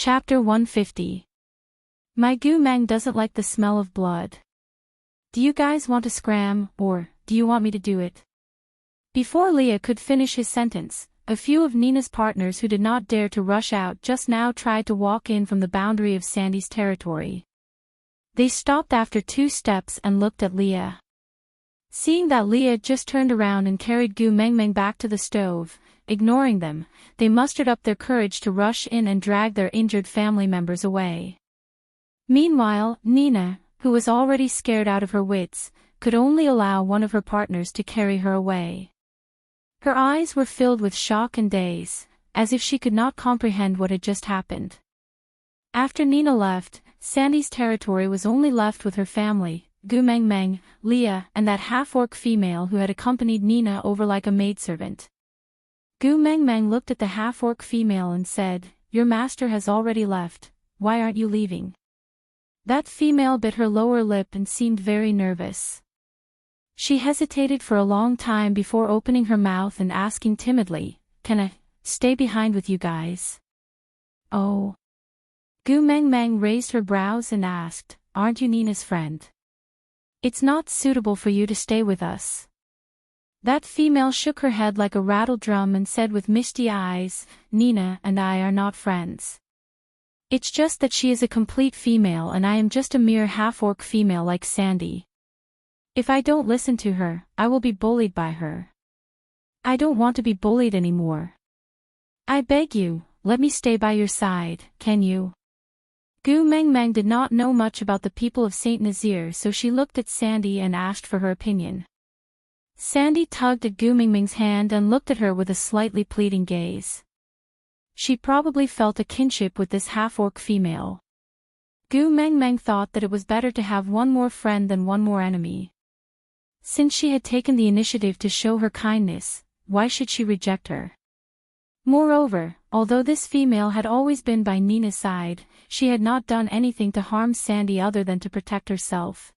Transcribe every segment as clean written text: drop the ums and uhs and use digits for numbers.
Chapter 150. My goo mang doesn't like the smell of blood. Do you guys want to scram, or do you want me to do it? Before Leah could finish his sentence, a few of Nina's partners who did not dare to rush out just now tried to walk in from the boundary of Sandy's territory. They stopped after 2 steps and looked at Leah. Seeing that Leah just turned around and carried Goo Meng Meng back to the stove, ignoring them, they mustered up their courage to rush in and drag their injured family members away. Meanwhile, Nina, who was already scared out of her wits, could only allow one of her partners to carry her away. Her eyes were filled with shock and daze, as if she could not comprehend what had just happened. After Nina left, Sandy's territory was only left with her family, Goo Meng Meng, Leah, and that half-orc female who had accompanied Nina over like a maidservant. Goo Meng Meng looked at the half-orc female and said, "Your master has already left, why aren't you leaving?" That female bit her lower lip and seemed very nervous. She hesitated for a long time before opening her mouth and asking timidly, "Can I stay behind with you guys?" "Oh." Goo Meng Meng raised her brows and asked, "Aren't you Nina's friend? It's not suitable for you to stay with us." That female shook her head like a rattle drum and said with misty eyes, "Nina and I are not friends. It's just that she is a complete female and I am just a mere half-orc female like Sandy. If I don't listen to her, I will be bullied by her. I don't want to be bullied anymore. I beg you, let me stay by your side, can you?" Goo Meng Meng did not know much about the people of Saint Nazaire, so she looked at Sandy and asked for her opinion. Sandy tugged at Goo Meng Meng's hand and looked at her with a slightly pleading gaze. She probably felt a kinship with this half-orc female. Goo Meng Meng thought that it was better to have one more friend than one more enemy. Since she had taken the initiative to show her kindness, why should she reject her? Moreover, although this female had always been by Nina's side, she had not done anything to harm Sandy other than to protect herself.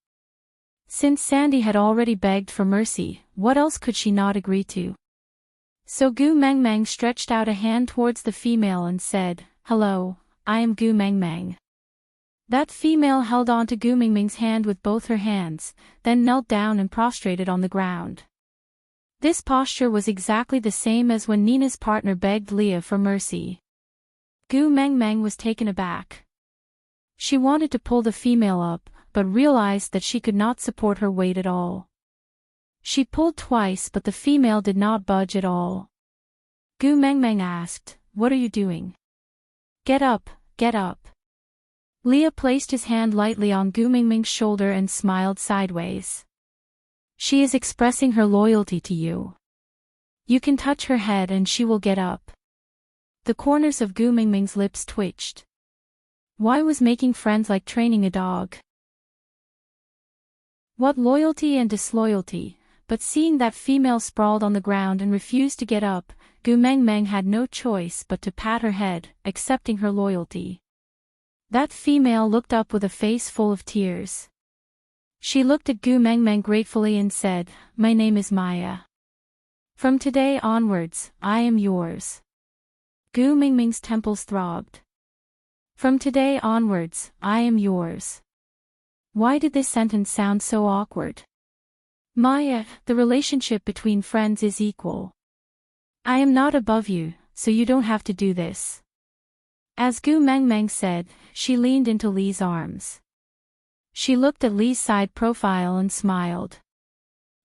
Since Sandy had already begged for mercy, what else could she not agree to? So Goo Meng Meng stretched out a hand towards the female and said, "Hello, I am Goo Meng Meng." That female held on to Goo Meng Meng's hand with both her hands, then knelt down and prostrated on the ground. This posture was exactly the same as when Nina's partner begged Leah for mercy. Goo Meng Meng was taken aback. She wanted to pull the female up, but realized that she could not support her weight at all. She pulled twice but the female did not budge at all. Goo Meng Meng asked, "What are you doing? Get up, get up." Leah placed his hand lightly on Goo Meng Meng's shoulder and smiled sideways. "She is expressing her loyalty to you. You can touch her head and she will get up." The corners of Goo Meng Meng's lips twitched. Why was making friends like training a dog? What loyalty and disloyalty, but seeing that female sprawled on the ground and refused to get up, Goo Meng Meng had no choice but to pat her head, accepting her loyalty. That female looked up with a face full of tears. She looked at Goo Meng Meng gratefully and said, "My name is Maya. From today onwards, I am yours." Goo Meng Meng's temples throbbed. "From today onwards, I am yours." Why did this sentence sound so awkward? "Maya, the relationship between friends is equal. I am not above you, so you don't have to do this." As Goo Meng Meng said, she leaned into Lee's arms. She looked at Lee's side profile and smiled.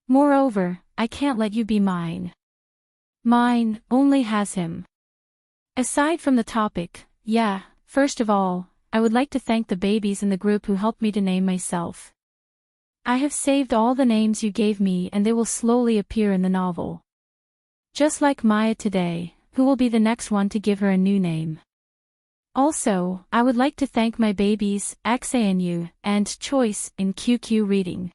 "Moreover, I can't let you be mine. Mine only has him." Aside from the topic, first of all, I would like to thank the babies in the group who helped me to name myself. I have saved all the names you gave me and they will slowly appear in the novel. Just like Maya today, who will be the next one to give her a new name. Also, I would like to thank my babies, XANU, and Choice, in QQ Reading.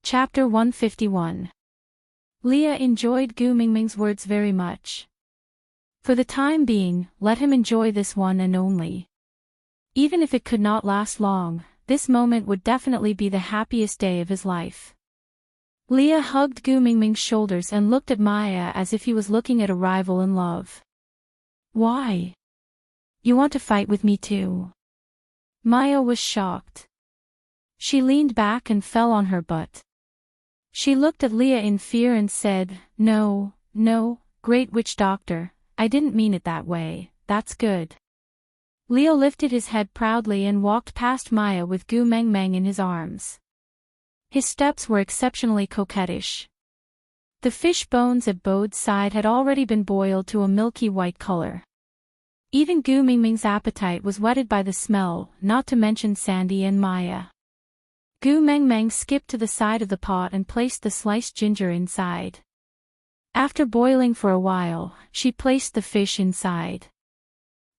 Chapter 151. Leah enjoyed Goo Meng Meng's words very much. For the time being, let him enjoy this one and only. Even if it could not last long, this moment would definitely be the happiest day of his life. Leah hugged Gu Mingming's shoulders and looked at Maya as if he was looking at a rival in love. Why? You want to fight with me too? Maya was shocked. She leaned back and fell on her butt. She looked at Leah in fear and said, No, great witch doctor, I didn't mean it that way, that's good. Leo lifted his head proudly and walked past Maya with Gu Mengmeng in his arms. His steps were exceptionally coquettish. The fish bones at Bode's side had already been boiled to a milky white color. Even Gu Mingming's appetite was whetted by the smell, not to mention Sandy and Maya. Gu Mengmeng skipped to the side of the pot and placed the sliced ginger inside. After boiling for a while, she placed the fish inside.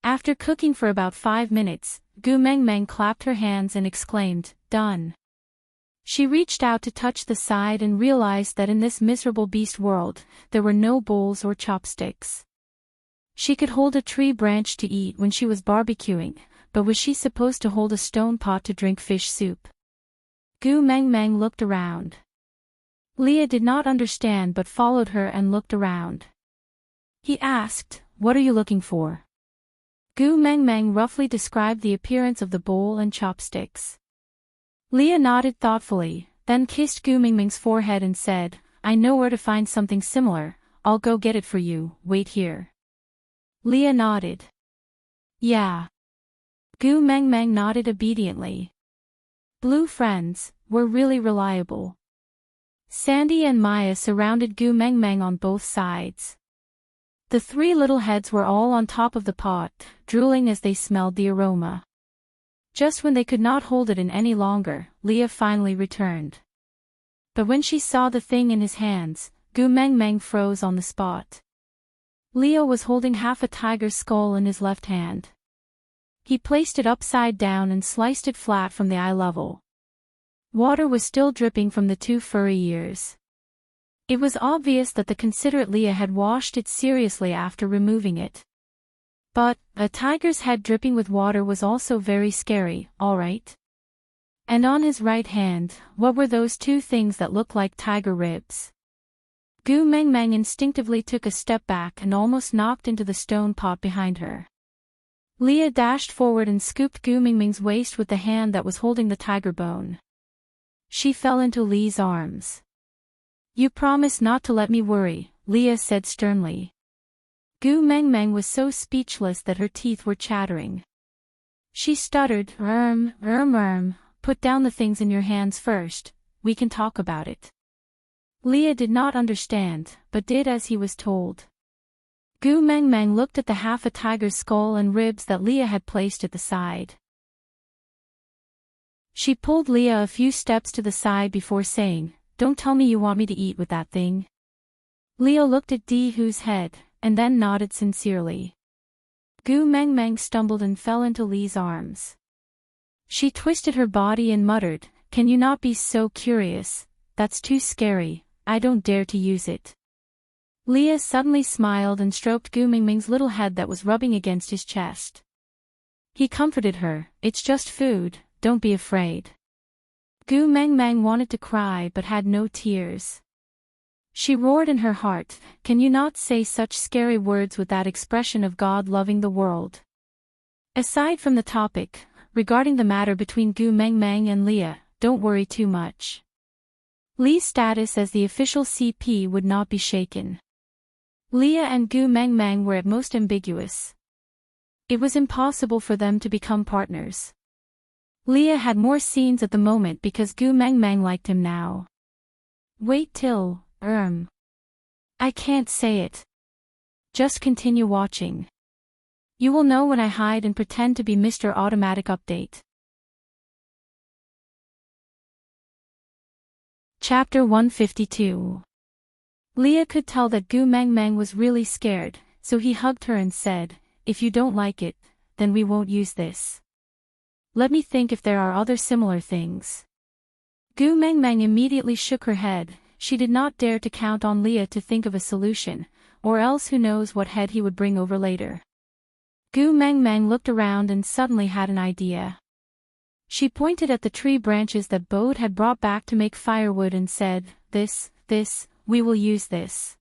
After cooking for about 5 minutes, Gu Mengmeng clapped her hands and exclaimed, Done. She reached out to touch the side and realized that in this miserable beast world, there were no bowls or chopsticks. She could hold a tree branch to eat when she was barbecuing, but was she supposed to hold a stone pot to drink fish soup? Gu Mengmeng looked around. Leah did not understand but followed her and looked around. He asked, What are you looking for? Gu Mengmeng roughly described the appearance of the bowl and chopsticks. Leah nodded thoughtfully, then kissed Gu Mingming's forehead and said, I know where to find something similar, I'll go get it for you, wait here. Leah nodded. Yeah. Gu Mengmeng nodded obediently. Blue friends were really reliable. Sandy and Maya surrounded Gu Mengmeng on both sides. The 3 little heads were all on top of the pot, drooling as they smelled the aroma. Just when they could not hold it in any longer, Leah finally returned. But when she saw the thing in his hands, Gu Mengmeng froze on the spot. Leo was holding half a tiger's skull in his left hand. He placed it upside down and sliced it flat from the eye level. Water was still dripping from the 2 furry ears. It was obvious that the considerate Leah had washed it seriously after removing it. But, a tiger's head dripping with water was also very scary, alright? And on his right hand, what were those 2 things that looked like tiger ribs? Gu Mengmeng instinctively took a step back and almost knocked into the stone pot behind her. Leah dashed forward and scooped Gu Mingming's waist with the hand that was holding the tiger bone. She fell into Lee's arms. You promise not to let me worry, Leah said sternly. Gu Mengmeng was so speechless that her teeth were chattering. She stuttered, put down the things in your hands first, we can talk about it. Leah did not understand, but did as he was told. Gu Mengmeng looked at the half a tiger's skull and ribs that Leah had placed at the side. She pulled Leah a few steps to the side before saying, Don't tell me you want me to eat with that thing. Leah looked at Di Hu's head, and then nodded sincerely. Gu Mengmeng stumbled and fell into Lee's arms. She twisted her body and muttered, Can you not be so curious? That's too scary, I don't dare to use it. Leah suddenly smiled and stroked Gu Mingming's little head that was rubbing against his chest. He comforted her, It's just food, don't be afraid. Gu Mengmeng wanted to cry but had no tears. She roared in her heart, Can you not say such scary words with that expression of God loving the world? Aside from the topic, regarding the matter between Gu Mengmeng and Leah, don't worry too much. Lee's status as the official CP would not be shaken. Leah and Gu Mengmeng were at most ambiguous. It was impossible for them to become partners. Leah had more scenes at the moment because Gu Mengmeng liked him now. Wait till, I can't say it. Just continue watching. You will know when I hide and pretend to be Mr. Automatic Update. Chapter 152. Leah could tell that Gu Mengmeng was really scared, so he hugged her and said, If you don't like it, then we won't use this. Let me think if there are other similar things. Gu Mengmeng immediately shook her head. She did not dare to count on Leah to think of a solution, or else who knows what head he would bring over later. Gu Mengmeng looked around and suddenly had an idea. She pointed at the tree branches that Bode had brought back to make firewood and said, this, we will use this.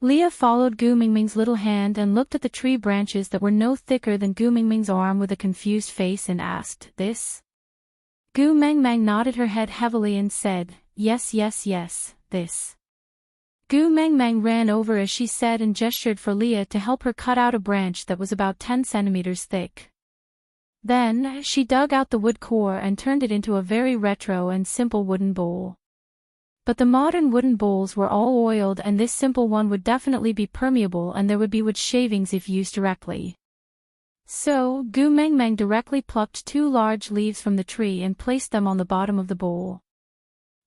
Leah followed Gu Mingming's little hand and looked at the tree branches that were no thicker than Gu Mingming's arm with a confused face and asked, this? Gu Mengmeng nodded her head heavily and said, yes, this. Gu Mengmeng ran over as she said and gestured for Leah to help her cut out a branch that was about 10 centimeters thick. Then, she dug out the wood core and turned it into a very retro and simple wooden bowl. But the modern wooden bowls were all oiled and this simple one would definitely be permeable and there would be wood shavings if used directly. So, Gu Mengmeng directly plucked 2 large leaves from the tree and placed them on the bottom of the bowl.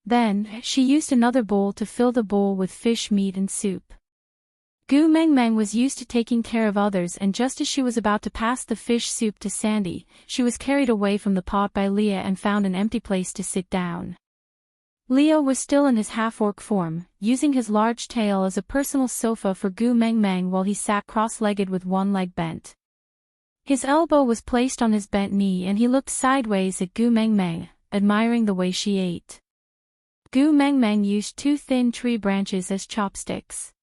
Then, she used another bowl to fill the bowl with fish meat and soup. Gu Mengmeng was used to taking care of others and just as she was about to pass the fish soup to Sandy, she was carried away from the pot by Leah and found an empty place to sit down. Leah was still in his half-orc form, using his large tail as a personal sofa for Gu Mengmeng while he sat cross-legged with one leg bent. His elbow was placed on his bent knee and he looked sideways at Gu Mengmeng, admiring the way she ate. Gu Mengmeng used 2 thin tree branches as chopsticks.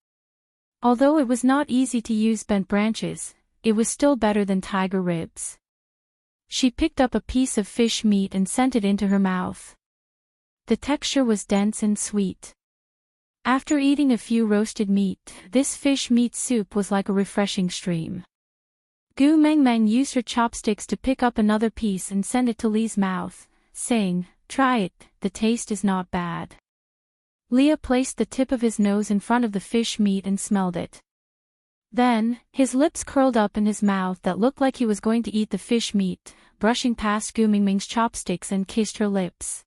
Although it was not easy to use bent branches, it was still better than tiger ribs. She picked up a piece of fish meat and sent it into her mouth. The texture was dense and sweet. After eating a few roasted meat, this fish meat soup was like a refreshing stream. Gu Mengmeng used her chopsticks to pick up another piece and send it to Lee's mouth, saying, try it, the taste is not bad. Leah placed the tip of his nose in front of the fish meat and smelled it. Then, his lips curled up in his mouth that looked like he was going to eat the fish meat, brushing past Gu Mingming's chopsticks and kissed her lips.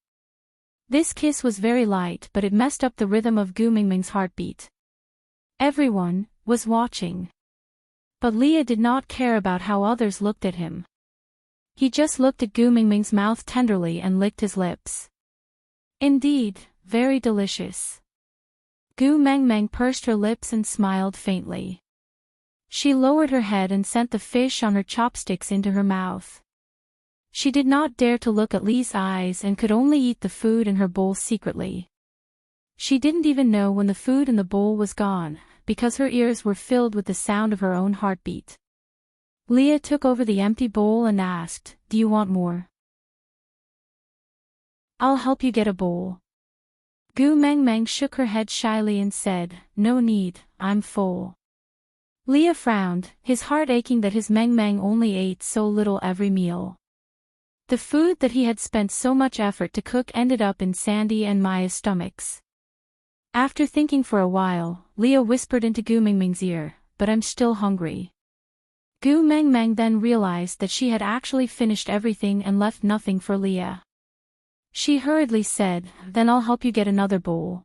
This kiss was very light but it messed up the rhythm of Gu Mingming's heartbeat. Everyone was watching. But Leah did not care about how others looked at him. He just looked at Gu Mingming's mouth tenderly and licked his lips. Indeed, very delicious. Gu Mengmeng pursed her lips and smiled faintly. She lowered her head and sent the fish on her chopsticks into her mouth. She did not dare to look at Lee's eyes and could only eat the food in her bowl secretly. She didn't even know when the food in the bowl was gone, because her ears were filled with the sound of her own heartbeat. Leah took over the empty bowl and asked, do you want more? I'll help you get a bowl. Gu Mengmeng shook her head shyly and said, no need, I'm full. Leah frowned, his heart aching that his Mengmeng only ate so little every meal. The food that he had spent so much effort to cook ended up in Sandy and Maya's stomachs. After thinking for a while, Leah whispered into Gu Mingming's ear, but I'm still hungry. Gu Mengmeng then realized that she had actually finished everything and left nothing for Leah. She hurriedly said, then I'll help you get another bowl.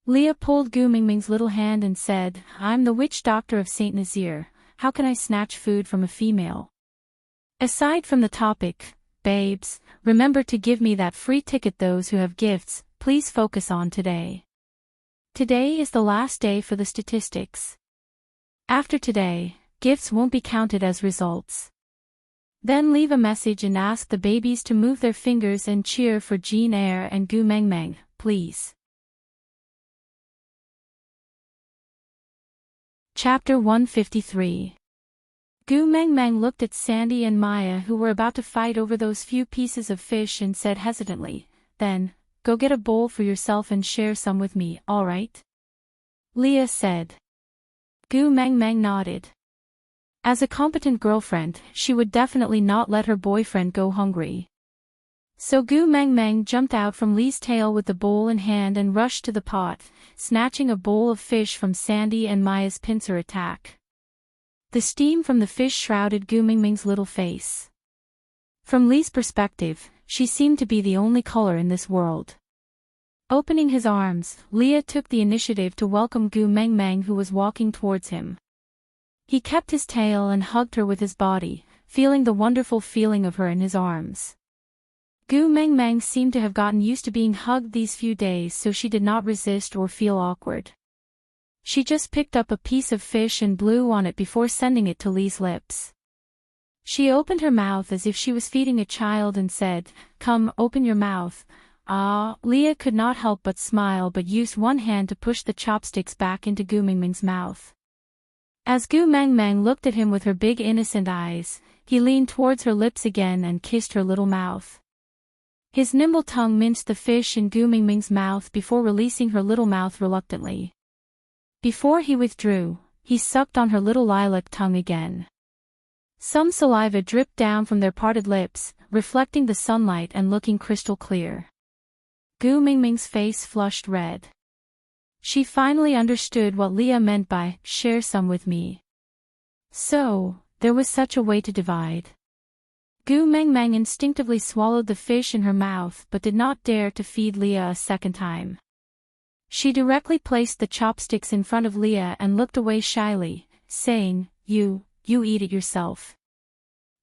Leah pulled Gu Mingming's little hand and said, I'm the witch doctor of Saint Nazir, how can I snatch food from a female? Aside from the topic, babes, remember to give me that free ticket. Those who have gifts, please focus on today. Today is the last day for the statistics. After today, gifts won't be counted as results. Then leave a message and ask the babies to move their fingers and cheer for Jean Eyre and Gu Mengmeng, please. Chapter 153. Gu Mengmeng looked at Sandy and Maya who were about to fight over those few pieces of fish and said hesitantly, then, go get a bowl for yourself and share some with me, alright? Leah said. Gu Mengmeng nodded. As a competent girlfriend, she would definitely not let her boyfriend go hungry. So Gu Mengmeng jumped out from Lee's tail with the bowl in hand and rushed to the pot, snatching a bowl of fish from Sandy and Maya's pincer attack. The steam from the fish shrouded Gu Mingming's little face. From Lee's perspective, she seemed to be the only color in this world. Opening his arms, Leah took the initiative to welcome Gu Mengmeng who was walking towards him. He kept his tail and hugged her with his body, feeling the wonderful feeling of her in his arms. Gu Mengmeng seemed to have gotten used to being hugged these few days, so she did not resist or feel awkward. She just picked up a piece of fish and blew on it before sending it to Lee's lips. She opened her mouth as if she was feeding a child and said, "Come, open your mouth." Ah, Leah could not help but smile but used one hand to push the chopsticks back into Gu Mingming's mouth. As Gu Mengmeng looked at him with her big innocent eyes, he leaned towards her lips again and kissed her little mouth. His nimble tongue minced the fish in Gu Mingming's mouth before releasing her little mouth reluctantly. Before he withdrew, he sucked on her little lilac tongue again. Some saliva dripped down from their parted lips, reflecting the sunlight and looking crystal clear. Gu Mingming's face flushed red. She finally understood what Leah meant by, "Share some with me." So, there was such a way to divide. Gu Mengmeng instinctively swallowed the fish in her mouth but did not dare to feed Leah a second time. She directly placed the chopsticks in front of Leah and looked away shyly, saying, You eat it yourself."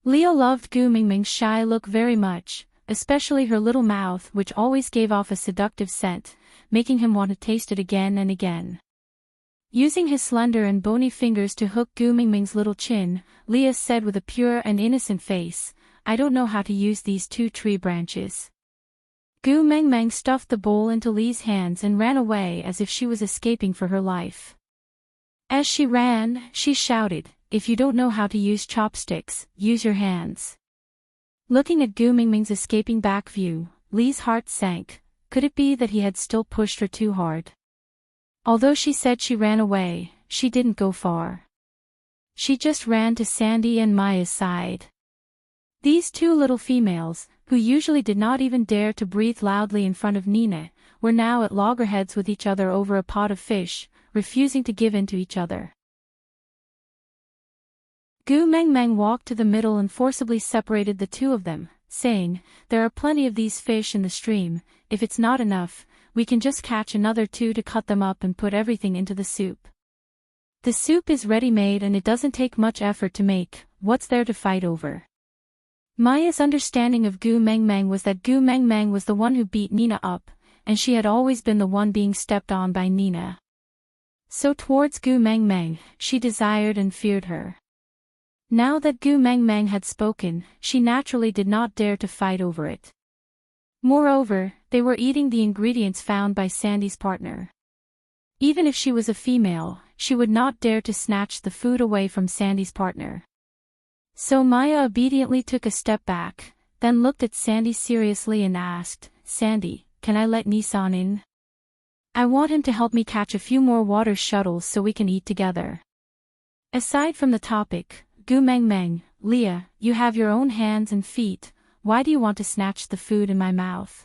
Leah loved Gu Mingming's shy look very much, especially her little mouth which always gave off a seductive scent, making him want to taste it again and again. Using his slender and bony fingers to hook Gu Mingming's little chin, Leah said with a pure and innocent face, "I don't know how to use these 2 tree branches." Gu Mengmeng stuffed the bowl into Lee's hands and ran away as if she was escaping for her life. As she ran, she shouted, "If you don't know how to use chopsticks, use your hands." Looking at Gu Mingming's escaping back view, Lee's heart sank. Could it be that he had still pushed her too hard? Although she said she ran away, she didn't go far. She just ran to Sandy and Maya's side. These 2 little females, who usually did not even dare to breathe loudly in front of Nina, were now at loggerheads with each other over a pot of fish, refusing to give in to each other. Gu Mengmeng walked to the middle and forcibly separated the 2 of them, saying, "There are plenty of these fish in the stream. If it's not enough, we can just catch another 2 to cut them up and put everything into the soup. The soup is ready-made and it doesn't take much effort to make. What's there to fight over?" Maya's understanding of Gu Mengmeng was that Gu Mengmeng was the one who beat Nina up, and she had always been the one being stepped on by Nina. So towards Gu Mengmeng, she desired and feared her. Now that Gu Mengmeng had spoken, she naturally did not dare to fight over it. Moreover, they were eating the ingredients found by Sandy's partner. Even if she was a female, she would not dare to snatch the food away from Sandy's partner. So Maya obediently took a step back, then looked at Sandy seriously and asked, "Sandy, can I let Nissan in? I want him to help me catch a few more water shuttles so we can eat together." Aside from the topic, Gu Mengmeng, "Leah, you have your own hands and feet, why do you want to snatch the food in my mouth?"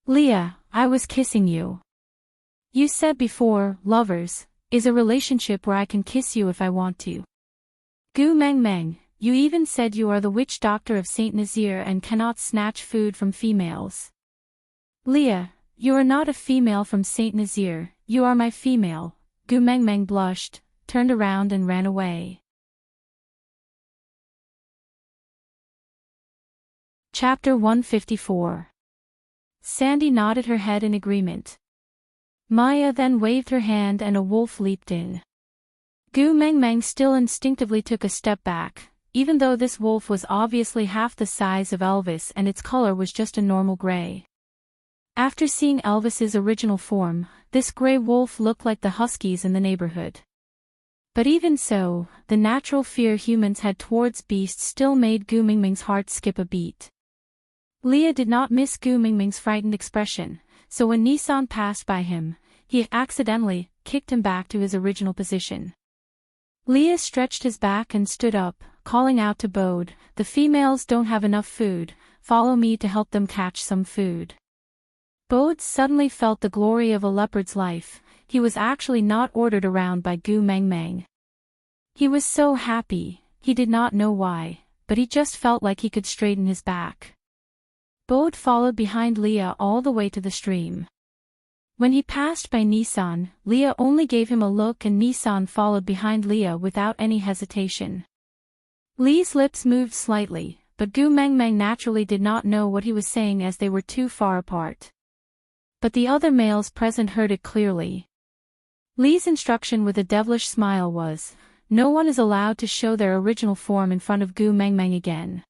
"Leah, I was kissing you. You said before, lovers, is a relationship where I can kiss you if I want to. Gu Mengmeng, you even said you are the witch doctor of Saint Nazir and cannot snatch food from females." "Leah, you are not a female from Saint Nazir, you are my female." Gu Mengmeng blushed, turned around and ran away. Chapter 154. Sandy nodded her head in agreement. Maya then waved her hand and a wolf leaped in. Gu Mengmeng still instinctively took a step back, even though this wolf was obviously half the size of Elvis and its color was just a normal gray. After seeing Elvis's original form, this gray wolf looked like the huskies in the neighborhood. But even so, the natural fear humans had towards beasts still made Gu Mingming's heart skip a beat. Leah did not miss Gu Mingming's frightened expression, so when Nissan passed by him, he accidentally kicked him back to his original position. Leah stretched his back and stood up, calling out to Bode, "The females don't have enough food, follow me to help them catch some food." Bode suddenly felt the glory of a leopard's life. He was actually not ordered around by Gu Mengmeng. He was so happy, he did not know why, but he just felt like he could straighten his back. Bode followed behind Leah all the way to the stream. When he passed by Nissan, Leah only gave him a look and Nissan followed behind Leah without any hesitation. Lee's lips moved slightly, but Gu Mengmeng naturally did not know what he was saying as they were too far apart. But the other males present heard it clearly. Lee's instruction with a devilish smile was, no one is allowed to show their original form in front of Gu Mengmeng again.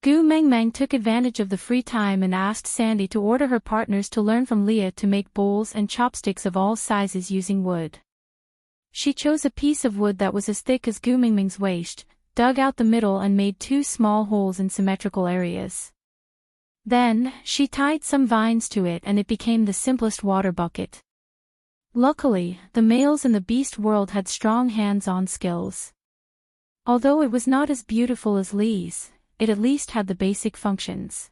Gu Mengmeng took advantage of the free time and asked Sandy to order her partners to learn from Leah to make bowls and chopsticks of all sizes using wood. She chose a piece of wood that was as thick as Gu Mengmeng's waist, dug out the middle and made 2 small holes in symmetrical areas. Then, she tied some vines to it and it became the simplest water bucket. Luckily, the males in the beast world had strong hands-on skills. Although it was not as beautiful as Lee's, it at least had the basic functions.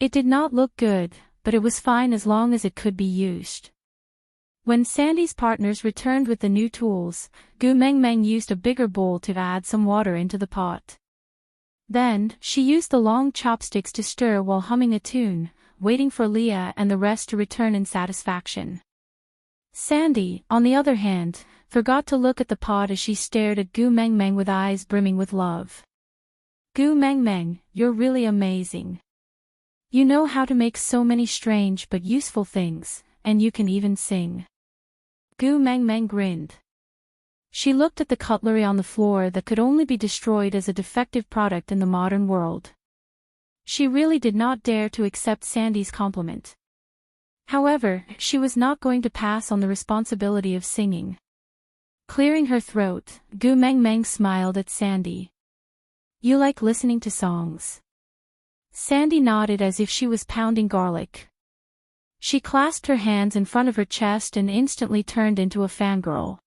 It did not look good, but it was fine as long as it could be used. When Sandy's partners returned with the new tools, Gu Mengmeng used a bigger bowl to add some water into the pot. Then, she used the long chopsticks to stir while humming a tune, waiting for Leah and the rest to return in satisfaction. Sandy, on the other hand, forgot to look at the pot as she stared at Gu Mengmeng with eyes brimming with love. Gu Mengmeng, you're really amazing. You know how to make so many strange but useful things, and you can even sing. Gu Mengmeng grinned. She looked at the cutlery on the floor that could only be destroyed as a defective product in the modern world. She really did not dare to accept Sandy's compliment. However, she was not going to pass on the responsibility of singing. Clearing her throat, Gu Mengmeng smiled at Sandy. You like listening to songs? Sandy nodded as if she was pounding garlic. She clasped her hands in front of her chest and instantly turned into a fangirl.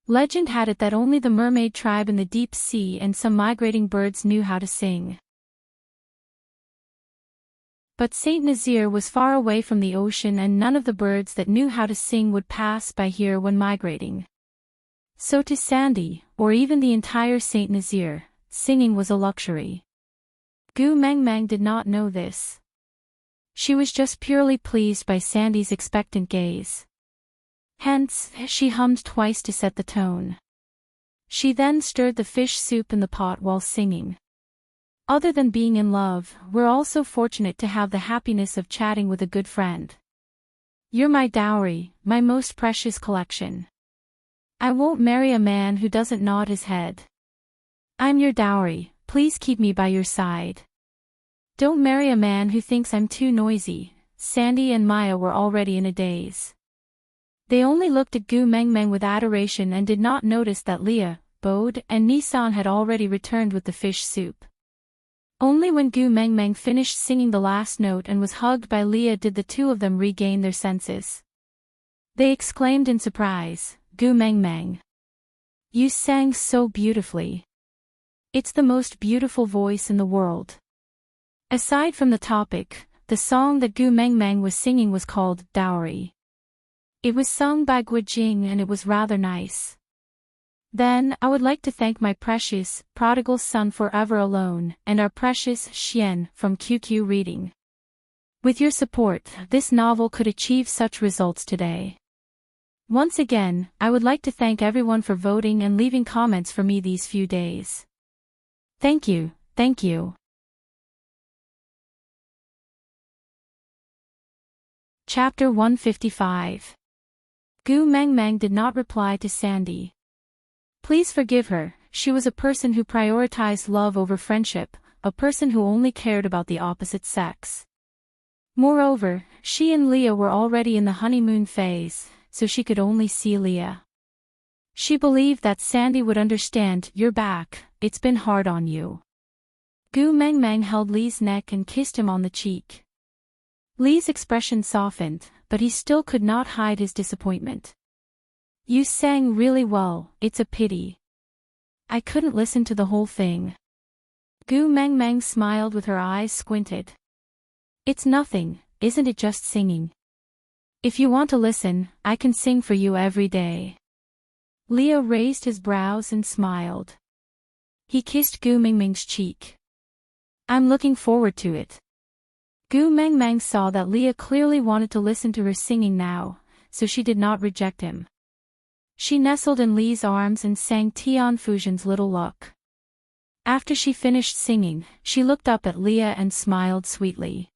Legend had it that only the mermaid tribe in the deep sea and some migrating birds knew how to sing. But Saint Nazaire was far away from the ocean and none of the birds that knew how to sing would pass by here when migrating. So to Sandy, or even the entire Saint Nazaire, singing was a luxury. Gu Mengmeng did not know this. She was just purely pleased by Sandy's expectant gaze. Hence, she hummed twice to set the tone. She then stirred the fish soup in the pot while singing. Other than being in love, we're also fortunate to have the happiness of chatting with a good friend. You're my dowry, my most precious collection. I won't marry a man who doesn't nod his head. I'm your dowry, please keep me by your side. Don't marry a man who thinks I'm too noisy. Sandy and Maya were already in a daze. They only looked at Gu Mengmeng with adoration and did not notice that Leah, Bode, and Nissan had already returned with the fish soup. Only when Gu Mengmeng finished singing the last note and was hugged by Leah did the two of them regain their senses. They exclaimed in surprise, Gu Mengmeng. You sang so beautifully. It's the most beautiful voice in the world. Aside from the topic, the song that Gu Mengmeng was singing was called Dowry. It was sung by Gui Jing and it was rather nice. Then, I would like to thank my precious, prodigal son Forever Alone, and our precious Xian from QQ Reading. With your support, this novel could achieve such results today. Once again, I would like to thank everyone for voting and leaving comments for me these few days. Thank you, thank you. Chapter 155. Gu Mengmeng did not reply to Sandy. Please forgive her, she was a person who prioritized love over friendship, a person who only cared about the opposite sex. Moreover, she and Leah were already in the honeymoon phase, so she could only see Leah. She believed that Sandy would understand. You're back, it's been hard on you. Gu Mengmeng held Lee's neck and kissed him on the cheek. Lee's expression softened, but he still could not hide his disappointment. You sang really well, it's a pity. I couldn't listen to the whole thing. Gu Mengmeng smiled with her eyes squinted. It's nothing, isn't it just singing? If you want to listen, I can sing for you every day. Leo raised his brows and smiled. He kissed Gu Mengmeng's cheek. I'm looking forward to it. Gu Mengmeng saw that Leah clearly wanted to listen to her singing now, so she did not reject him. She nestled in Lee's arms and sang Tian Fujian's Little Luck. After she finished singing, she looked up at Leah and smiled sweetly.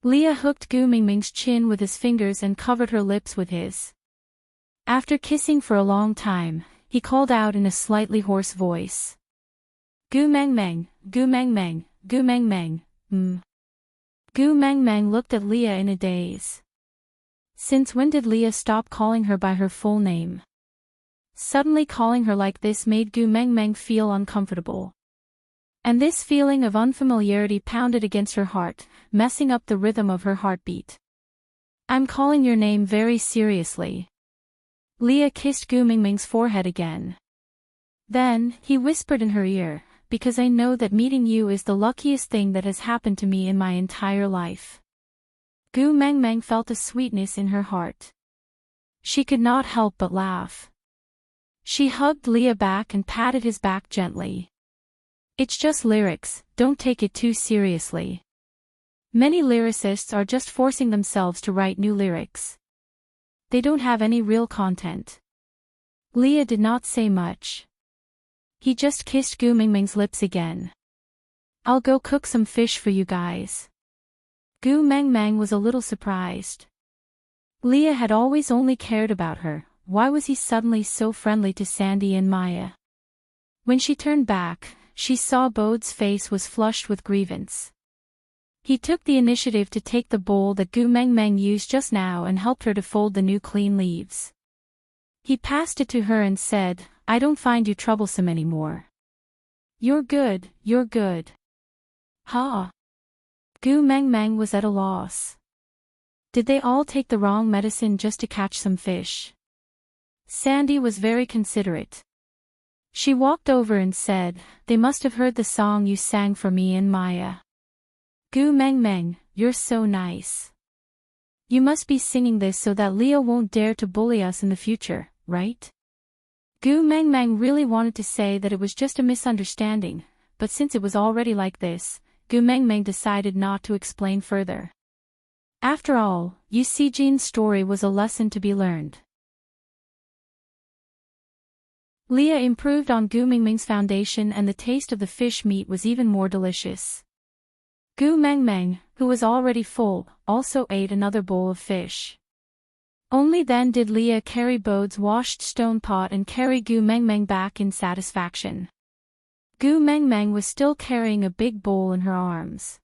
Leah hooked Gu Mengmeng's chin with his fingers and covered her lips with his. After kissing for a long time, he called out in a slightly hoarse voice. Gu Meng Meng, Gu Meng Meng, Gu Meng Meng, Gu Meng Meng looked at Leah in a daze. Since when did Leah stop calling her by her full name? Suddenly calling her like this made Gu Meng Meng feel uncomfortable. And this feeling of unfamiliarity pounded against her heart, messing up the rhythm of her heartbeat. I'm calling your name very seriously. Leah kissed Gu Meng Meng's forehead again. Then, he whispered in her ear, because I know that meeting you is the luckiest thing that has happened to me in my entire life. Gu Meng Meng felt a sweetness in her heart. She could not help but laugh. She hugged Leah back and patted his back gently. It's just lyrics, don't take it too seriously. Many lyricists are just forcing themselves to write new lyrics. They don't have any real content. Leah did not say much. He just kissed Gu Meng Meng's lips again. I'll go cook some fish for you guys. Gu Meng Meng was a little surprised. Leah had always only cared about her, why was he suddenly so friendly to Sandy and Maya? When she turned back, she saw Bode's face was flushed with grievance. He took the initiative to take the bowl that Gu Meng Meng used just now and helped her to fold the new clean leaves. He passed it to her and said, I don't find you troublesome anymore. You're good, you're good. Ha! Gu Meng Meng was at a loss. Did they all take the wrong medicine just to catch some fish? Sandy was very considerate. She walked over and said, they must have heard the song you sang for me and Maya. Gu Meng Meng, you're so nice. You must be singing this so that Leah won't dare to bully us in the future, right? Gu Meng Meng really wanted to say that it was just a misunderstanding, but since it was already like this, Gu Meng Meng decided not to explain further. After all, Yu Sijin's story was a lesson to be learned. Leah improved on Gu Meng Meng's foundation and the taste of the fish meat was even more delicious. Gu Meng Meng, who was already full, also ate another bowl of fish. Only then did Leah carry Bode's washed stone pot and carry Gu Meng Meng back in satisfaction. Gu Meng Meng was still carrying a big bowl in her arms.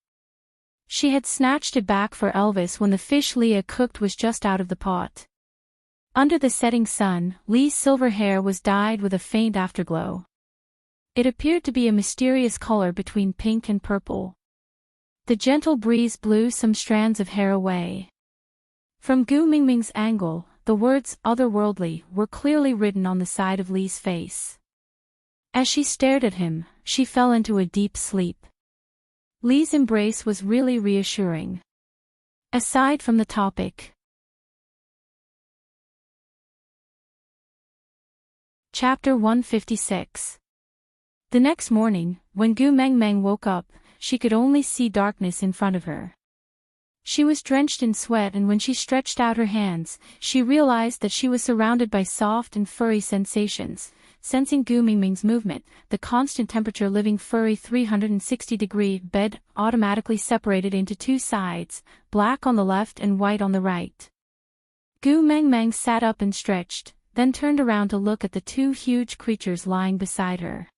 She had snatched it back for Elvis when the fish Leah cooked was just out of the pot. Under the setting sun, Lee's silver hair was dyed with a faint afterglow. It appeared to be a mysterious color between pink and purple. The gentle breeze blew some strands of hair away. From Gu Meng Meng's angle, the words otherworldly were clearly written on the side of Lee's face. As she stared at him, she fell into a deep sleep. Lee's embrace was really reassuring. Aside from the topic. Chapter 156. The next morning, when Gu Meng Meng woke up, she could only see darkness in front of her. She was drenched in sweat and when she stretched out her hands, she realized that she was surrounded by soft and furry sensations. Sensing Gu Meng Meng's movement, the constant temperature living furry 360-degree bed automatically separated into two sides, black on the left and white on the right. Gu Meng Meng sat up and stretched, then turned around to look at the two huge creatures lying beside her.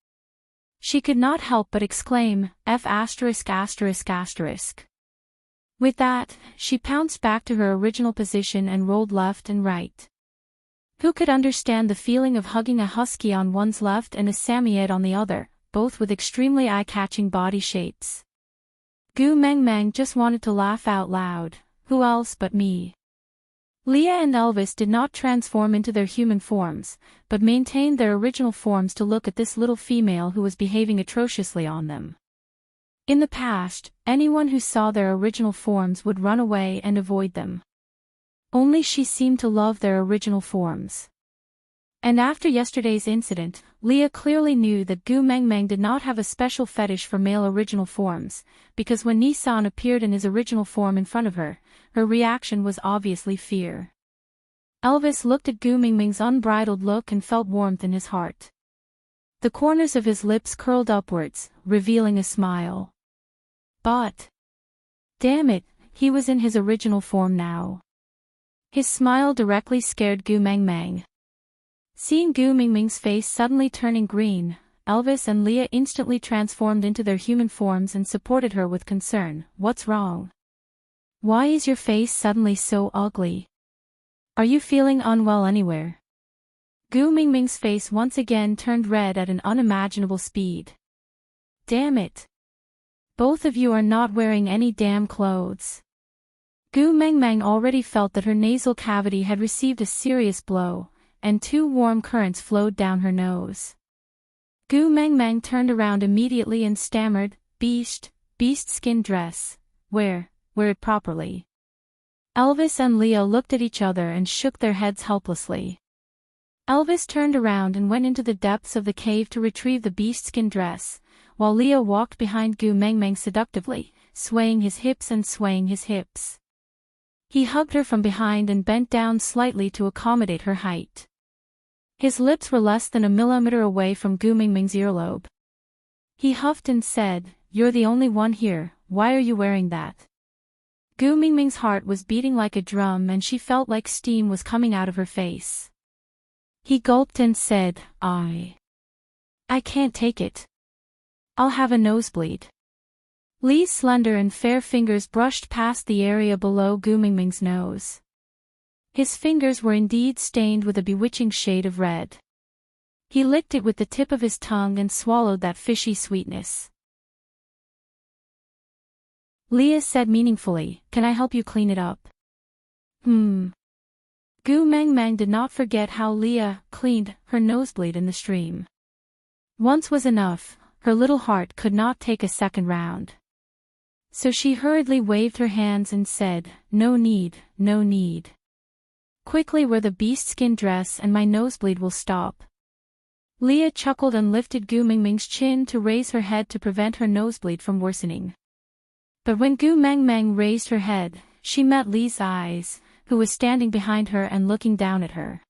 She could not help but exclaim, F********. With that, she pounced back to her original position and rolled left and right. Who could understand the feeling of hugging a husky on one's left and a Samoyed on the other, both with extremely eye-catching body shapes? Gu Meng Meng just wanted to laugh out loud, who else but me? Leah and Elvis did not transform into their human forms, but maintained their original forms to look at this little female who was behaving atrociously on them. In the past, anyone who saw their original forms would run away and avoid them. Only she seemed to love their original forms. And after yesterday's incident, Leah clearly knew that Gu Meng Meng did not have a special fetish for male original forms, because when Nissan appeared in his original form in front of her, her reaction was obviously fear. Elvis looked at Gu Meng Meng's unbridled look and felt warmth in his heart. The corners of his lips curled upwards, revealing a smile. But, damn it, he was in his original form now. His smile directly scared Gu Meng Meng. Seeing Gu Mingming's face suddenly turning green, Elvis and Leah instantly transformed into their human forms and supported her with concern. What's wrong? Why is your face suddenly so ugly? Are you feeling unwell anywhere? Gu Mingming's face once again turned red at an unimaginable speed. Damn it! Both of you are not wearing any damn clothes. Gu Mengmeng already felt that her nasal cavity had received a serious blow, and 2 warm currents flowed down her nose. Gu Mengmeng turned around immediately and stammered, beast skin dress, wear it properly. Elvis and Leah looked at each other and shook their heads helplessly. Elvis turned around and went into the depths of the cave to retrieve the beast-skin dress, while Leah walked behind Gu Mengmeng seductively, swaying his hips and swaying his hips. He hugged her from behind and bent down slightly to accommodate her height. His lips were less than a millimeter away from Gu Mingming's earlobe. He huffed and said, "You're the only one here, why are you wearing that?" Gu Mingming's heart was beating like a drum and she felt like steam was coming out of her face. He gulped and said, I can't take it. I'll have a nosebleed." Lee's slender and fair fingers brushed past the area below Gu Mingming's nose. His fingers were indeed stained with a bewitching shade of red. He licked it with the tip of his tongue and swallowed that fishy sweetness. Leah said meaningfully, "Can I help you clean it up?" Gu Mengmeng did not forget how Leah cleaned her nosebleed in the stream. Once was enough, her little heart could not take a second round. So she hurriedly waved her hands and said, "No need, no need. Quickly wear the beast-skin dress and my nosebleed will stop." Leah chuckled and lifted Gu Mingming's chin to raise her head to prevent her nosebleed from worsening. But when Gu Mengmeng raised her head, she met Lee's eyes, who was standing behind her and looking down at her.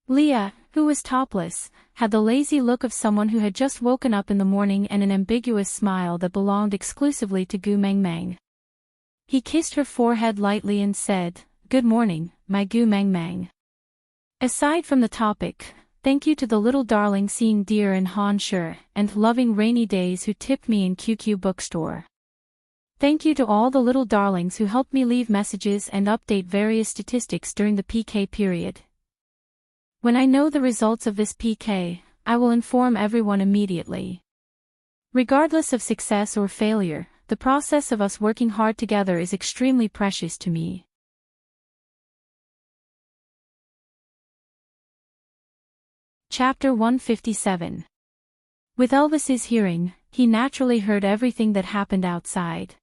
Leah, who was topless, had the lazy look of someone who had just woken up in the morning and an ambiguous smile that belonged exclusively to Gu Mengmeng. He kissed her forehead lightly and said, "Good morning, my Gu Mengmeng. Aside from the topic, thank you to the little darling seeing deer in Han Shi and loving rainy days who tipped me in QQ bookstore. Thank you to all the little darlings who helped me leave messages and update various statistics during the PK period. When I know the results of this PK, I will inform everyone immediately. Regardless of success or failure, the process of us working hard together is extremely precious to me." Chapter 157. With Elvis's hearing, he naturally heard everything that happened outside.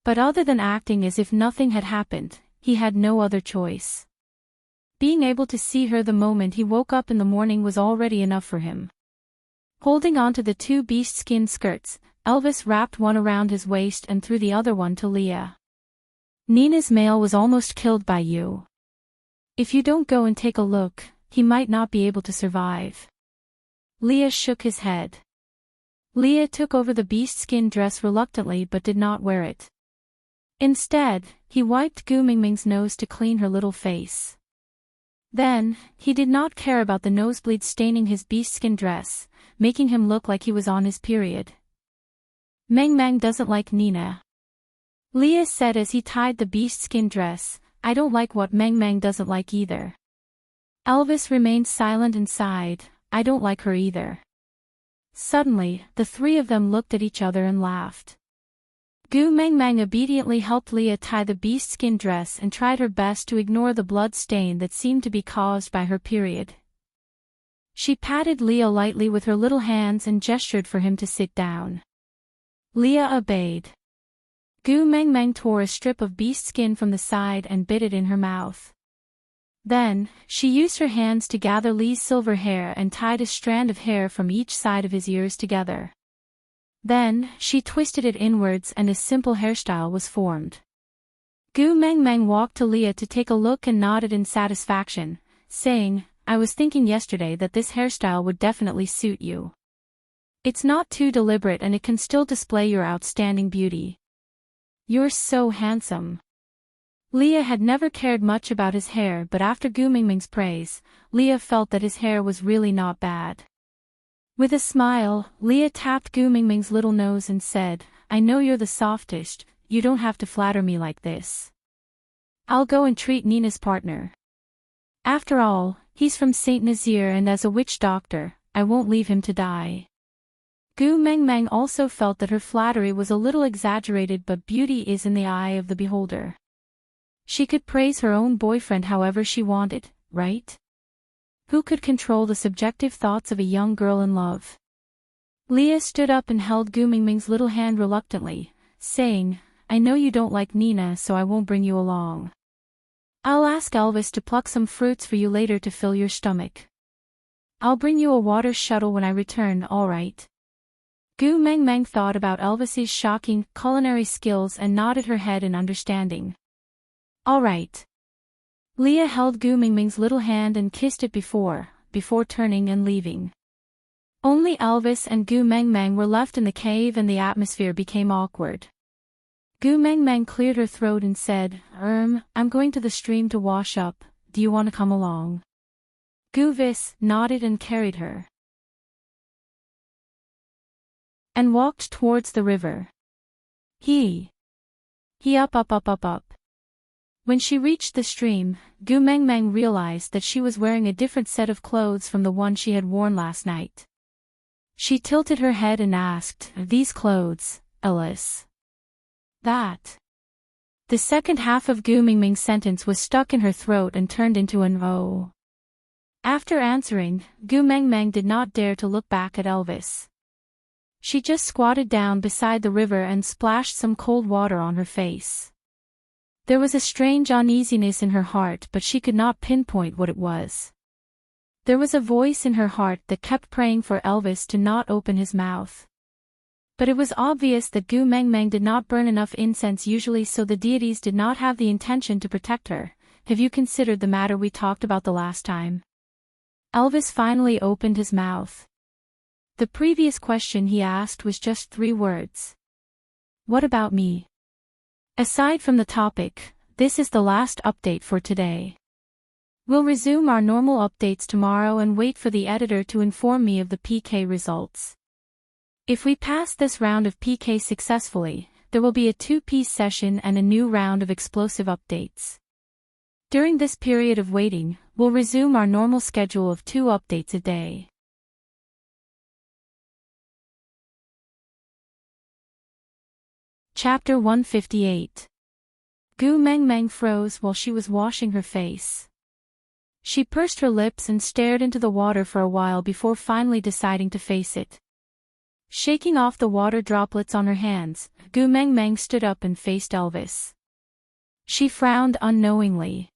But other than acting as if nothing had happened, he had no other choice. Being able to see her the moment he woke up in the morning was already enough for him. Holding on to the 2 beast-skin skirts, Elvis wrapped one around his waist and threw the other one to Leah. "Nina's male was almost killed by you. If you don't go and take a look, he might not be able to survive." Leah shook his head. Leah took over the beast-skin dress reluctantly but did not wear it. Instead, he wiped Gu Mingming's nose to clean her little face. Then, he did not care about the nosebleed staining his beast-skin dress, making him look like he was on his period. "Mengmeng doesn't like Nina," Leah said as he tied the beast-skin dress. "I don't like what Mengmeng doesn't like either." Elvis remained silent and sighed, "I don't like her either." Suddenly, the 3 of them looked at each other and laughed. Gu Mengmeng obediently helped Leah tie the beast-skin dress and tried her best to ignore the blood stain that seemed to be caused by her period. She patted Leah lightly with her little hands and gestured for him to sit down. Leah obeyed. Gu Mengmeng tore a strip of beast skin from the side and bit it in her mouth. Then, she used her hands to gather Lee's silver hair and tied a strand of hair from each side of his ears together. Then, she twisted it inwards and a simple hairstyle was formed. Gu Mengmeng walked to Leah to take a look and nodded in satisfaction, saying, "I was thinking yesterday that this hairstyle would definitely suit you. It's not too deliberate and it can still display your outstanding beauty. You're so handsome." Leah had never cared much about his hair, but after Gu Mingming's praise, Leah felt that his hair was really not bad. With a smile, Leah tapped Gu Mingming's little nose and said, "I know you're the softest, you don't have to flatter me like this. I'll go and treat Nina's partner. After all, he's from Saint Nazaire and as a witch doctor, I won't leave him to die." Gu Mengmeng also felt that her flattery was a little exaggerated, but beauty is in the eye of the beholder. She could praise her own boyfriend however she wanted, right? Who could control the subjective thoughts of a young girl in love? Leah stood up and held Gu Mingming's little hand reluctantly, saying, "I know you don't like Nina, so I won't bring you along. I'll ask Elvis to pluck some fruits for you later to fill your stomach. I'll bring you a water shuttle when I return, alright?" Gu Mengmeng thought about Elvis's shocking culinary skills and nodded her head in understanding. "Alright." Leah held Gu Mingming's little hand and kissed it before turning and leaving. Only Elvis and Gu Mengmeng were left in the cave and the atmosphere became awkward. Gu Mengmeng cleared her throat and said, I'm going to the stream to wash up, do you want to come along?" Gu Vis nodded and carried her and walked towards the river. He up. When she reached the stream, Gu Mengmeng realized that she was wearing a different set of clothes from the one she had worn last night. She tilted her head and asked, "These clothes, Alice?" That. The second half of Gu Mingming's sentence was stuck in her throat and turned into an "oh." After answering, Gu Mengmeng did not dare to look back at Elvis. She just squatted down beside the river and splashed some cold water on her face. There was a strange uneasiness in her heart, but she could not pinpoint what it was. There was a voice in her heart that kept praying for Elvis to not open his mouth. But it was obvious that Gu Mengmeng did not burn enough incense usually, so the deities did not have the intention to protect her. "Have you considered the matter we talked about the last time?" Elvis finally opened his mouth. The previous question he asked was just 3 words. "What about me?" Aside from the topic, this is the last update for today. We'll resume our normal updates tomorrow and wait for the editor to inform me of the PK results. If we pass this round of PK successfully, there will be a 2-piece session and a new round of explosive updates. During this period of waiting, we'll resume our normal schedule of 2 updates a day. Chapter 158. Gu Mengmeng froze while she was washing her face. She pursed her lips and stared into the water for a while before finally deciding to face it. Shaking off the water droplets on her hands, Gu Mengmeng stood up and faced Elvis. She frowned unknowingly.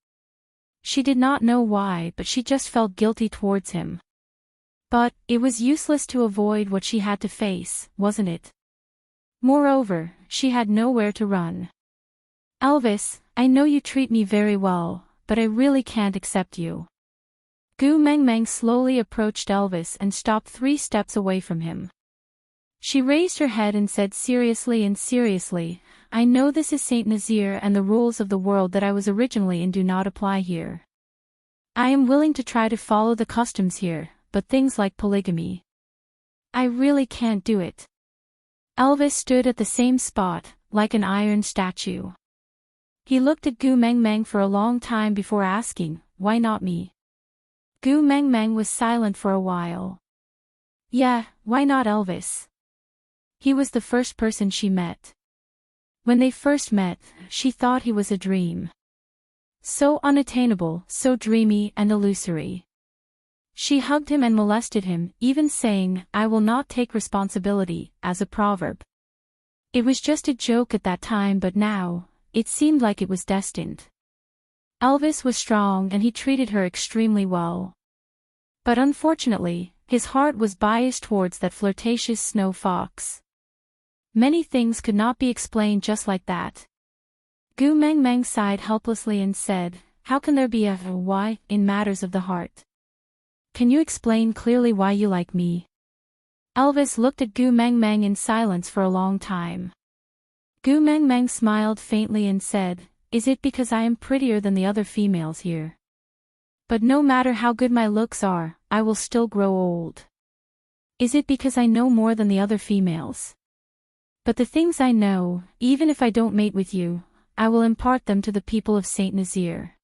She did not know why, but she just felt guilty towards him. But it was useless to avoid what she had to face, wasn't it? Moreover, she had nowhere to run. "Elvis, I know you treat me very well, but I really can't accept you." Gu Mengmeng slowly approached Elvis and stopped 3 steps away from him. She raised her head and said seriously, "I know this is Saint Nazaire and the rules of the world that I was originally in do not apply here. I am willing to try to follow the customs here, but things like polygamy, I really can't do it." Elvis stood at the same spot, like an iron statue. He looked at Gu Mengmeng for a long time before asking, "Why not me?" Gu Mengmeng was silent for a while. "Yeah, why not Elvis?" He was the first person she met. When they first met, she thought he was a dream. So unattainable, so dreamy and illusory. She hugged him and molested him, even saying, "I will not take responsibility," as a proverb. It was just a joke at that time, but now, it seemed like it was destined. Elvis was strong and he treated her extremely well. But unfortunately, his heart was biased towards that flirtatious snow fox. Many things could not be explained just like that. Gu Mengmeng sighed helplessly and said, "How can there be a why in matters of the heart? Can you explain clearly why you like me?" Elvis looked at Gu Mengmeng in silence for a long time. Gu Mengmeng smiled faintly and said, is it because I am prettier than the other females here? But no matter how good my looks are, I will still grow old. Is it because I know more than the other females? But the things I know, even if I don't mate with you, I will impart them to the people of Saint Nazaire.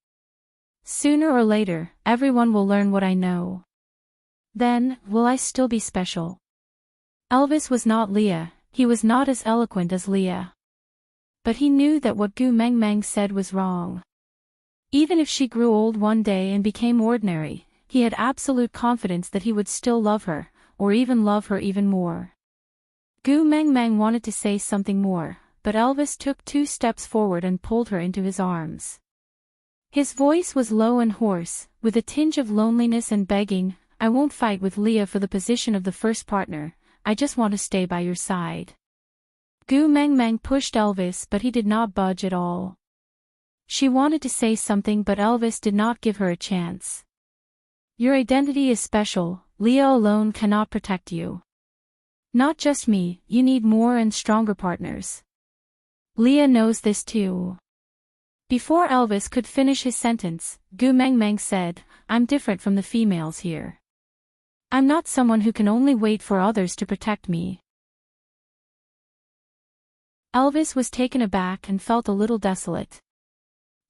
Sooner or later, everyone will learn what I know. Then, will I still be special? Elvis was not Leah, he was not as eloquent as Leah. But he knew that what Gu Meng Meng said was wrong. Even if she grew old one day and became ordinary, he had absolute confidence that he would still love her, or even love her even more. Gu Meng Meng wanted to say something more, but Elvis took 2 steps forward and pulled her into his arms. His voice was low and hoarse, with a tinge of loneliness and begging, I won't fight with Leah for the position of the first partner, I just want to stay by your side. Gu Meng Meng pushed Elvis but he did not budge at all. She wanted to say something but Elvis did not give her a chance. Your identity is special, Leah alone cannot protect you. Not just me, you need more and stronger partners. Leah knows this too. Before Elvis could finish his sentence, Gu Meng Meng said, I'm different from the females here. I'm not someone who can only wait for others to protect me. Elvis was taken aback and felt a little desolate.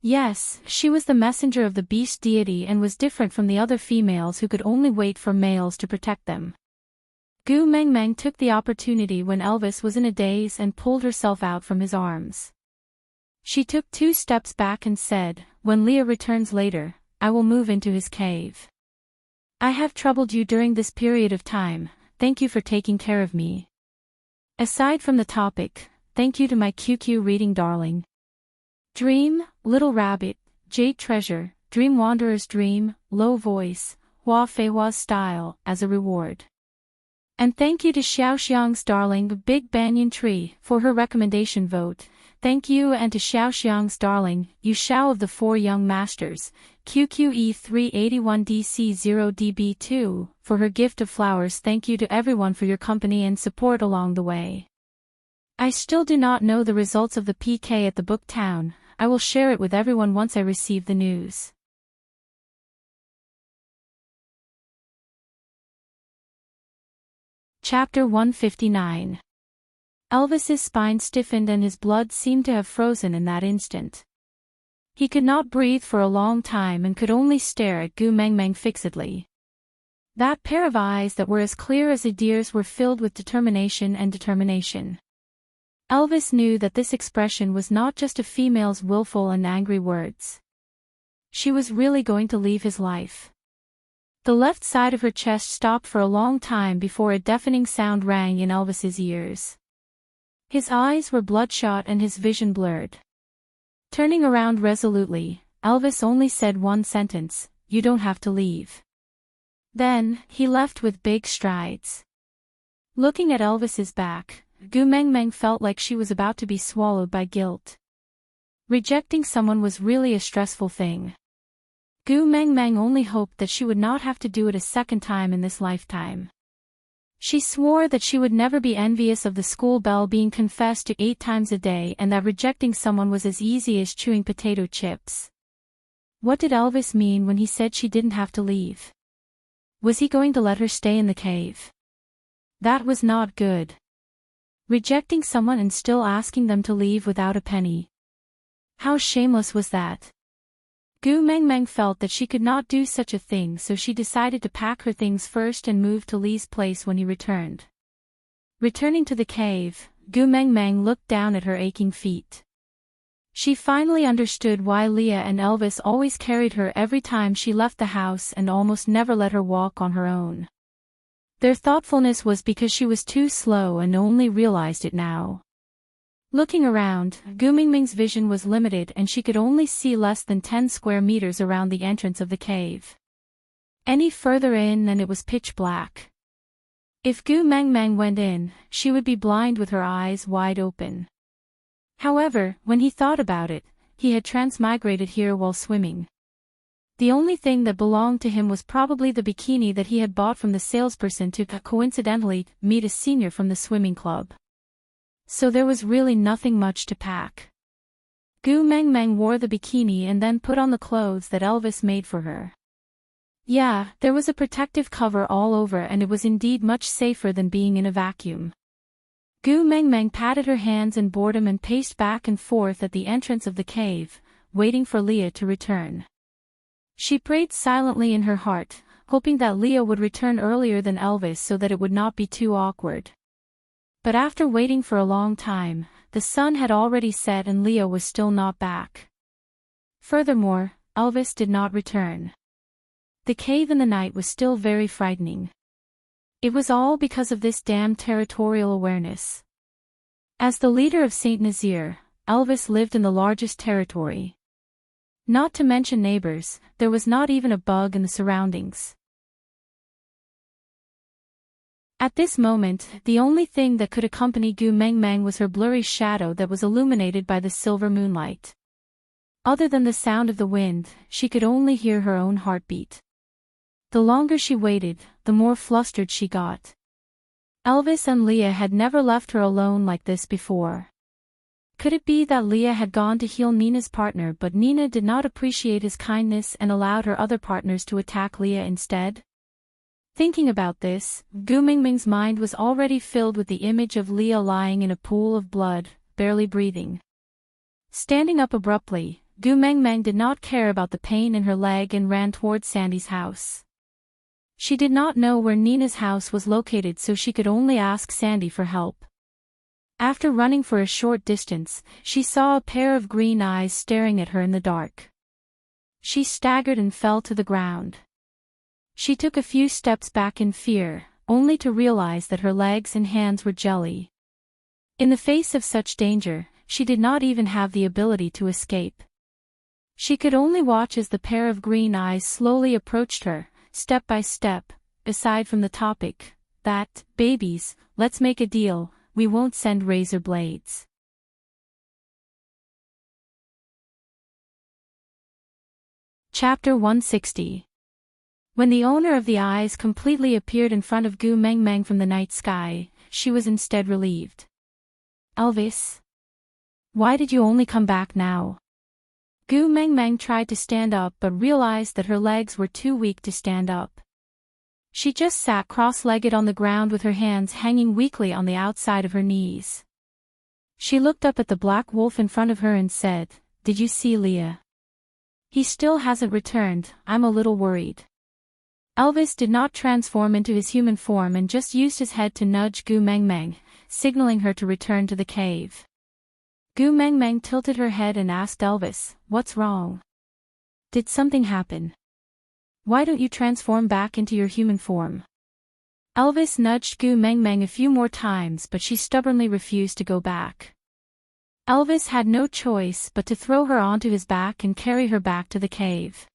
Yes, she was the messenger of the beast deity and was different from the other females who could only wait for males to protect them. Gu Meng Meng took the opportunity when Elvis was in a daze and pulled herself out from his arms. She took 2 steps back and said, when Leah returns later, I will move into his cave. I have troubled you during this period of time, thank you for taking care of me. Aside from the topic, thank you to my QQ reading darling. Dream, Little Rabbit, Jade Treasure, Dream Wanderer's Dream, Low Voice, Hua Fei Hua's Style, as a reward. And thank you to Xiaoxiang's darling Big Banyan Tree for her recommendation vote. Thank you and to Xiaoxiang's darling, Yu Xiao of the 4 Young Masters, QQE381DC0DB2, for her gift of flowers. Thank you to everyone for your company and support along the way. I still do not know the results of the PK at the Book Town, I will share it with everyone once I receive the news. Chapter 159. Elvis's spine stiffened and his blood seemed to have frozen in that instant. He could not breathe for a long time and could only stare at Gu Meng Meng fixedly. That pair of eyes that were as clear as a deer's were filled with determination and determination. Elvis knew that this expression was not just a female's willful and angry words. She was really going to leave his life. The left side of her chest stopped for a long time before a deafening sound rang in Elvis's ears. His eyes were bloodshot and his vision blurred. Turning around resolutely, Elvis only said one sentence, you don't have to leave. Then, he left with big strides. Looking at Elvis's back, Gu Meng Meng felt like she was about to be swallowed by guilt. Rejecting someone was really a stressful thing. Gu Meng Meng only hoped that she would not have to do it a second time in this lifetime. She swore that she would never be envious of the school bell being confessed to 8 times a day and that rejecting someone was as easy as chewing potato chips. What did Elvis mean when he said she didn't have to leave? Was he going to let her stay in the cave? That was not good. Rejecting someone and still asking them to leave without a penny. How shameless was that? Gu Meng Meng felt that she could not do such a thing, so she decided to pack her things first and move to Li's place when he returned. Returning to the cave, Gu Meng Meng looked down at her aching feet. She finally understood why Leah and Elvis always carried her every time she left the house and almost never let her walk on her own. Their thoughtfulness was because she was too slow and only realized it now. Looking around, Gu Meng Meng's vision was limited and she could only see less than 10 square meters around the entrance of the cave. Any further in and it was pitch black. If Gu Meng Meng went in, she would be blind with her eyes wide open. However, when he thought about it, he had transmigrated here while swimming. The only thing that belonged to him was probably the bikini that he had bought from the salesperson to coincidentally meet a senior from the swimming club. So there was really nothing much to pack. Gu Mengmeng wore the bikini and then put on the clothes that Elvis made for her. Yeah, there was a protective cover all over and it was indeed much safer than being in a vacuum. Gu Mengmeng patted her hands in boredom and paced back and forth at the entrance of the cave, waiting for Leah to return. She prayed silently in her heart, hoping that Leah would return earlier than Elvis so that it would not be too awkward. But after waiting for a long time, the sun had already set and Leah was still not back. Furthermore, Elvis did not return. The cave in the night was still very frightening. It was all because of this damned territorial awareness. As the leader of Saint Nazaire, Elvis lived in the largest territory. Not to mention neighbors, there was not even a bug in the surroundings. At this moment, the only thing that could accompany Gu Mengmeng was her blurry shadow that was illuminated by the silver moonlight. Other than the sound of the wind, she could only hear her own heartbeat. The longer she waited, the more flustered she got. Elvis and Leah had never left her alone like this before. Could it be that Leah had gone to heal Nina's partner but Nina did not appreciate his kindness and allowed her other partners to attack Leah instead? Thinking about this, Gu Mengmeng's mind was already filled with the image of Leah lying in a pool of blood, barely breathing. Standing up abruptly, Gu Mengmeng did not care about the pain in her leg and ran toward Sandy's house. She did not know where Nina's house was located so she could only ask Sandy for help. After running for a short distance, she saw a pair of green eyes staring at her in the dark. She staggered and fell to the ground. She took a few steps back in fear, only to realize that her legs and hands were jelly. In the face of such danger, she did not even have the ability to escape. She could only watch as the pair of green eyes slowly approached her, step by step. Aside from the topic, that, babies, let's make a deal, we won't send razor blades. Chapter 160. When the owner of the eyes completely appeared in front of Gu Mengmeng from the night sky, she was instead relieved. Elvis? Why did you only come back now? Gu Mengmeng tried to stand up but realized that her legs were too weak to stand up. She just sat cross-legged on the ground with her hands hanging weakly on the outside of her knees. She looked up at the black wolf in front of her and said, "Did you see Leah? He still hasn't returned, I'm a little worried." Elvis did not transform into his human form and just used his head to nudge Gu Mengmeng, signaling her to return to the cave. Gu Mengmeng tilted her head and asked Elvis, "What's wrong? Did something happen? Why don't you transform back into your human form?" Elvis nudged Gu Mengmeng a few more times but she stubbornly refused to go back. Elvis had no choice but to throw her onto his back and carry her back to the cave.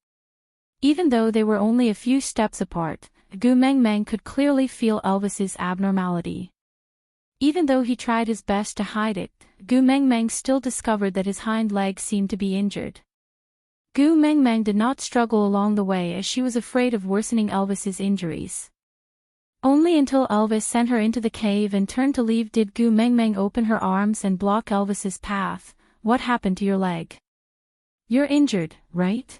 Even though they were only a few steps apart, Gu Mengmeng could clearly feel Elvis's abnormality. Even though he tried his best to hide it, Gu Mengmeng still discovered that his hind leg seemed to be injured. Gu Mengmeng did not struggle along the way as she was afraid of worsening Elvis's injuries. Only until Elvis sent her into the cave and turned to leave did Gu Mengmeng open her arms and block Elvis's path. "What happened to your leg? You're injured, right?"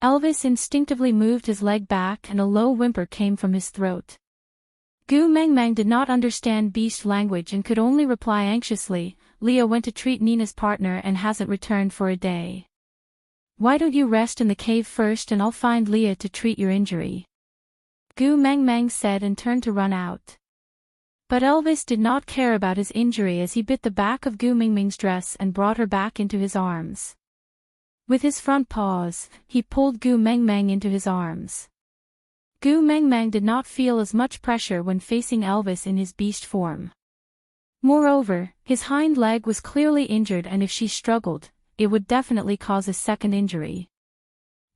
Elvis instinctively moved his leg back and a low whimper came from his throat. Gu Mengmeng did not understand beast language and could only reply anxiously, "Leah went to treat Nina's partner and hasn't returned for a day. Why don't you rest in the cave first and I'll find Leah to treat your injury?" Gu Mengmeng said and turned to run out. But Elvis did not care about his injury as he bit the back of Gu Mengmeng's dress and brought her back into his arms. With his front paws, he pulled Gu Mengmeng into his arms. Gu Mengmeng did not feel as much pressure when facing Elvis in his beast form. Moreover, his hind leg was clearly injured and if she struggled, it would definitely cause a second injury.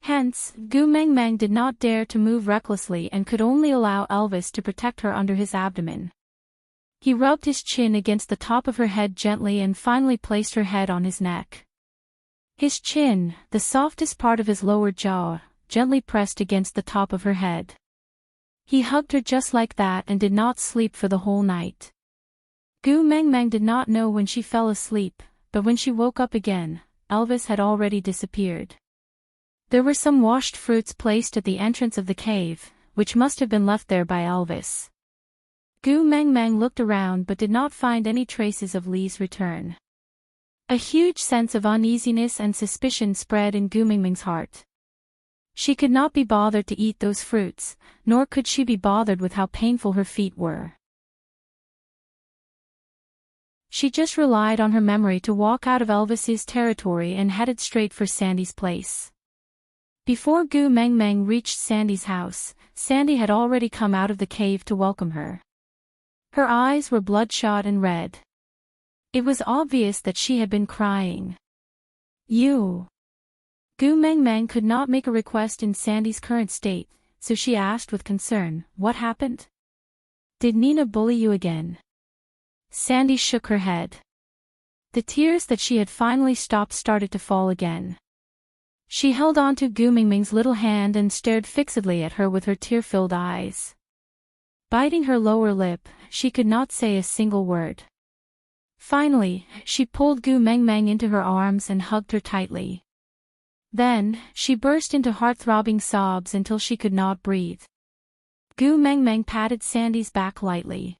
Hence, Gu Mengmeng did not dare to move recklessly and could only allow Elvis to protect her under his abdomen. He rubbed his chin against the top of her head gently and finally placed her head on his neck. His chin, the softest part of his lower jaw, gently pressed against the top of her head. He hugged her just like that and did not sleep for the whole night. Gu Mengmeng did not know when she fell asleep, but when she woke up again, Elvis had already disappeared. There were some washed fruits placed at the entrance of the cave, which must have been left there by Elvis. Gu Meng Meng looked around but did not find any traces of Li's return. A huge sense of uneasiness and suspicion spread in Gu Mengmeng's heart. She could not be bothered to eat those fruits, nor could she be bothered with how painful her feet were. She just relied on her memory to walk out of Elvis's territory and headed straight for Sandy's place. Before Gu Meng Meng reached Sandy's house, Sandy had already come out of the cave to welcome her. Her eyes were bloodshot and red. It was obvious that she had been crying. "You." Gu Meng Meng could not make a request in Sandy's current state, so she asked with concern, "What happened? Did Nina bully you again?" Sandy shook her head. The tears that she had finally stopped started to fall again. She held on to Gu Mengmeng's little hand and stared fixedly at her with her tear-filled eyes. Biting her lower lip, she could not say a single word. Finally, she pulled Gu Meng Meng into her arms and hugged her tightly. Then, she burst into heart-throbbing sobs until she could not breathe. Gu Meng Meng patted Sandy's back lightly.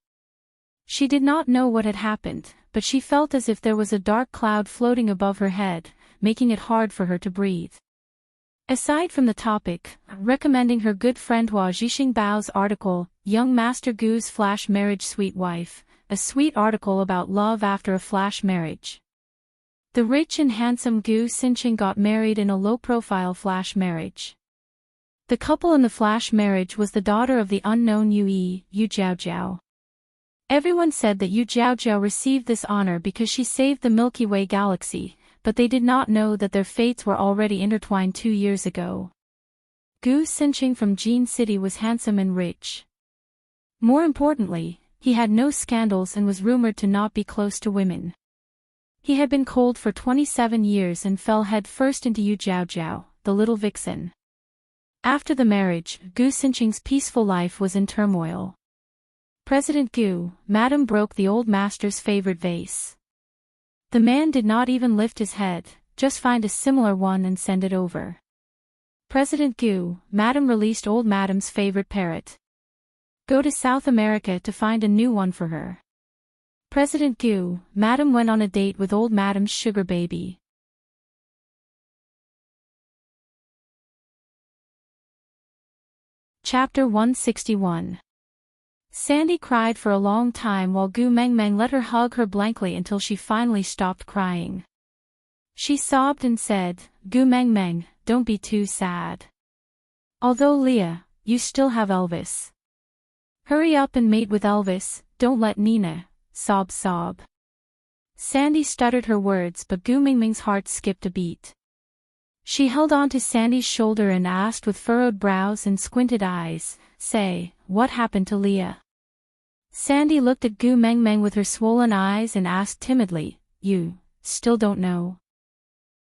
She did not know what had happened, but she felt as if there was a dark cloud floating above her head, making it hard for her to breathe. Aside from the topic, recommending her good friend Hua Zhixing Bao's article, Young Master Gu's Flash Marriage Sweet Wife, a sweet article about love after a flash marriage. The rich and handsome Gu Xinqing got married in a low-profile flash marriage. The couple in the flash marriage was the daughter of the unknown Yu Jiaojiao. Everyone said that Yu Jiaojiao received this honor because she saved the Milky Way galaxy, but they did not know that their fates were already intertwined 2 years ago. Gu Xinqing from Jin City was handsome and rich. More importantly, he had no scandals and was rumored to not be close to women. He had been cold for 27 years and fell head first into Yu Jiaojiao, the little vixen. After the marriage, Gu Xinqing's peaceful life was in turmoil. President Gu, Madam broke the old master's favorite vase. The man did not even lift his head, just find a similar one and send it over. President Gu, Madam released old Madam's favorite parrot. Go to South America to find a new one for her. President Gu, Madam went on a date with old Madam's sugar baby. Chapter 161. Sandy cried for a long time while Gu Meng Meng let her hug her blankly until she finally stopped crying. She sobbed and said, "Gu Meng Meng, don't be too sad. Although Leah, you still have Elvis. Hurry up and mate with Elvis, don't let Nina, sob. Sandy stuttered her words but Gu Meng Meng's heart skipped a beat. She held on to Sandy's shoulder and asked with furrowed brows and squinted eyes, "Say, what happened to Leah?" Sandy looked at Gu Meng Meng with her swollen eyes and asked timidly, "You still don't know?"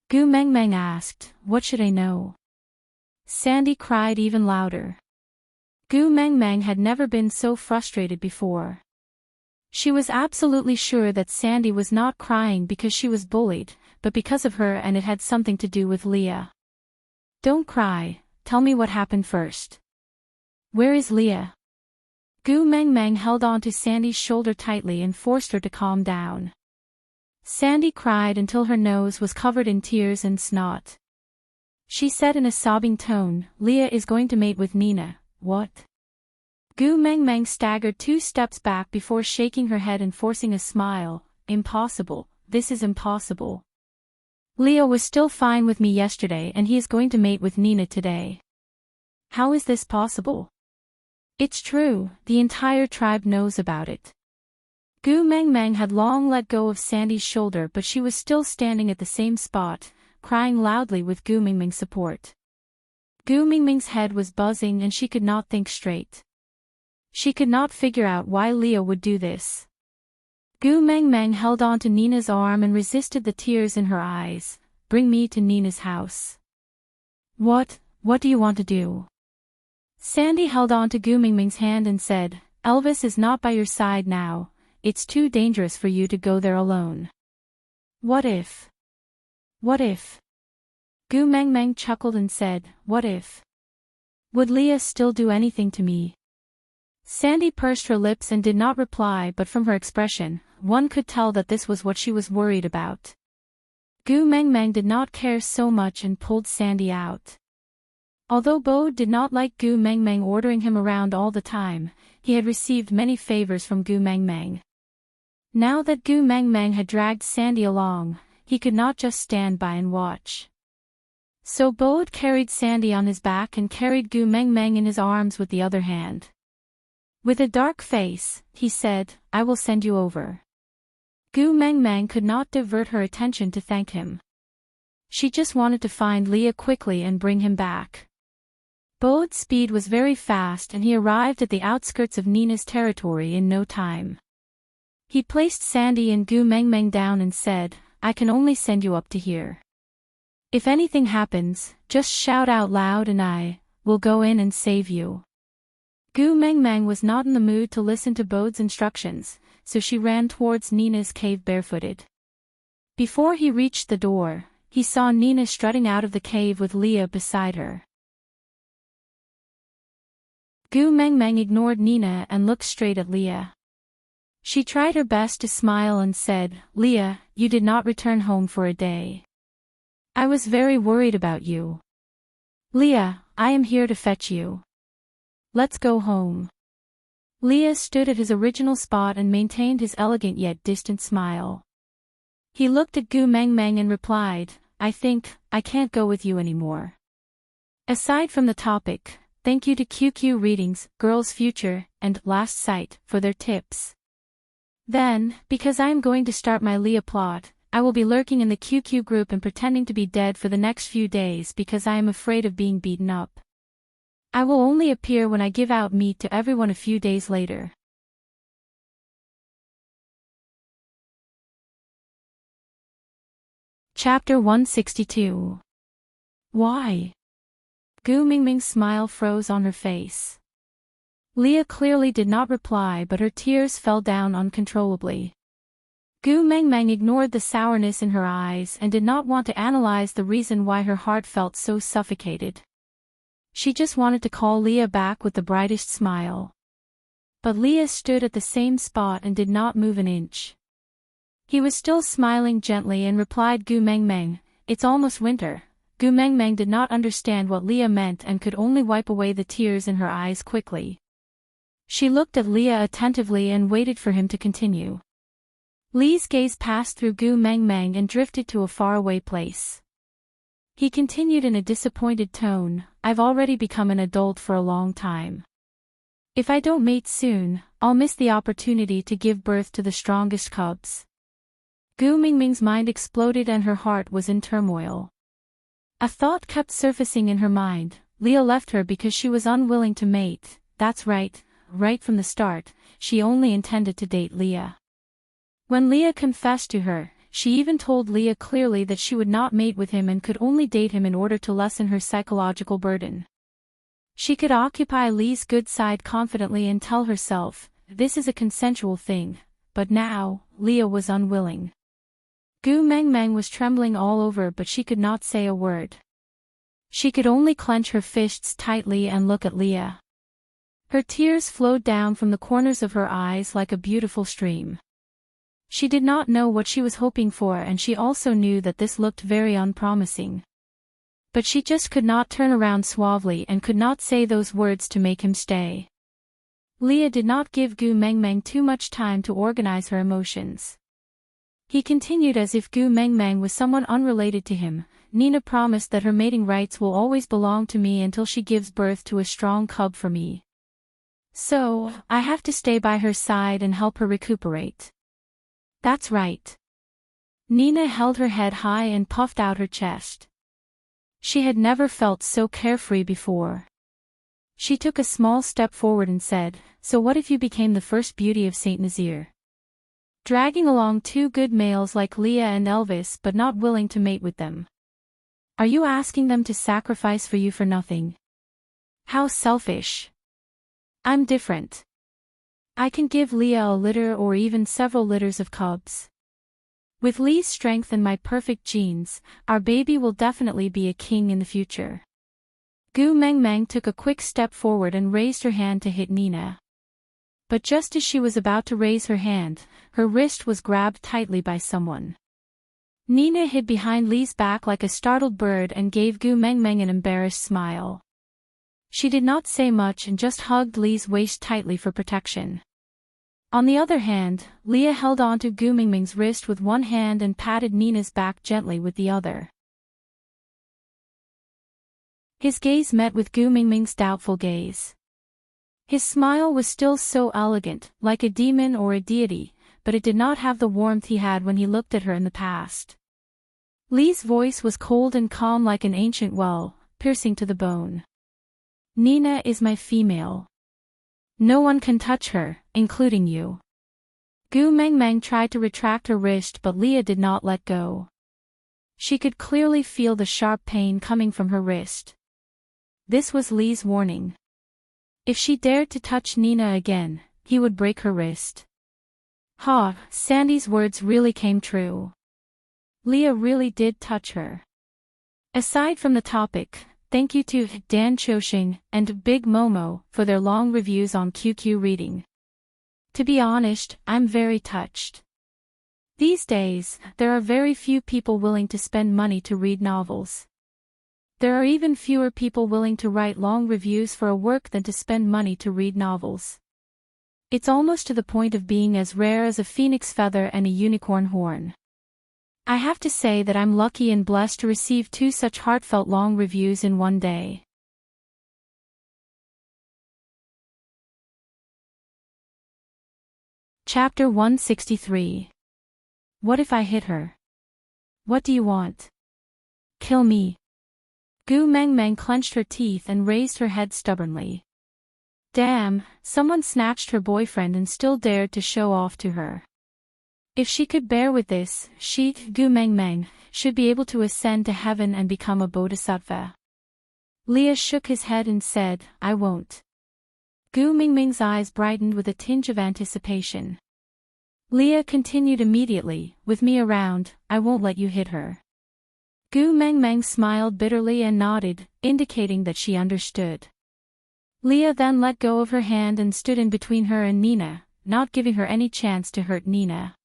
Gu Meng Meng asked, "What should I know?" Sandy cried even louder. Gu Meng Meng had never been so frustrated before. She was absolutely sure that Sandy was not crying because she was bullied, but because of her, and it had something to do with Leah. "Don't cry, tell me what happened first. Where is Leah?" Gu Meng Meng held on to Sandy's shoulder tightly and forced her to calm down. Sandy cried until her nose was covered in tears and snot. She said in a sobbing tone, "Leah is going to mate with Nina." "What?" Gu Meng Meng staggered 2 steps back before shaking her head and forcing a smile. "Impossible, this is impossible. Leah was still fine with me yesterday and he is going to mate with Nina today. How is this possible?" "It's true, the entire tribe knows about it." Gu Meng Meng had long let go of Sandy's shoulder but she was still standing at the same spot, crying loudly with Gu Meng Meng's support. Gu Meng Meng's head was buzzing and she could not think straight. She could not figure out why Leah would do this. Gu Meng Meng held on to Nina's arm and resisted the tears in her eyes. "Bring me to Nina's house." What do you want to do?" Sandy held on to Gu Meng Meng's hand and said, "Elvis is not by your side now, it's too dangerous for you to go there alone. What if What if? Gu Meng chuckled and said, what if? Would Leah still do anything to me? Sandy pursed her lips and did not reply, but from her expression, one could tell that this was what she was worried about. Gu Meng did not care so much and pulled Sandy out. Although Bo did not like Gu Meng ordering him around all the time, he had received many favors from Gu Meng. Now that Gu Meng had dragged Sandy along, he could not just stand by and watch. So Bo carried Sandy on his back and carried Gu Meng in his arms with the other hand. With a dark face, he said, I will send you over. Gu Meng could not divert her attention to thank him. She just wanted to find Leah quickly and bring him back. Bo's speed was very fast and he arrived at the outskirts of Nina's territory in no time. He placed Sandy and Gu Meng down and said, I can only send you up to here. If anything happens, just shout out loud and I will go in and save you. Gu Meng was not in the mood to listen to Bo's instructions, so she ran towards Nina's cave barefooted. Before he reached the door, he saw Nina strutting out of the cave with Leah beside her. Gu Meng ignored Nina and looked straight at Leah. She tried her best to smile and said, Leah, you did not return home for a day. I was very worried about you. Leah, I am here to fetch you. Let's go home. Leah stood at his original spot and maintained his elegant yet distant smile. He looked at Gu Meng and replied, I think, I can't go with you anymore. Aside from the topic, thank you to QQ Readings, Girls Future, and Last Sight for their tips. Then, because I am going to start my Leah plot, I will be lurking in the QQ group and pretending to be dead for the next few days because I am afraid of being beaten up. I will only appear when I give out meat to everyone a few days later. Chapter 162. Why? Gu Mingming's smile froze on her face. Leah clearly did not reply, but her tears fell down uncontrollably. Gu Meng ignored the sourness in her eyes and did not want to analyze the reason why her heart felt so suffocated. She just wanted to call Leah back with the brightest smile. But Leah stood at the same spot and did not move an inch. He was still smiling gently and replied, Gu Meng, it's almost winter. Gu Meng did not understand what Leah meant and could only wipe away the tears in her eyes quickly. She looked at Leah attentively and waited for him to continue. Lee's gaze passed through Gu Meng and drifted to a faraway place. He continued in a disappointed tone, I've already become an adult for a long time. If I don't mate soon, I'll miss the opportunity to give birth to the strongest cubs. Gu Mingming's mind exploded and her heart was in turmoil. A thought kept surfacing in her mind, Leah left her because she was unwilling to mate. That's right. Right from the start, she only intended to date Leah. When Leah confessed to her, she even told Leah clearly that she would not mate with him and could only date him in order to lessen her psychological burden. She could occupy Lee's good side confidently and tell herself, this is a consensual thing, but now, Leah was unwilling. Gu Meng was trembling all over, but she could not say a word. She could only clench her fists tightly and look at Leah. Her tears flowed down from the corners of her eyes like a beautiful stream. She did not know what she was hoping for, and she also knew that this looked very unpromising. But she just could not turn around suavely and could not say those words to make him stay. Leah did not give Gu Meng too much time to organize her emotions. He continued as if Gu Meng was someone unrelated to him. Nina promised that her mating rights will always belong to me until she gives birth to a strong cub for me. So, I have to stay by her side and help her recuperate. That's right. Nina held her head high and puffed out her chest. She had never felt so carefree before. She took a small step forward and said, so what if you became the first beauty of Saint Nazaire? Dragging along two good males like Leah and Elvis but not willing to mate with them. Are you asking them to sacrifice for you for nothing? How selfish. I'm different. I can give Leah a litter or even several litters of cubs. With Lee's strength and my perfect genes, our baby will definitely be a king in the future. Gu Mengmeng took a quick step forward and raised her hand to hit Nina. But just as she was about to raise her hand, her wrist was grabbed tightly by someone. Nina hid behind Lee's back like a startled bird and gave Gu Mengmeng an embarrassed smile. She did not say much and just hugged Lee's waist tightly for protection. On the other hand, Leah held onto Gu Mengmeng's wrist with one hand and patted Nina's back gently with the other. His gaze met with Gu Mengmeng's doubtful gaze. His smile was still so elegant, like a demon or a deity, but it did not have the warmth he had when he looked at her in the past. Lee's voice was cold and calm like an ancient well, piercing to the bone. Nina is my female. No one can touch her, including you. Gu Mengmeng tried to retract her wrist but Leah did not let go. She could clearly feel the sharp pain coming from her wrist. This was Lee's warning. If she dared to touch Nina again, he would break her wrist. Ha, Sandy's words really came true. Leah really did touch her. Aside from the topic, thank you to Dan Choshing and Big Momo for their long reviews on QQ Reading. To be honest, I'm very touched. These days, there are very few people willing to spend money to read novels. There are even fewer people willing to write long reviews for a work than to spend money to read novels. It's almost to the point of being as rare as a phoenix feather and a unicorn horn. I have to say that I'm lucky and blessed to receive 2 such heartfelt long reviews in one day. Chapter 163. What if I hit her? What do you want? Kill me. Gu Mengmeng clenched her teeth and raised her head stubbornly. Damn, someone snatched her boyfriend and still dared to show off to her. If she could bear with this, she, Gu Mengmeng, should be able to ascend to heaven and become a bodhisattva. Leah shook his head and said, I won't. Gu Mengmeng's eyes brightened with a tinge of anticipation. Leah continued immediately, with me around, I won't let you hit her. Gu Mengmeng smiled bitterly and nodded, indicating that she understood. Leah then let go of her hand and stood in between her and Nina, not giving her any chance to hurt Nina.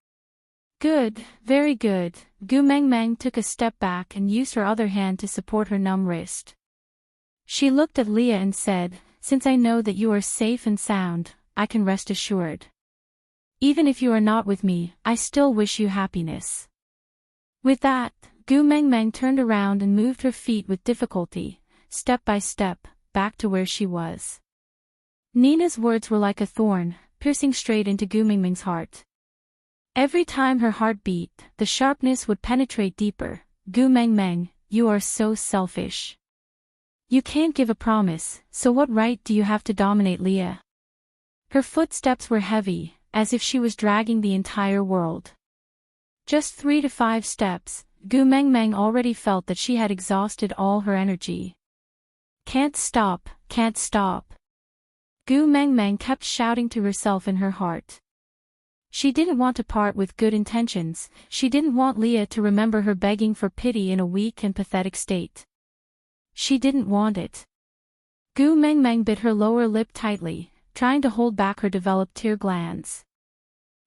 Good, very good. Gu Mengmeng took a step back and used her other hand to support her numb wrist. She looked at Leah and said, since I know that you are safe and sound, I can rest assured. Even if you are not with me, I still wish you happiness. With that, Gu Mengmeng turned around and moved her feet with difficulty, step by step, back to where she was. Nina's words were like a thorn, piercing straight into Gu Mengmeng's heart. Every time her heart beat, the sharpness would penetrate deeper. Gu Mengmeng, you are so selfish. You can't give a promise, so what right do you have to dominate Leah? Her footsteps were heavy, as if she was dragging the entire world. Just 3 to 5 steps, Gu Mengmeng already felt that she had exhausted all her energy. Can't stop, can't stop. Gu Mengmeng kept shouting to herself in her heart. She didn't want to part with good intentions, she didn't want Leah to remember her begging for pity in a weak and pathetic state. She didn't want it. Gu Mengmeng bit her lower lip tightly, trying to hold back her developed tear glands.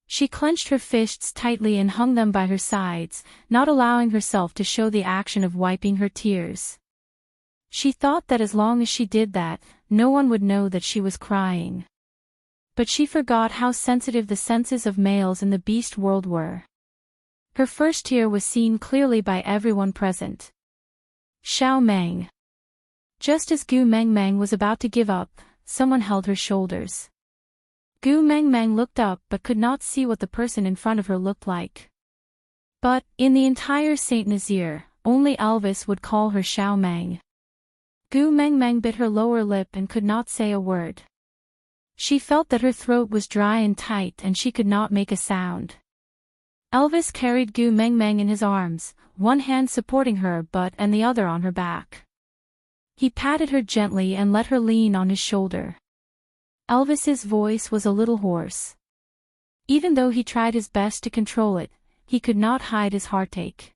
She clenched her fists tightly and hung them by her sides, not allowing herself to show the action of wiping her tears. She thought that as long as she did that, no one would know that she was crying. But she forgot how sensitive the senses of males in the beast world were. Her first tear was seen clearly by everyone present. Xiao Meng. Just as Gu Mengmeng was about to give up, someone held her shoulders. Gu Mengmeng looked up but could not see what the person in front of her looked like. But, in the entire Saint Nazaire, only Elvis would call her Xiao Meng. Gu Mengmeng bit her lower lip and could not say a word. She felt that her throat was dry and tight and she could not make a sound. Elvis carried Gu Mengmeng in his arms, one hand supporting her butt and the other on her back. He patted her gently and let her lean on his shoulder. Elvis's voice was a little hoarse. Even though he tried his best to control it, he could not hide his heartache.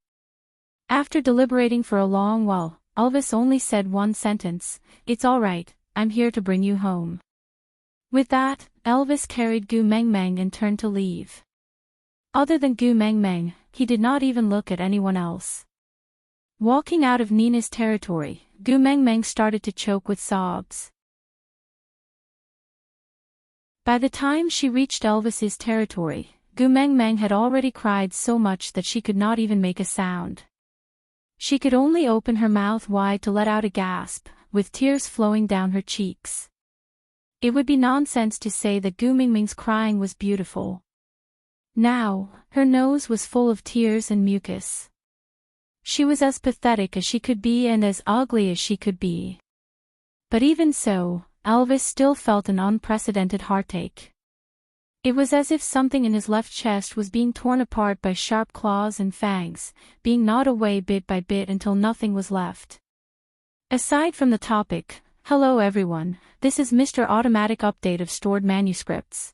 After deliberating for a long while, Elvis only said one sentence, "It's all right, I'm here to bring you home." With that, Elvis carried Gu Meng Meng and turned to leave. Other than Gu Meng Meng, he did not even look at anyone else. Walking out of Nina's territory, Gu Meng Meng started to choke with sobs. By the time she reached Elvis's territory, Gu Meng Meng had already cried so much that she could not even make a sound. She could only open her mouth wide to let out a gasp, with tears flowing down her cheeks. It would be nonsense to say that Gu Meng Meng's crying was beautiful. Now, her nose was full of tears and mucus. She was as pathetic as she could be and as ugly as she could be. But even so, Elvis still felt an unprecedented heartache. It was as if something in his left chest was being torn apart by sharp claws and fangs, being gnawed away bit by bit until nothing was left. Aside from the topic, hello everyone, this is Mr. Automatic Update of Stored Manuscripts.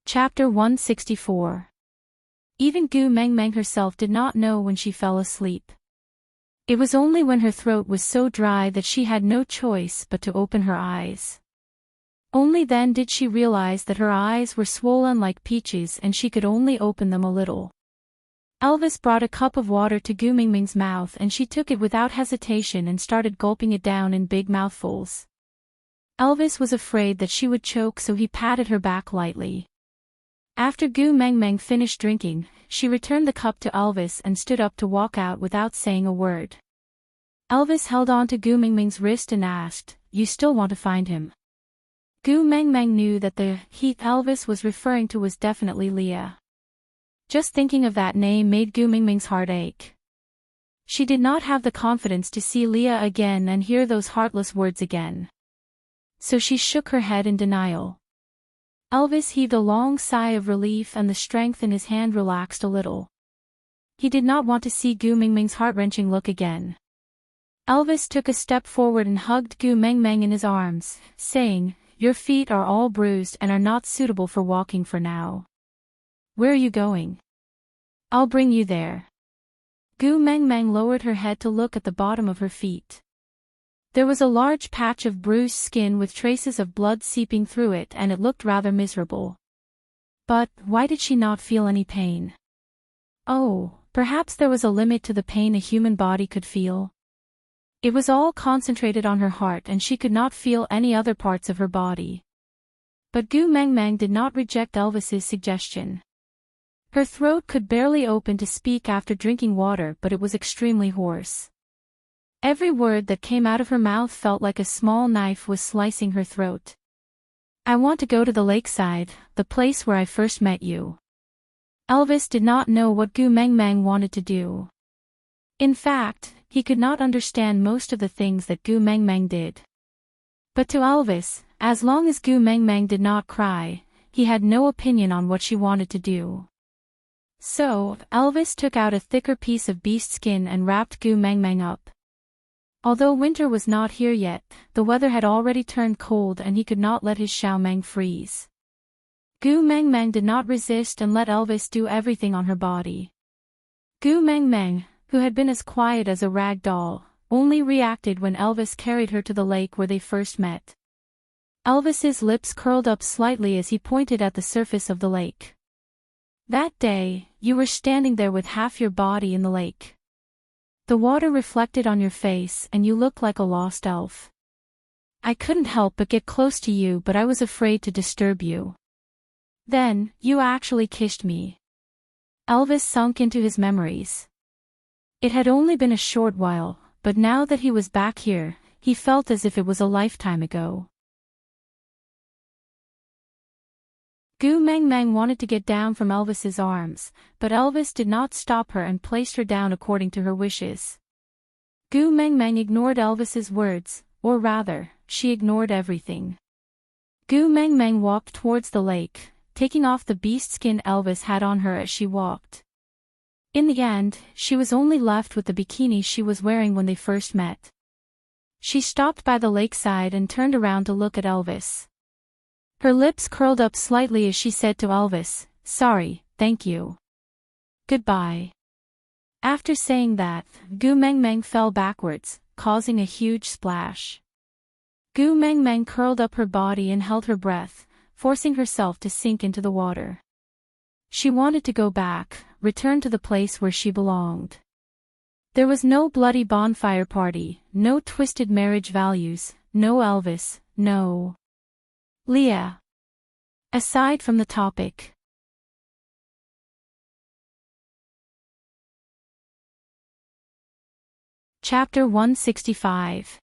Chapter 164. Even Gu Meng Meng herself did not know when she fell asleep. It was only when her throat was so dry that she had no choice but to open her eyes. Only then did she realize that her eyes were swollen like peaches and she could only open them a little. Elvis brought a cup of water to Gu Meng Meng's mouth and she took it without hesitation and started gulping it down in big mouthfuls. Elvis was afraid that she would choke, so he patted her back lightly. After Gu Meng Meng finished drinking, she returned the cup to Elvis and stood up to walk out without saying a word. Elvis held on to Gu Meng Meng's wrist and asked, "You still want to find him?" Gu Meng Meng knew that the he Elvis was referring to was definitely Leah. Just thinking of that name made Gu Meng Meng's heart ache. She did not have the confidence to see Leah again and hear those heartless words again. So she shook her head in denial. Elvis heaved a long sigh of relief and the strength in his hand relaxed a little. He did not want to see Gu Meng Meng's heart-wrenching look again. Elvis took a step forward and hugged Gu Meng Meng in his arms, saying, "Your feet are all bruised and are not suitable for walking for now. Where are you going?" "I'll bring you there." Gu Meng Meng lowered her head to look at the bottom of her feet. There was a large patch of bruised skin with traces of blood seeping through it and it looked rather miserable. But why did she not feel any pain? Oh, perhaps there was a limit to the pain a human body could feel. It was all concentrated on her heart and she could not feel any other parts of her body. But Gu Meng Meng did not reject Elvis's suggestion. Her throat could barely open to speak after drinking water, but it was extremely hoarse. Every word that came out of her mouth felt like a small knife was slicing her throat. "I want to go to the lakeside, the place where I first met you." Elvis did not know what Gu Meng Meng wanted to do. In fact, he could not understand most of the things that Gu Meng Meng did. But to Elvis, as long as Gu Meng Meng did not cry, he had no opinion on what she wanted to do. So, Elvis took out a thicker piece of beast skin and wrapped Gu Meng Meng up. Although winter was not here yet, the weather had already turned cold and he could not let his Xiao Meng freeze. Gu Meng Meng did not resist and let Elvis do everything on her body. Gu Meng Meng, who had been as quiet as a rag doll, only reacted when Elvis carried her to the lake where they first met. Elvis's lips curled up slightly as he pointed at the surface of the lake. "That day, you were standing there with half your body in the lake. The water reflected on your face and you looked like a lost elf. I couldn't help but get close to you, but I was afraid to disturb you. Then, you actually kissed me." Elvis sunk into his memories. It had only been a short while, but now that he was back here, he felt as if it was a lifetime ago. Gu Meng Meng wanted to get down from Elvis's arms, but Elvis did not stop her and placed her down according to her wishes. Gu Meng Meng ignored Elvis's words, or rather, she ignored everything. Gu Meng Meng walked towards the lake, taking off the beast skin Elvis had on her as she walked. In the end, she was only left with the bikini she was wearing when they first met. She stopped by the lakeside and turned around to look at Elvis. Her lips curled up slightly as she said to Elvis, "Sorry, thank you. Goodbye." After saying that, Gu Meng Meng fell backwards, causing a huge splash. Gu Meng Meng curled up her body and held her breath, forcing herself to sink into the water. She wanted to go back, return to the place where she belonged. There was no bloody bonfire party, no twisted marriage values, no Elvis, no Leah. Aside from the topic. Chapter 165.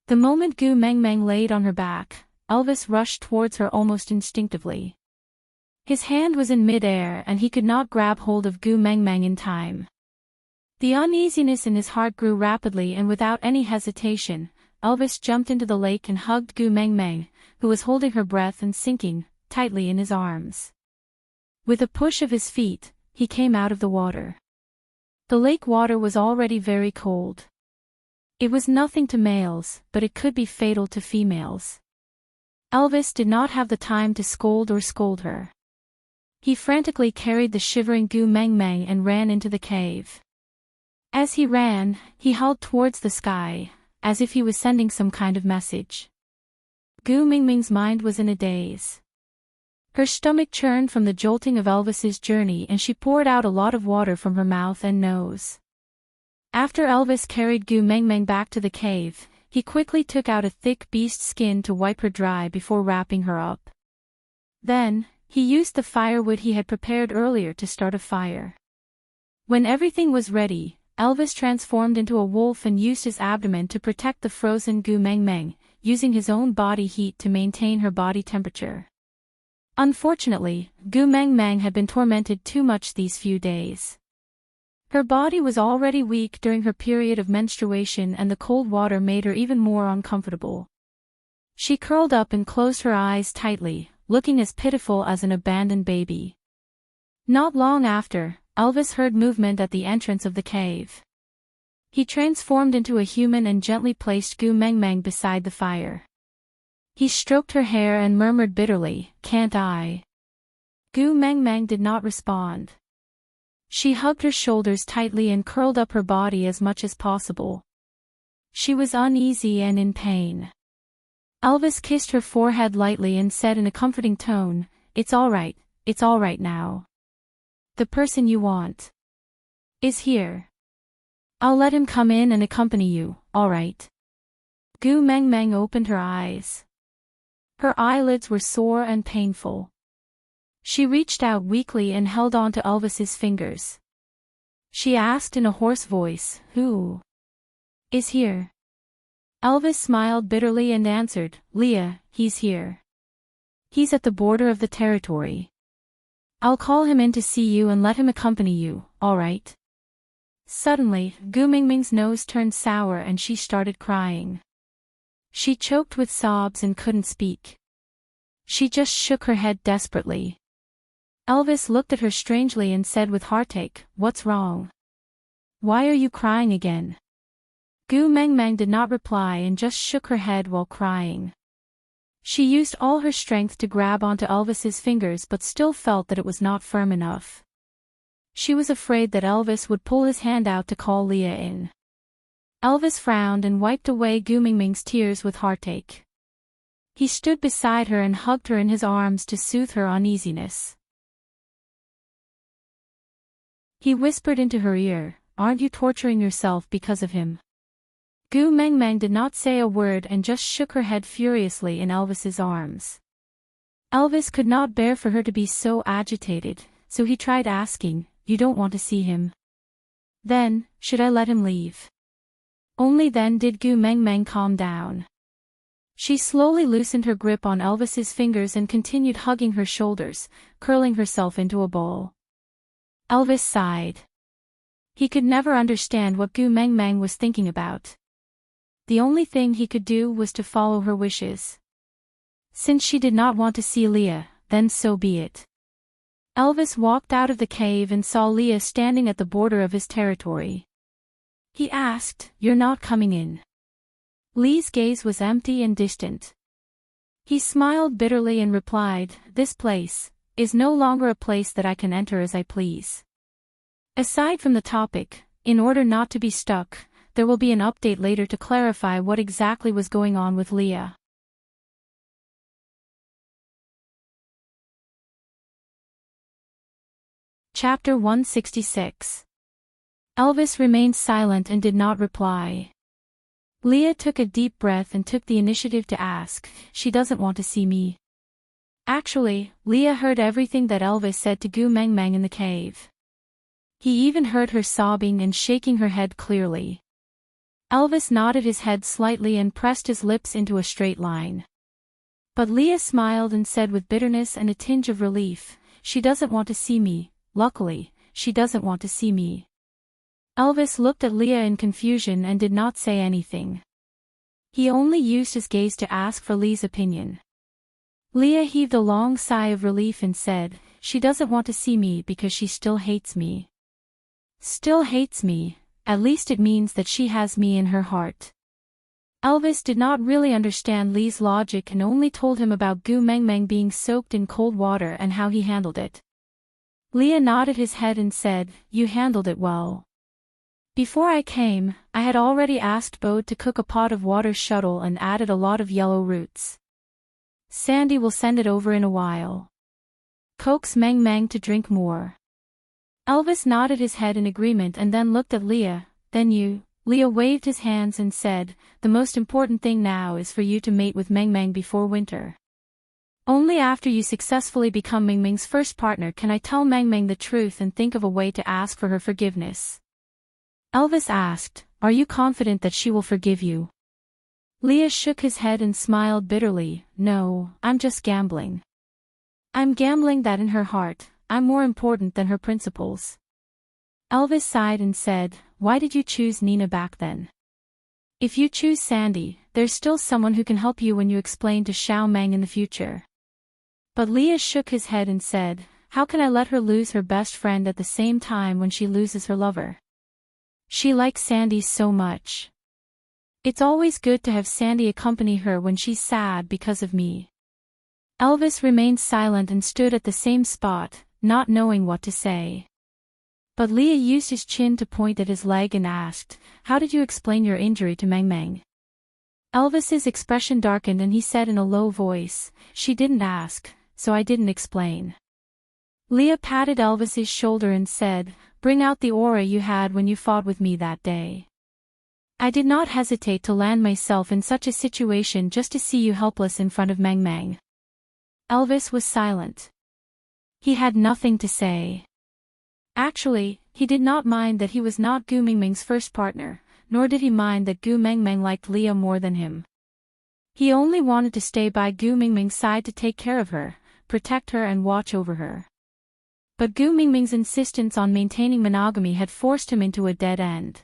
The moment Gu Meng Meng laid on her back, Elvis rushed towards her almost instinctively. His hand was in mid-air and he could not grab hold of Gu Meng Meng in time. The uneasiness in his heart grew rapidly and without any hesitation, Elvis jumped into the lake and hugged Gu Meng Meng, who was holding her breath and sinking, tightly in his arms. With a push of his feet, he came out of the water. The lake water was already very cold. It was nothing to males, but it could be fatal to females. Elvis did not have the time to scold her. He frantically carried the shivering Gu Meng Meng and ran into the cave. As he ran, he held towards the sky, as if he was sending some kind of message. Gu Meng Meng's mind was in a daze. Her stomach churned from the jolting of Elvis's journey and she poured out a lot of water from her mouth and nose. After Elvis carried Gu Meng Meng back to the cave, he quickly took out a thick beast skin to wipe her dry before wrapping her up. Then, he used the firewood he had prepared earlier to start a fire. When everything was ready, Elvis transformed into a wolf and used his abdomen to protect the frozen Gu Meng Meng, using his own body heat to maintain her body temperature. Unfortunately, Gu Meng Meng had been tormented too much these few days. Her body was already weak during her period of menstruation and the cold water made her even more uncomfortable. She curled up and closed her eyes tightly, looking as pitiful as an abandoned baby. Not long after, Elvis heard movement at the entrance of the cave. He transformed into a human and gently placed Gu Meng Meng beside the fire. He stroked her hair and murmured bitterly, "Can't I?" Gu Meng Meng did not respond. She hugged her shoulders tightly and curled up her body as much as possible. She was uneasy and in pain. Elvis kissed her forehead lightly and said in a comforting tone, it's all right now. The person you want is here. I'll let him come in and accompany you, all right?" Gu Meng Meng opened her eyes. Her eyelids were sore and painful. She reached out weakly and held on to Elvis's fingers. She asked in a hoarse voice, "Who is here?" Elvis smiled bitterly and answered, "Leah, he's here. He's at the border of the territory. I'll call him in to see you and let him accompany you, all right?" Suddenly, Gu Meng Meng's nose turned sour and she started crying. She choked with sobs and couldn't speak. She just shook her head desperately. Elvis looked at her strangely and said with heartache, "What's wrong? Why are you crying again?" Gu Meng Meng did not reply and just shook her head while crying. She used all her strength to grab onto Elvis's fingers but still felt that it was not firm enough. She was afraid that Elvis would pull his hand out to call Leah in. Elvis frowned and wiped away Gu Meng Meng's tears with heartache. He stood beside her and hugged her in his arms to soothe her uneasiness. He whispered into her ear, "Aren't you torturing yourself because of him?" Gu Meng Meng did not say a word and just shook her head furiously in Elvis's arms. Elvis could not bear for her to be so agitated, so he tried asking, "You don't want to see him? Then, should I let him leave?" Only then did Gu Meng Meng calm down. She slowly loosened her grip on Elvis's fingers and continued hugging her shoulders, curling herself into a ball. Elvis sighed. He could never understand what Gu Meng Meng was thinking about. The only thing he could do was to follow her wishes. Since she did not want to see Leah, then so be it. Elvis walked out of the cave and saw Leah standing at the border of his territory. He asked, "You're not coming in?" Leah's gaze was empty and distant. He smiled bitterly and replied, "This place is no longer a place that I can enter as I please." Aside from the topic, in order not to be stuck, there will be an update later to clarify what exactly was going on with Leah. Chapter 166. Elvis remained silent and did not reply. Leah took a deep breath and took the initiative to ask, "She doesn't want to see me." Actually, Leah heard everything that Elvis said to Gu Meng Meng in the cave. He even heard her sobbing and shaking her head clearly. Elvis nodded his head slightly and pressed his lips into a straight line. But Leah smiled and said with bitterness and a tinge of relief, "She doesn't want to see me. Luckily, she doesn't want to see me." Elvis looked at Leah in confusion and did not say anything. He only used his gaze to ask for Leah's opinion. Leah heaved a long sigh of relief and said, "She doesn't want to see me because she still hates me." Still hates me, at least it means that she has me in her heart. Elvis did not really understand Leah's logic and only told him about Gu Meng Meng being soaked in cold water and how he handled it. Leah nodded his head and said, "You handled it well. Before I came, I had already asked Bode to cook a pot of water shuttle and added a lot of yellow roots. Sandy will send it over in a while. Coax Meng Meng to drink more." Elvis nodded his head in agreement and then looked at Leah. "Then you..." Leah waved his hands and said, "The most important thing now is for you to mate with Meng Meng before winter. Only after you successfully become Meng Meng's first partner can I tell Meng Meng the truth and think of a way to ask for her forgiveness." Elvis asked, "Are you confident that she will forgive you?" Leah shook his head and smiled bitterly. "No, I'm just gambling. I'm gambling that in her heart, I'm more important than her principles." Elvis sighed and said, "Why did you choose Nina back then? If you choose Sandy, there's still someone who can help you when you explain to Xiao Meng in the future." But Leah shook his head and said, "How can I let her lose her best friend at the same time when she loses her lover? She likes Sandy so much. It's always good to have Sandy accompany her when she's sad because of me." Elvis remained silent and stood at the same spot, not knowing what to say. But Leah used his chin to point at his leg and asked, "How did you explain your injury to Meng Meng?" Elvis's expression darkened and he said in a low voice, "She didn't ask, so I didn't explain." Leah patted Elvis's shoulder and said, "Bring out the aura you had when you fought with me that day. I did not hesitate to land myself in such a situation just to see you helpless in front of Meng Meng." Elvis was silent. He had nothing to say. Actually, he did not mind that he was not Gu Meng Meng's first partner, nor did he mind that Gu Meng Meng liked Leah more than him. He only wanted to stay by Gu Meng Meng's side to take care of her, protect her and watch over her. But Gu Meng Meng's insistence on maintaining monogamy had forced him into a dead end.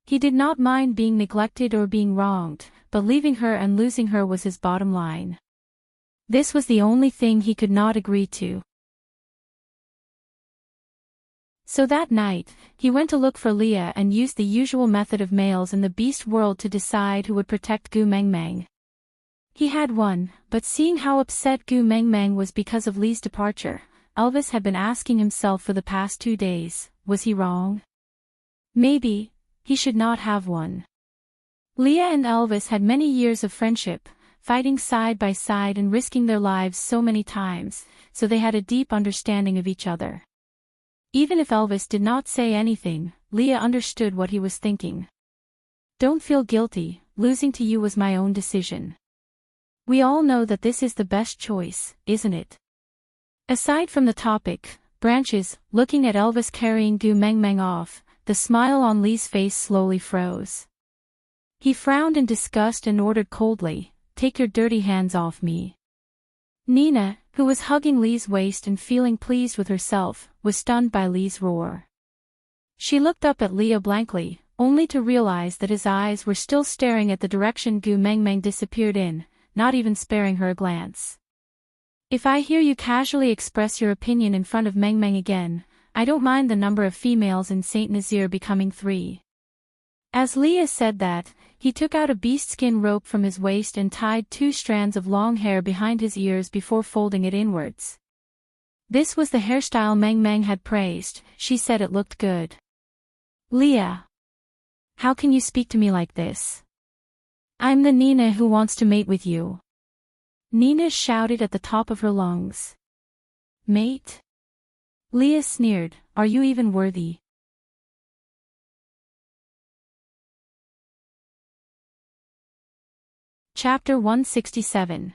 He did not mind being neglected or being wronged, but leaving her and losing her was his bottom line. This was the only thing he could not agree to. So that night, he went to look for Leah and used the usual method of males in the beast world to decide who would protect Gu Meng Meng. He had won, but seeing how upset Gu Meng Meng was because of Lee's departure, Elvis had been asking himself for the past 2 days, was he wrong? Maybe he should not have won. Leah and Elvis had many years of friendship, fighting side by side and risking their lives so many times, so they had a deep understanding of each other. Even if Elvis did not say anything, Leah understood what he was thinking. "Don't feel guilty, losing to you was my own decision. We all know that this is the best choice, isn't it?" Aside from the topic, branches, looking at Elvis carrying Gu Meng Meng off, the smile on Lee's face slowly froze. He frowned in disgust and ordered coldly, "Take your dirty hands off me." Nina, who was hugging Lee's waist and feeling pleased with herself, was stunned by Lee's roar. She looked up at Leah blankly, only to realize that his eyes were still staring at the direction Gu Meng Meng disappeared in, not even sparing her a glance. "If I hear you casually express your opinion in front of Meng Meng again, I don't mind the number of females in Saint Nazaire becoming 3. As Leah said that, He took out a beast-skin rope from his waist and tied 2 strands of long hair behind his ears before folding it inwards. This was the hairstyle Mang Mang had praised. She said it looked good. Leah. How can you speak to me like this? I'm the Nina who wants to mate with you. Nina shouted at the top of her lungs. Mate? Leah sneered, are you even worthy? Chapter 167.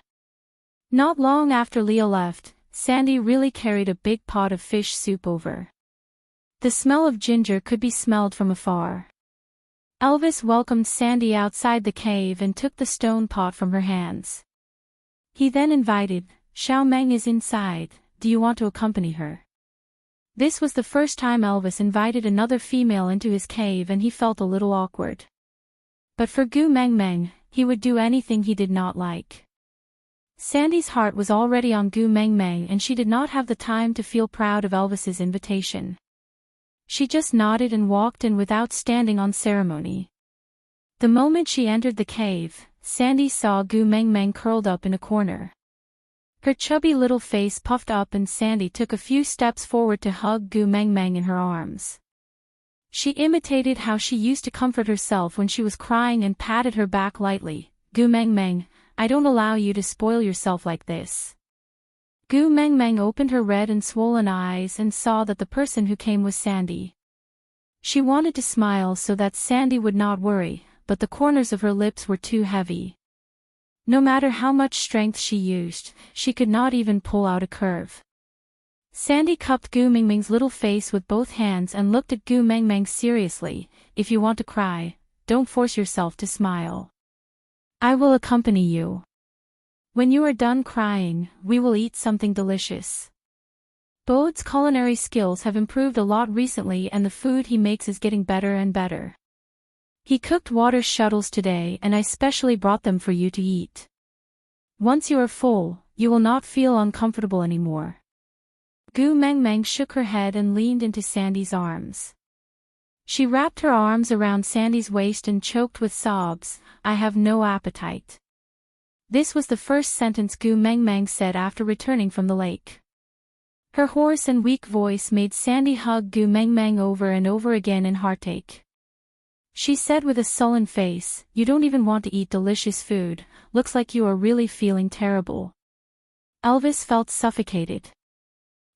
Not long after Leah left, Sandy really carried a big pot of fish soup over. The smell of ginger could be smelled from afar. Elvis welcomed Sandy outside the cave and took the stone pot from her hands. He then invited, Xiao Meng is inside, do you want to accompany her? This was the first time Elvis invited another female into his cave and he felt a little awkward. But for Gu Meng Meng, he would do anything he did not like. Sandy's heart was already on Gu Meng Meng and she did not have the time to feel proud of Elvis's invitation. She just nodded and walked in without standing on ceremony. The moment she entered the cave, Sandy saw Gu Meng Meng curled up in a corner. Her chubby little face puffed up and Sandy took a few steps forward to hug Gu Meng Meng in her arms. She imitated how she used to comfort herself when she was crying and patted her back lightly. Gu Meng Meng, I don't allow you to spoil yourself like this. Gu Meng Meng opened her red and swollen eyes and saw that the person who came was Sandy. She wanted to smile so that Sandy would not worry, but the corners of her lips were too heavy. No matter how much strength she used, she could not even pull out a curve. Sandy cupped Gu Meng Meng's little face with both hands and looked at Gu Meng Meng seriously. If you want to cry, don't force yourself to smile. I will accompany you. When you are done crying, we will eat something delicious. Bode's culinary skills have improved a lot recently and the food he makes is getting better and better. He cooked water shuttles today and I specially brought them for you to eat. Once you are full, you will not feel uncomfortable anymore. Gu Meng Meng shook her head and leaned into Sandy's arms. She wrapped her arms around Sandy's waist and choked with sobs, I have no appetite. This was the first sentence Gu Meng Meng said after returning from the lake. Her hoarse and weak voice made Sandy hug Gu Meng Meng over and over again in heartache. She said with a sullen face, you don't even want to eat delicious food, looks like you are really feeling terrible. Elvis felt suffocated.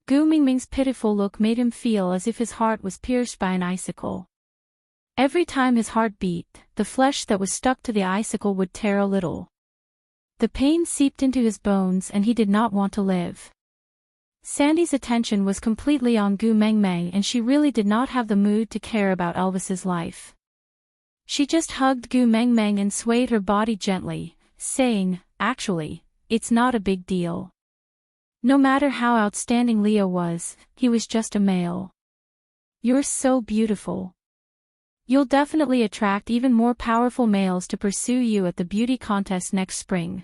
Gu Meng Meng's pitiful look made him feel as if his heart was pierced by an icicle. Every time his heart beat, the flesh that was stuck to the icicle would tear a little. The pain seeped into his bones and he did not want to live. Sandy's attention was completely on Gu Meng Meng and she really did not have the mood to care about Elvis's life. She just hugged Gu Meng Meng and swayed her body gently, saying, actually, it's not a big deal. No matter how outstanding Leah was, he was just a male. You're so beautiful. You'll definitely attract even more powerful males to pursue you at the beauty contest next spring.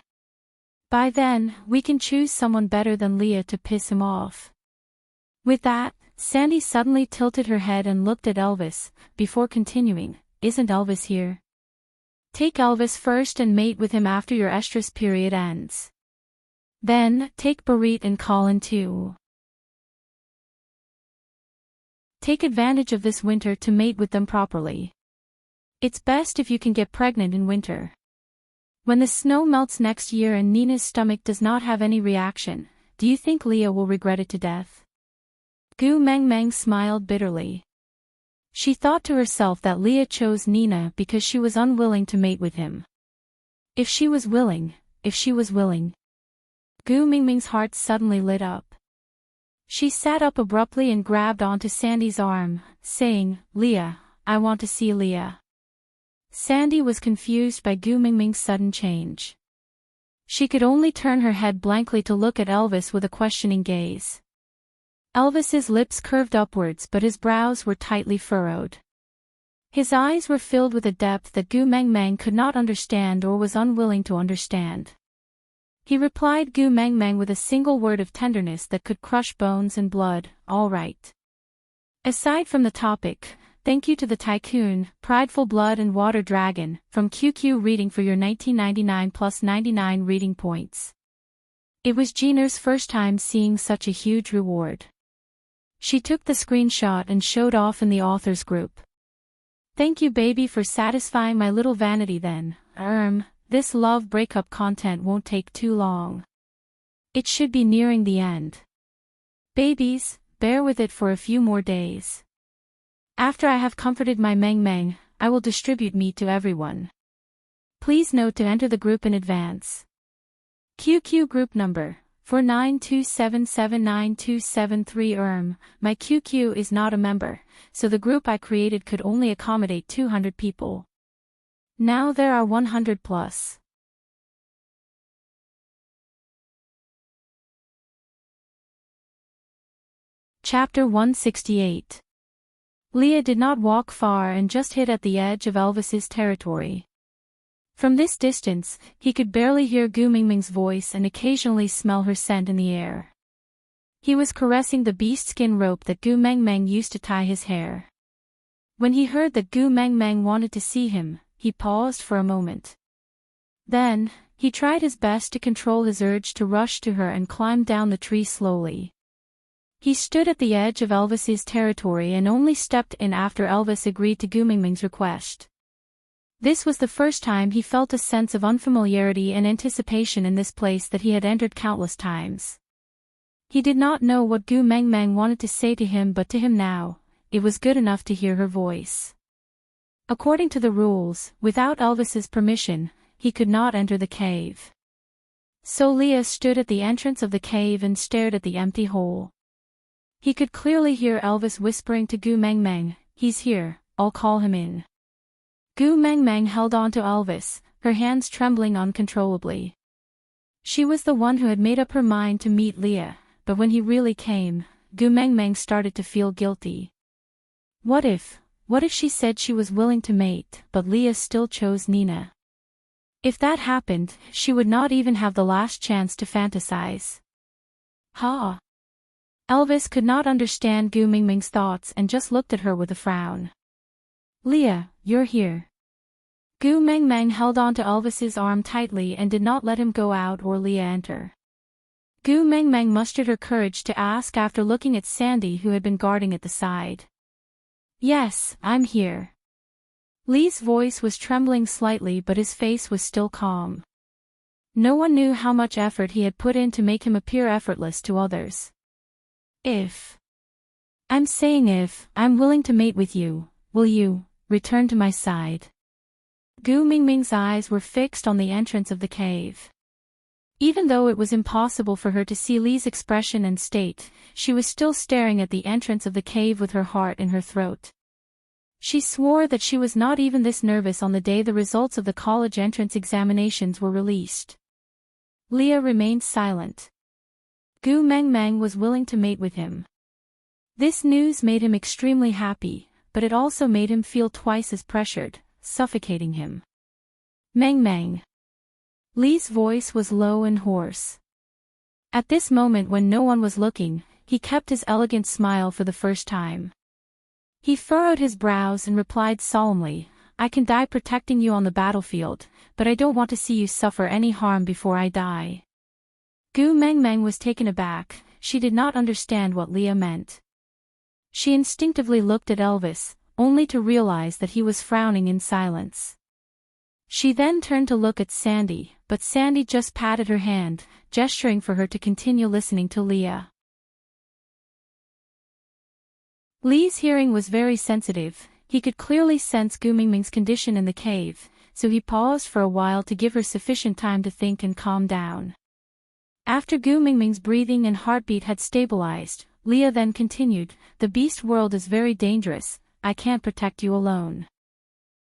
By then, we can choose someone better than Leah to piss him off. With that, Sandy suddenly tilted her head and looked at Elvis, before continuing, isn't Elvis here? Take Elvis first and mate with him after your estrus period ends. Then, take Barit and Colin too. Take advantage of this winter to mate with them properly. It's best if you can get pregnant in winter. When the snow melts next year and Nina's stomach does not have any reaction, do you think Leah will regret it to death? Gu Meng Meng smiled bitterly. She thought to herself that Leah chose Nina because she was unwilling to mate with him. If she was willing. Gu Meng Meng's heart suddenly lit up. She sat up abruptly and grabbed onto Sandy's arm, saying, Leah, I want to see Leah. Sandy was confused by Gu Meng Meng's sudden change. She could only turn her head blankly to look at Elvis with a questioning gaze. Elvis's lips curved upwards but his brows were tightly furrowed. His eyes were filled with a depth that Gu Meng Meng could not understand or was unwilling to understand. He replied Gu Meng Meng with a single word of tenderness that could crush bones and blood, all right. Aside from the topic, Thank you to the Tycoon, Prideful Blood and Water Dragon, from QQ Reading for your 1999 plus 99 reading points. It was Gina's first time seeing such a huge reward. She took the screenshot and showed off in the authors group. Thank you baby for satisfying my little vanity then. This love breakup content won't take too long. It should be nearing the end. Babies, bear with it for a few more days. After I have comforted my Meng Meng, I will distribute meat to everyone. Please note to enter the group in advance. QQ group number 4927792773. My QQ is not a member, so the group I created could only accommodate 200 people. Now there are 100 plus. Chapter 168. Leah did not walk far and just hit at the edge of Elvis's territory. From this distance, he could barely hear Gu Mingming's voice and occasionally smell her scent in the air. He was caressing the beast-skin rope that Gu Mengmeng used to tie his hair. When he heard that Gu Mengmeng wanted to see him, he paused for a moment. Then, he tried his best to control his urge to rush to her and climb down the tree slowly. He stood at the edge of Elvis's territory and only stepped in after Elvis agreed to Gu Mingming's request. This was the first time he felt a sense of unfamiliarity and anticipation in this place that he had entered countless times. He did not know what Gu Mengmeng wanted to say to him, but to him now, it was good enough to hear her voice. According to the rules, without Elvis's permission, he could not enter the cave. So Leah stood at the entrance of the cave and stared at the empty hole. He could clearly hear Elvis whispering to Gu Mengmeng, "He's here, I'll call him in." Gu Mengmeng held on to Elvis, her hands trembling uncontrollably. She was the one who had made up her mind to meet Leah, but when he really came, Gu Mengmeng started to feel guilty. What if she said she was willing to mate, but Leah still chose Nina? If that happened, she would not even have the last chance to fantasize. Ha! Elvis could not understand Gu Mingming's thoughts and just looked at her with a frown. Leah, you're here. Gu Mengmeng held on to Elvis's arm tightly and did not let him go out or Leah enter. Gu Mengmeng mustered her courage to ask after looking at Sandy, who had been guarding at the side. Yes, I'm here. Lee's voice was trembling slightly, but his face was still calm. No one knew how much effort he had put in to make him appear effortless to others. If I'm willing to mate with you, will you return to my side? Gu Mingming's eyes were fixed on the entrance of the cave. Even though it was impossible for her to see Lee's expression and state, she was still staring at the entrance of the cave with her heart in her throat. She swore that she was not even this nervous on the day the results of the college entrance examinations were released. Leah remained silent. Gu Mengmeng was willing to mate with him. This news made him extremely happy, but it also made him feel twice as pressured, suffocating him. Mengmeng. Lee's voice was low and hoarse. At this moment, when no one was looking, he kept his elegant smile for the first time. He furrowed his brows and replied solemnly, "I can die protecting you on the battlefield, but I don't want to see you suffer any harm before I die." Gu Mengmeng was taken aback. She did not understand what Leah meant. She instinctively looked at Elvis, only to realize that he was frowning in silence. She then turned to look at Sandy, but Sandy just patted her hand, gesturing for her to continue listening to Leah. Lee's hearing was very sensitive. He could clearly sense Gu Mingming's condition in the cave, so he paused for a while to give her sufficient time to think and calm down. After Gu Mingming's breathing and heartbeat had stabilized, Leah then continued, "The beast world is very dangerous. I can't protect you alone.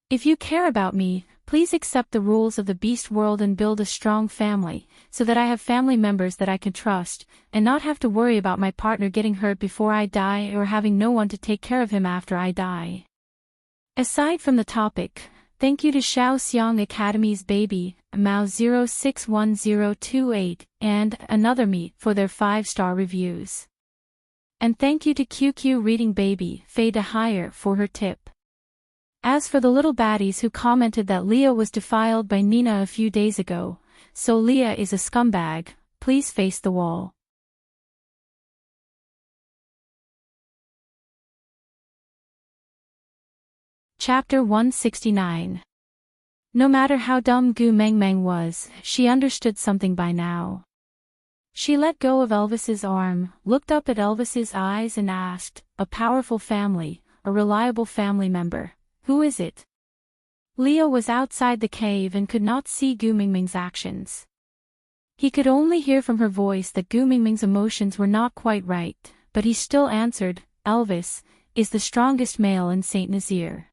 If you care about me, please accept the rules of the beast world and build a strong family, so that I have family members that I can trust, and not have to worry about my partner getting hurt before I die or having no one to take care of him after I die." Aside from the topic, thank you to Shaoxiang Academy's Baby, Mao061028, and Another Meat for their 5-star reviews. And thank you to QQ Reading Baby, Faye to Hire, for her tip. As for the little baddies who commented that Leah was defiled by Nina a few days ago, so Leah is a scumbag, please face the wall. Chapter 169. No matter how dumb Gu Mengmeng was, she understood something by now. She let go of Elvis's arm, looked up at Elvis's eyes and asked, "A powerful family, a reliable family member, who is it?" Leah was outside the cave and could not see Gu Mingming's actions. He could only hear from her voice that Gu Mingming's emotions were not quite right, but he still answered, "Elvis is the strongest male in Saint Nazaire."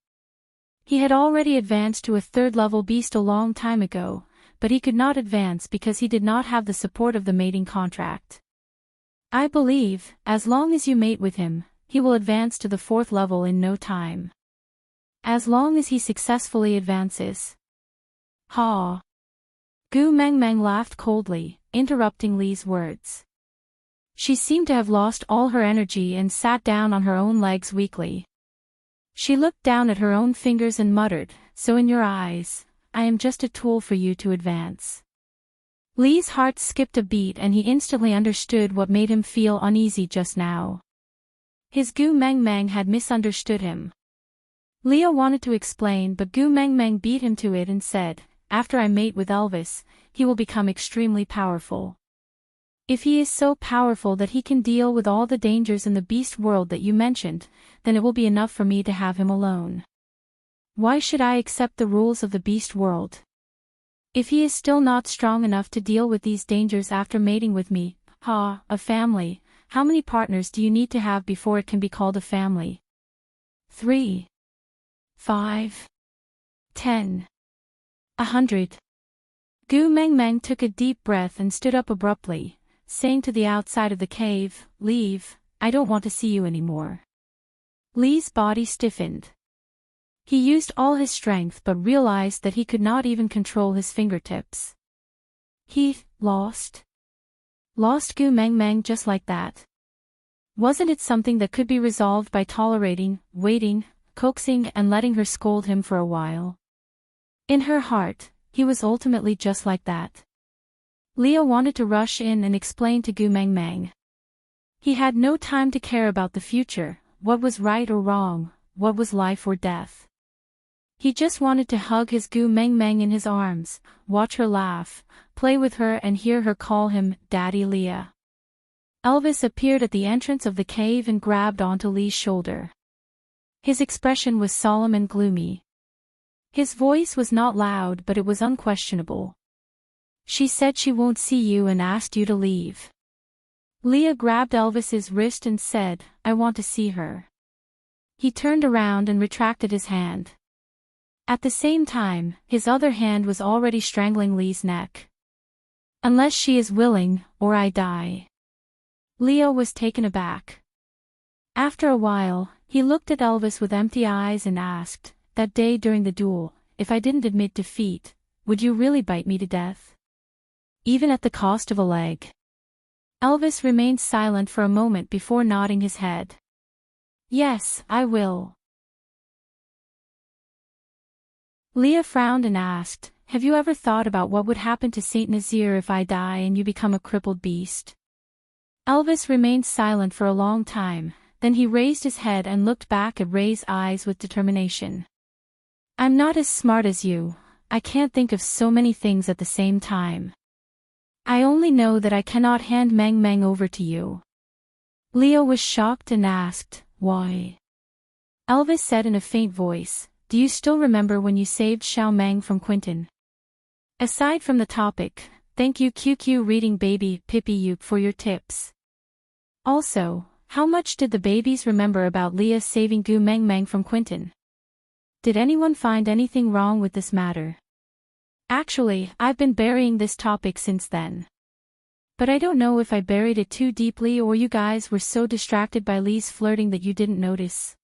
He had already advanced to a third-level beast a long time ago, but he could not advance because he did not have the support of the mating contract. "I believe, as long as you mate with him, he will advance to the 4th level in no time. As long as he successfully advances." Ha! Gu Mengmeng laughed coldly, interrupting Li's words. She seemed to have lost all her energy and sat down on her own legs weakly. She looked down at her own fingers and muttered, "So in your eyes, I am just a tool for you to advance." Li's heart skipped a beat and he instantly understood what made him feel uneasy just now. His Gu Mengmeng had misunderstood him. Leah wanted to explain, but Gu Mengmeng beat him to it and said, "After I mate with Elvis, he will become extremely powerful. If he is so powerful that he can deal with all the dangers in the beast world that you mentioned, then it will be enough for me to have him alone. Why should I accept the rules of the beast world? If he is still not strong enough to deal with these dangers after mating with me, a family, how many partners do you need to have before it can be called a family? 3, 5, 10, 100. Gu Mengmeng took a deep breath and stood up abruptly, saying to the outside of the cave, "Leave, I don't want to see you anymore." Li's body stiffened. He used all his strength but realized that he could not even control his fingertips. He lost Gu Mengmeng just like that. Wasn't it something that could be resolved by tolerating, waiting, coaxing and letting her scold him for a while? In her heart, he was ultimately just like that. Leah wanted to rush in and explain to Gu Mengmeng. He had no time to care about the future, what was right or wrong, what was life or death. He just wanted to hug his Gu Mengmeng in his arms, watch her laugh, play with her and hear her call him Daddy Leah. Elvis appeared at the entrance of the cave and grabbed onto Li's shoulder. His expression was solemn and gloomy. His voice was not loud but it was unquestionable. "She said she won't see you and asked you to leave." Leah grabbed Elvis's wrist and said, "I want to see her." He turned around and retracted his hand. At the same time, his other hand was already strangling Li's neck. "Unless she is willing, or I die." Leah was taken aback. After a while, he looked at Elvis with empty eyes and asked, "That day during the duel, if I didn't admit defeat, would you really bite me to death? Even at the cost of a leg?" Elvis remained silent for a moment before nodding his head. "Yes, I will." Leah frowned and asked, "Have you ever thought about what would happen to Saint Nazaire if I die and you become a crippled beast?" Elvis remained silent for a long time, then he raised his head and looked back at Ray's eyes with determination. "I'm not as smart as you, I can't think of so many things at the same time. I only know that I cannot hand Meng Meng over to you." Leah was shocked and asked, "Why?" Elvis said in a faint voice, "Do you still remember when you saved Xiao Meng from Quentin?" Aside from the topic, thank you QQ Reading Baby Pippi Yoop for your tips. Also, how much did the babies remember about Leah saving Gu Meng Meng from Quentin? Did anyone find anything wrong with this matter? Actually, I've been burying this topic since then. But I don't know if I buried it too deeply or you guys were so distracted by Li's flirting that you didn't notice.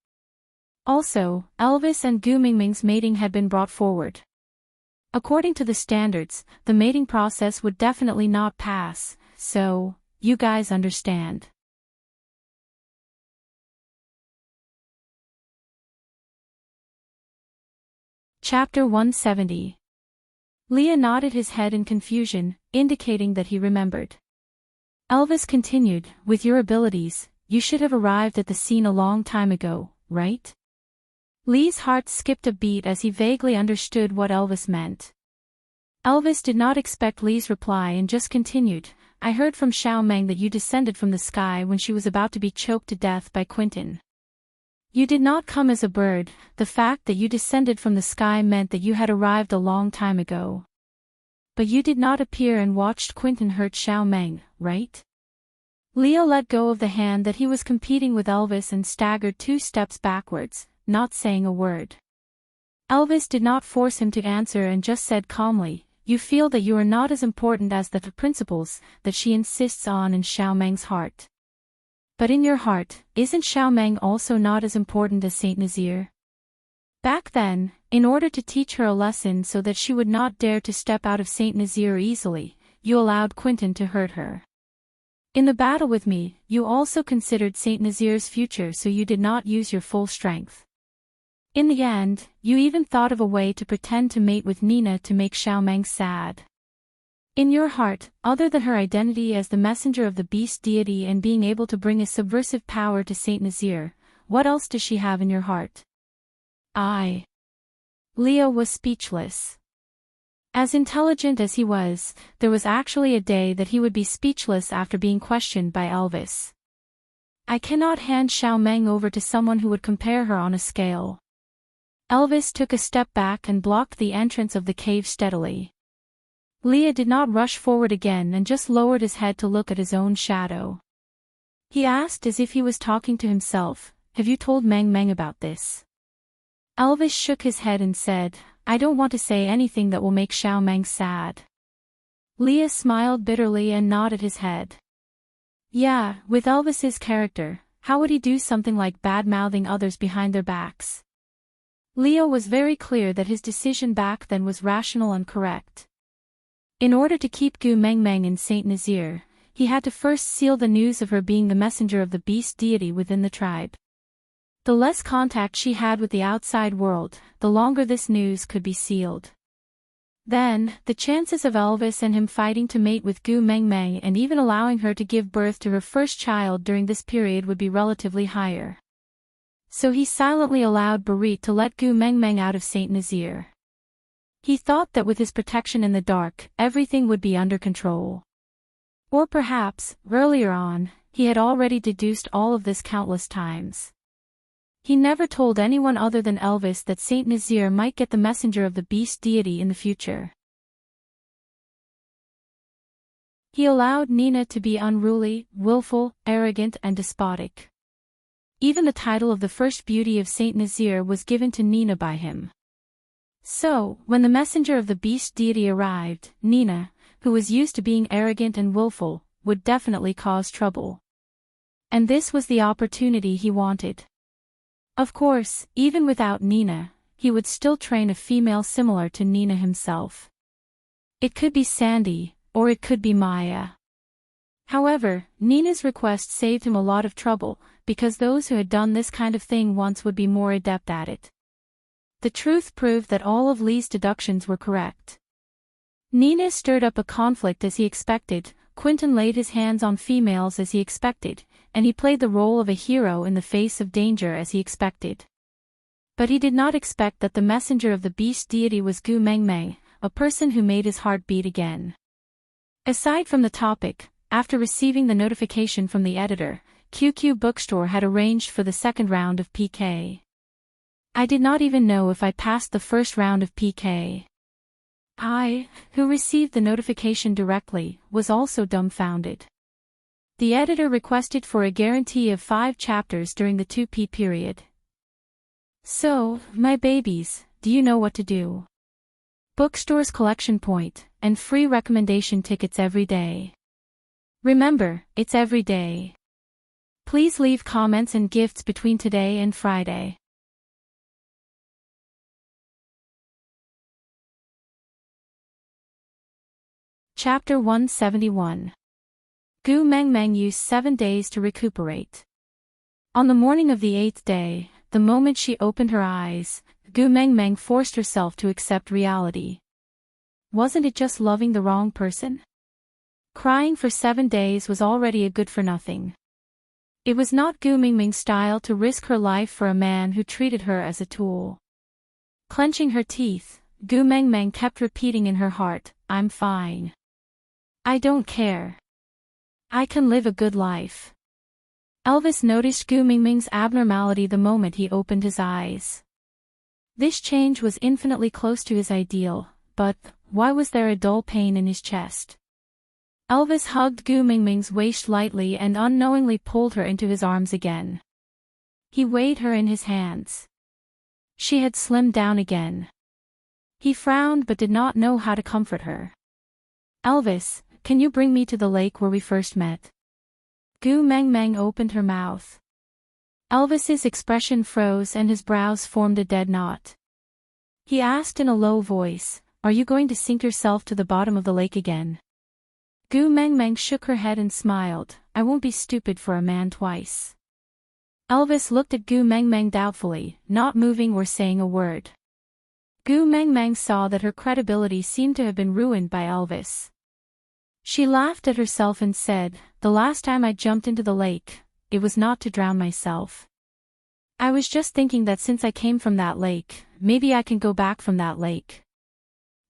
Also, Elvis and Gu Mingming's mating had been brought forward. According to the standards, the mating process would definitely not pass, so, you guys understand. Chapter 170. Leah nodded his head in confusion, indicating that he remembered. Elvis continued, with your abilities, you should have arrived at the scene a long time ago, right? Lee's heart skipped a beat as he vaguely understood what Elvis meant. Elvis did not expect Lee's reply and just continued, I heard from Xiao Meng that you descended from the sky when she was about to be choked to death by Quentin. You did not come as a bird, the fact that you descended from the sky meant that you had arrived a long time ago. But you did not appear and watched Quentin hurt Xiao Meng, right? Leo let go of the hand that he was competing with Elvis and staggered 2 steps backwards, not saying a word. Elvis did not force him to answer and just said calmly, you feel that you are not as important as the principles that she insists on in Xiao Meng's heart. But in your heart, isn't Xiao Meng also not as important as Saint Nazaire? Back then, in order to teach her a lesson so that she would not dare to step out of Saint Nazaire easily, you allowed Quentin to hurt her. In the battle with me, you also considered Saint Nazaire's future, so you did not use your full strength. In the end, you even thought of a way to pretend to mate with Nina to make Xiao Meng sad. In your heart, other than her identity as the messenger of the beast deity and being able to bring a subversive power to Saint Nazaire, what else does she have in your heart? Leo was speechless. As intelligent as he was, there was actually a day that he would be speechless after being questioned by Elvis. I cannot hand Xiao Meng over to someone who would compare her on a scale. Elvis took a step back and blocked the entrance of the cave steadily. Leah did not rush forward again and just lowered his head to look at his own shadow. He asked as if he was talking to himself, have you told Meng about this? Elvis shook his head and said, I don't want to say anything that will make Xiao Meng sad. Leah smiled bitterly and nodded his head. Yeah, with Elvis's character, how would he do something like bad-mouthing others behind their backs? Leo was very clear that his decision back then was rational and correct. In order to keep Gu Mengmeng in Saint Nazaire, he had to first seal the news of her being the messenger of the beast deity within the tribe. The less contact she had with the outside world, the longer this news could be sealed. Then, the chances of Elvis and him fighting to mate with Gu Mengmeng and even allowing her to give birth to her first child during this period would be relatively higher. So he silently allowed Barit to let Gu Mengmeng out of Saint Nazaire. He thought that with his protection in the dark, everything would be under control. Or perhaps, earlier on, he had already deduced all of this countless times. He never told anyone other than Elvis that Saint Nazaire might get the messenger of the beast deity in the future. He allowed Nina to be unruly, willful, arrogant and despotic. Even the title of the first beauty of Saint Nazaire was given to Nina by him. So, when the messenger of the beast deity arrived, Nina, who was used to being arrogant and willful, would definitely cause trouble. And this was the opportunity he wanted. Of course, even without Nina, he would still train a female similar to Nina himself. It could be Sandy, or it could be Maya. However, Nina's request saved him a lot of trouble, because those who had done this kind of thing once would be more adept at it. The truth proved that all of Lee's deductions were correct. Nina stirred up a conflict as he expected, Quentin laid his hands on females as he expected, and he played the role of a hero in the face of danger as he expected. But he did not expect that the messenger of the beast deity was Gu Mengmeng, a person who made his heart beat again. Aside from the topic, after receiving the notification from the editor, QQ Bookstore had arranged for the second round of PK. I did not even know if I passed the first round of PK. I, who received the notification directly, was also dumbfounded. The editor requested for a guarantee of 5 chapters during the 2P period. So, my babies, do you know what to do? Bookstore's collection point, and free recommendation tickets every day. Remember, it's every day. Please leave comments and gifts between today and Friday. Chapter 171. Gu Mengmeng used 7 days to recuperate. On the morning of the 8th day, the moment she opened her eyes, Gu Mengmeng forced herself to accept reality. Wasn't it just loving the wrong person? Crying for 7 days was already a good-for-nothing. It was not Gu Mingming's style to risk her life for a man who treated her as a tool. Clenching her teeth, Gu Mengmeng kept repeating in her heart, "I'm fine. I don't care. I can live a good life." Elvis noticed Gu Mingming's abnormality the moment he opened his eyes. This change was infinitely close to his ideal, but why was there a dull pain in his chest? Elvis hugged Gu Mingming's waist lightly and unknowingly pulled her into his arms again. He weighed her in his hands. She had slimmed down again. He frowned but did not know how to comfort her. "Elvis, can you bring me to the lake where we first met?" Gu Mengmeng opened her mouth. Elvis's expression froze and his brows formed a dead knot. He asked in a low voice, "Are you going to sink yourself to the bottom of the lake again?" Gu Mengmeng shook her head and smiled, "I won't be stupid for a man twice." Elvis looked at Gu Mengmeng doubtfully, not moving or saying a word. Gu Mengmeng saw that her credibility seemed to have been ruined by Elvis. She laughed at herself and said, "The last time I jumped into the lake, it was not to drown myself. I was just thinking that since I came from that lake, maybe I can go back from that lake."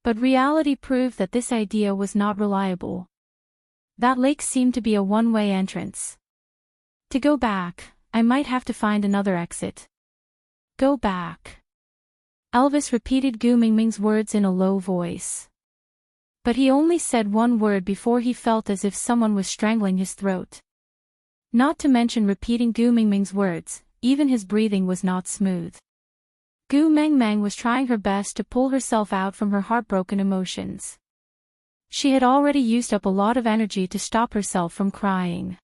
But reality proved that this idea was not reliable. That lake seemed to be a one-way entrance. To go back, I might have to find another exit. Go back. Elvis repeated Gu Mingming's words in a low voice. But he only said one word before he felt as if someone was strangling his throat. Not to mention repeating Gu Mingming's words, even his breathing was not smooth. Gu Mengmeng was trying her best to pull herself out from her heartbroken emotions. She had already used up a lot of energy to stop herself from crying.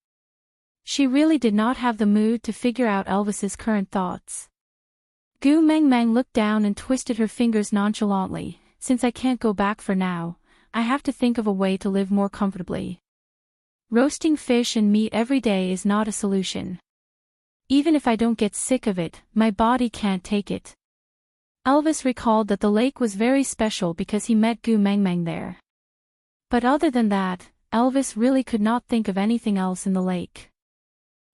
She really did not have the mood to figure out Elvis's current thoughts. Gu Mengmeng looked down and twisted her fingers nonchalantly. "Since I can't go back for now, I have to think of a way to live more comfortably. Roasting fish and meat every day is not a solution. Even if I don't get sick of it, my body can't take it." Elvis recalled that the lake was very special because he met Gu Mengmeng there. But other than that, Elvis really could not think of anything else in the lake.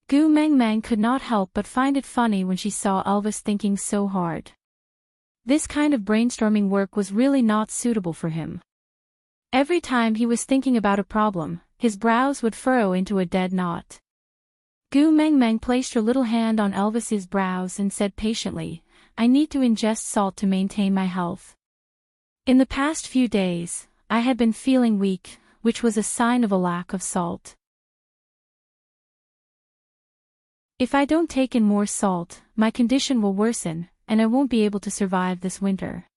Gu Mengmeng could not help but find it funny when she saw Elvis thinking so hard. This kind of brainstorming work was really not suitable for him. Every time he was thinking about a problem, his brows would furrow into a dead knot. Gu Mengmeng placed her little hand on Elvis's brows and said patiently, "I need to ingest salt to maintain my health. In the past few days, I had been feeling weak, which was a sign of a lack of salt. If I don't take in more salt, my condition will worsen, and I won't be able to survive this winter."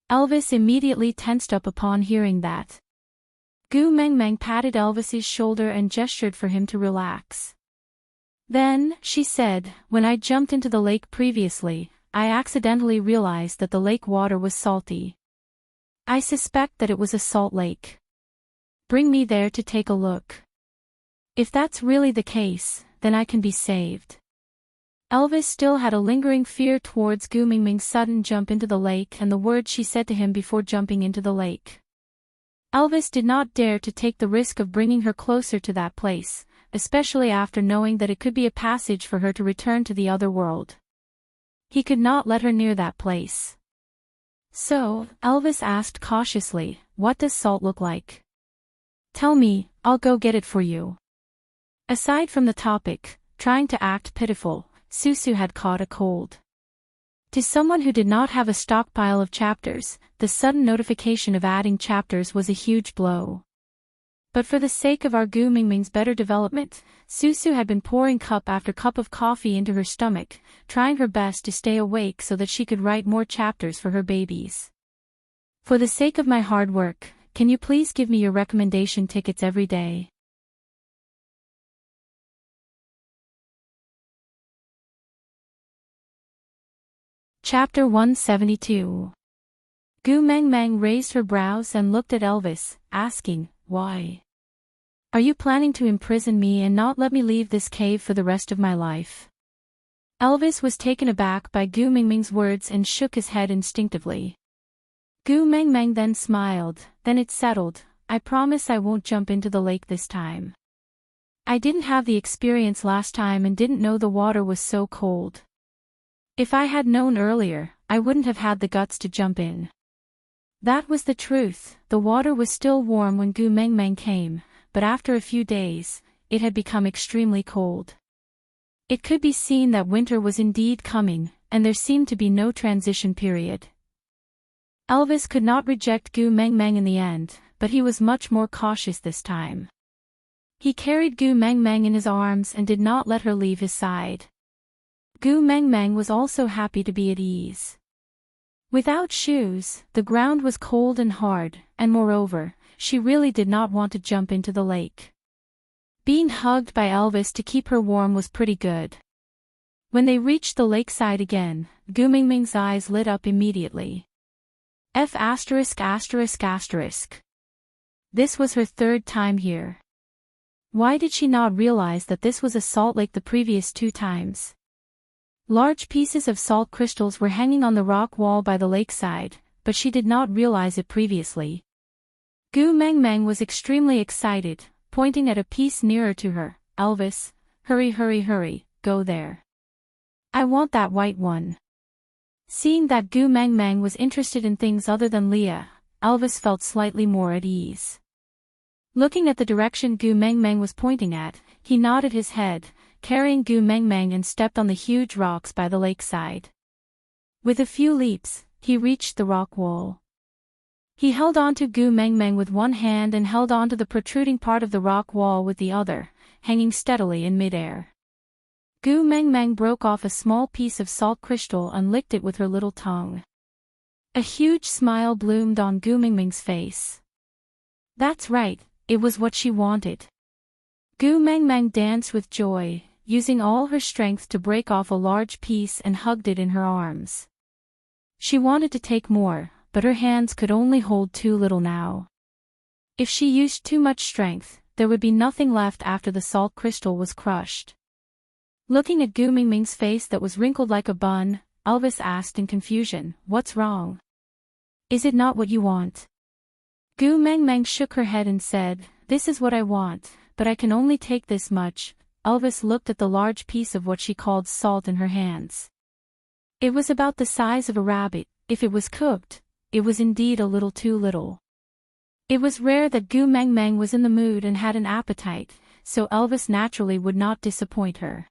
Elvis immediately tensed up upon hearing that. Gu Mengmeng patted Elvis's shoulder and gestured for him to relax. Then, she said, "When I jumped into the lake previously, I accidentally realized that the lake water was salty. I suspect that it was a salt lake. Bring me there to take a look. If that's really the case, then I can be saved." Elvis still had a lingering fear towards Gu Mingming's sudden jump into the lake and the words she said to him before jumping into the lake. Elvis did not dare to take the risk of bringing her closer to that place, especially after knowing that it could be a passage for her to return to the other world. He could not let her near that place. So, Elvis asked cautiously, "What does salt look like? Tell me, I'll go get it for you." Aside from the topic, trying to act pitiful, Susu had caught a cold. To someone who did not have a stockpile of chapters, the sudden notification of adding chapters was a huge blow. But for the sake of our Gu Mingming's better development, Susu had been pouring cup after cup of coffee into her stomach, trying her best to stay awake so that she could write more chapters for her babies. "For the sake of my hard work, can you please give me your recommendation tickets every day?" Chapter 172. Gu Mengmeng raised her brows and looked at Elvis, asking, "Why? Are you planning to imprison me and not let me leave this cave for the rest of my life?" Elvis was taken aback by Gu Mingming's words and shook his head instinctively. Gu Mengmeng then smiled, then it settled. I promise I won't jump into the lake this time. I didn't have the experience last time and didn't know the water was so cold. If I had known earlier, I wouldn't have had the guts to jump in. That was the truth. The water was still warm when Gu Mengmeng came, but after a few days, it had become extremely cold. It could be seen that winter was indeed coming, and there seemed to be no transition period. Elvis could not reject Gu Mengmeng in the end, but he was much more cautious this time. He carried Gu Mengmeng in his arms and did not let her leave his side. Gu Mengmeng was also happy to be at ease. Without shoes, the ground was cold and hard, and moreover, she really did not want to jump into the lake. Being hugged by Elvis to keep her warm was pretty good. When they reached the lakeside again, Gu Mingming's eyes lit up immediately. This was her third time here. Why did she not realize that this was a salt lake the previous 2 times? Large pieces of salt crystals were hanging on the rock wall by the lakeside, but she did not realize it previously. Gu Mengmeng was extremely excited, pointing at a piece nearer to her. Elvis, hurry, go there. I want that white one. Seeing that Gu Mengmeng was interested in things other than Leah, Elvis felt slightly more at ease. Looking at the direction Gu Mengmeng was pointing at, he nodded his head, carrying Gu Mengmeng and stepped on the huge rocks by the lakeside. With a few leaps, he reached the rock wall. He held on to Gu Mengmeng with one hand and held on to the protruding part of the rock wall with the other, hanging steadily in midair. Gu Mengmeng broke off a small piece of salt crystal and licked it with her little tongue. A huge smile bloomed on Gu Mengmeng's face. That's right, it was what she wanted. Gu Mengmeng danced with joy, using all her strength to break off a large piece and hugged it in her arms. She wanted to take more, but her hands could only hold too little now. If she used too much strength, there would be nothing left after the salt crystal was crushed. Looking at Gu Mingming's face that was wrinkled like a bun, Elvis asked in confusion, "What's wrong? Is it not what you want?" Gu Mengmeng shook her head and said, "This is what I want, but I can only take this much." Elvis looked at the large piece of what she called salt in her hands. It was about the size of a rabbit. If it was cooked, it was indeed a little too little. It was rare that Gu Mengmeng was in the mood and had an appetite, so Elvis naturally would not disappoint her.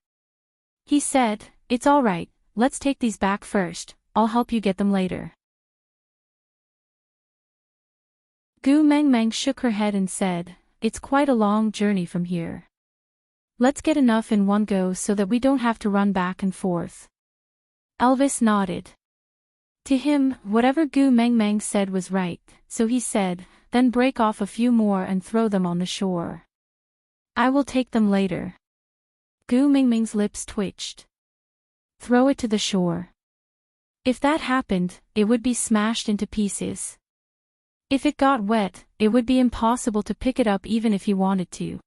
He said, "It's all right, let's take these back first, I'll help you get them later." Gu Mengmeng shook her head and said, "It's quite a long journey from here. Let's get enough in one go so that we don't have to run back and forth." Elvis nodded. To him, whatever Gu Mengmeng said was right, so he said, "Then break off a few more and throw them on the shore. I will take them later." Gu Mingming's lips twitched. Throw it to the shore. If that happened, it would be smashed into pieces. If it got wet, it would be impossible to pick it up even if he wanted to.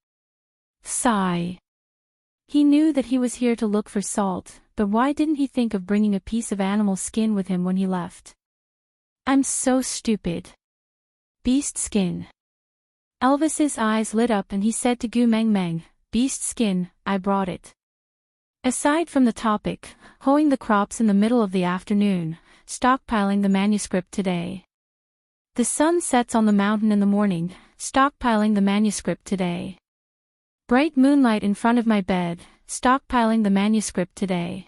Sigh. He knew that he was here to look for salt, but why didn't he think of bringing a piece of animal skin with him when he left? I'm so stupid. Beast skin. Elvis's eyes lit up and he said to Gu Mengmeng, "Beast skin, I brought it." Aside from the topic, hoeing the crops in the middle of the afternoon, stockpiling the manuscript today. The sun sets on the mountain in the morning, stockpiling the manuscript today. Bright moonlight in front of my bed, stockpiling the manuscript today.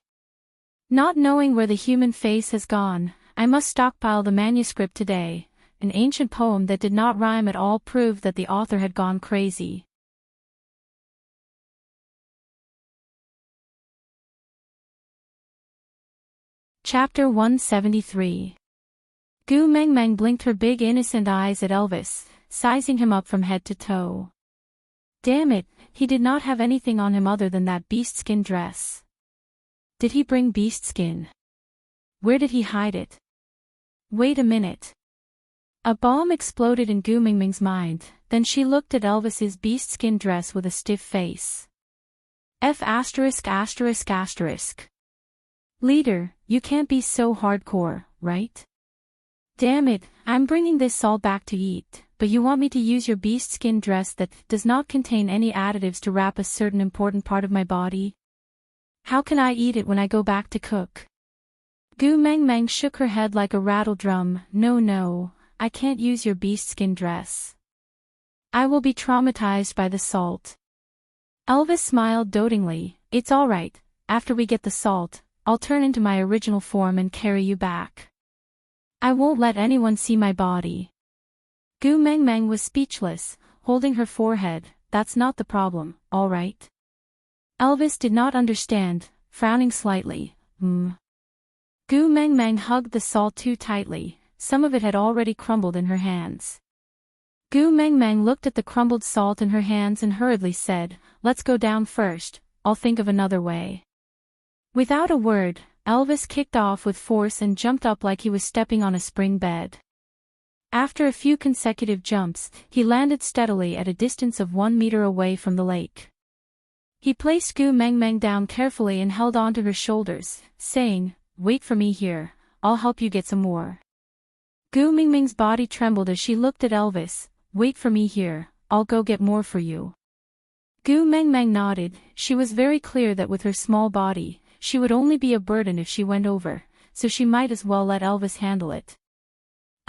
Not knowing where the human face has gone, I must stockpile the manuscript today. An ancient poem that did not rhyme at all proved that the author had gone crazy. Chapter 173. Gu Mengmeng blinked her big innocent eyes at Elvis, sizing him up from head to toe. Damn it, he did not have anything on him other than that beast-skin dress. Did he bring beast-skin? Where did he hide it? Wait a minute. A bomb exploded in Gu Mingming's mind, then she looked at Elvis's beast-skin dress with a stiff face. Leader, you can't be so hardcore, right? Damn it, I'm bringing this salt back to eat, but you want me to use your beast skin dress that does not contain any additives to wrap a certain important part of my body? How can I eat it when I go back to cook? Gu Meng Meng shook her head like a rattle drum. No, I can't use your beast skin dress. I will be traumatized by the salt. Elvis smiled dotingly. It's alright, after we get the salt, I'll turn into my original form and carry you back. I won't let anyone see my body. Gu Meng Meng was speechless, holding her forehead. That's not the problem, alright? Elvis did not understand, frowning slightly. Gu Meng Meng hugged the salt too tightly, some of it had already crumbled in her hands. Gu Meng Meng looked at the crumbled salt in her hands and hurriedly said, let's go down first, I'll think of another way. Without a word, Elvis kicked off with force and jumped up like he was stepping on a spring bed. After a few consecutive jumps, he landed steadily at a distance of 1 meter away from the lake. He placed Gu Meng Meng down carefully and held onto her shoulders, saying, wait for me here, I'll help you get some more. Gu Meng Meng's body trembled as she looked at Elvis. Wait for me here, I'll go get more for you. Gu Meng Meng nodded. She was very clear that with her small body, she would only be a burden if she went over, so she might as well let Elvis handle it.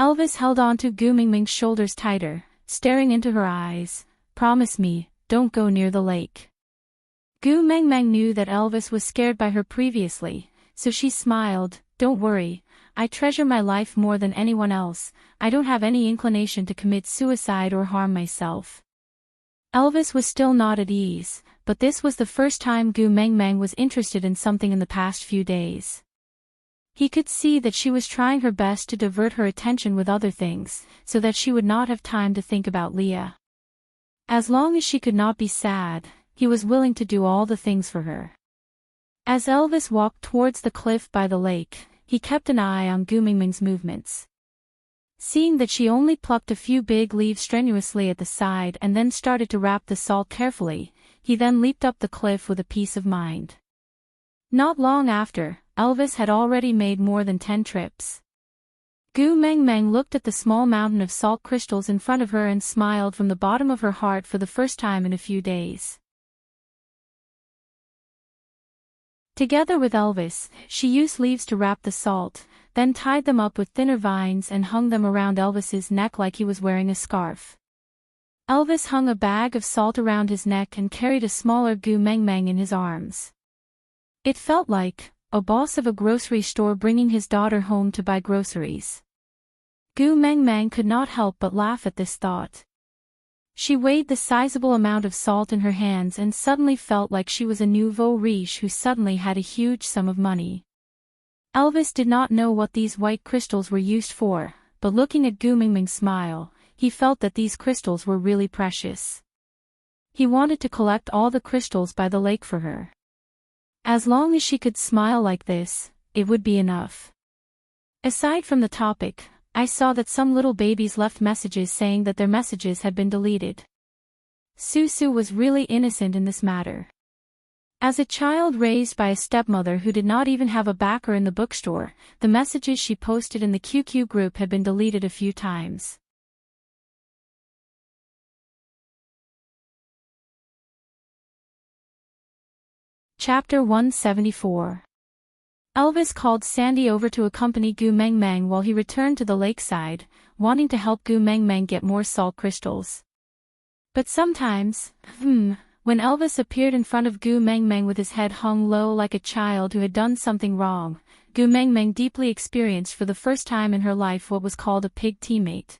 Elvis held onto Gu Meng Meng's shoulders tighter, staring into her eyes. Promise me, don't go near the lake. Gu Meng Meng knew that Elvis was scared by her previously, so she smiled. Don't worry, I treasure my life more than anyone else, I don't have any inclination to commit suicide or harm myself. Elvis was still not at ease, but this was the first time Gu Meng Meng was interested in something in the past few days. He could see that she was trying her best to divert her attention with other things, so that she would not have time to think about Leah. As long as she could not be sad, he was willing to do all the things for her. As Elvis walked towards the cliff by the lake, he kept an eye on Gu Meng Meng's movements. Seeing that she only plucked a few big leaves strenuously at the side and then started to wrap the salt carefully, he then leaped up the cliff with a peace of mind. Not long after, Elvis had already made more than 10 trips. Gu Meng Meng looked at the small mountain of salt crystals in front of her and smiled from the bottom of her heart for the first time in a few days. Together with Elvis, she used leaves to wrap the salt, then tied them up with thinner vines and hung them around Elvis's neck like he was wearing a scarf. Elvis hung a bag of salt around his neck and carried a smaller Gu Meng Meng in his arms. It felt like a boss of a grocery store bringing his daughter home to buy groceries. Gu Meng Meng could not help but laugh at this thought. She weighed the sizable amount of salt in her hands and suddenly felt like she was a nouveau riche who suddenly had a huge sum of money. Elvis did not know what these white crystals were used for, but looking at Gu Meng Meng's smile, he felt that these crystals were really precious. He wanted to collect all the crystals by the lake for her. As long as she could smile like this, it would be enough. Aside from the topic, I saw that some little babies left messages saying that their messages had been deleted. Susu was really innocent in this matter. As a child raised by a stepmother who did not even have a backer in the bookstore, the messages she posted in the QQ group had been deleted a few times. Chapter 174. Elvis called Sandy over to accompany Gu Meng Meng while he returned to the lakeside, wanting to help Gu Meng Meng get more salt crystals. But sometimes, when Elvis appeared in front of Gu Meng Meng with his head hung low like a child who had done something wrong, Gu Meng Meng deeply experienced for the first time in her life what was called a pig teammate.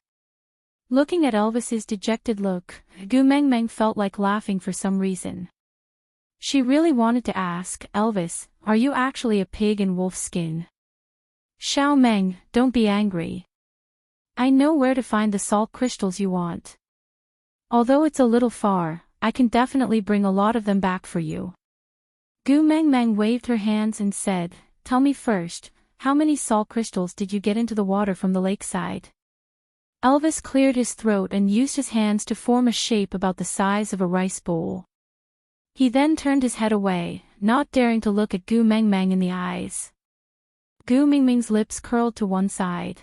Looking at Elvis's dejected look, Gu Meng Meng felt like laughing for some reason. She really wanted to ask, Elvis, are you actually a pig in wolf skin? Xiao Meng, don't be angry. I know where to find the salt crystals you want. Although it's a little far, I can definitely bring a lot of them back for you. Gu Meng Meng waved her hands and said, tell me first, how many salt crystals did you get into the water from the lakeside? Elvis cleared his throat and used his hands to form a shape about the size of a rice bowl. He then turned his head away, not daring to look at Gu Meng Meng in the eyes. Gu Mingming's lips curled to one side.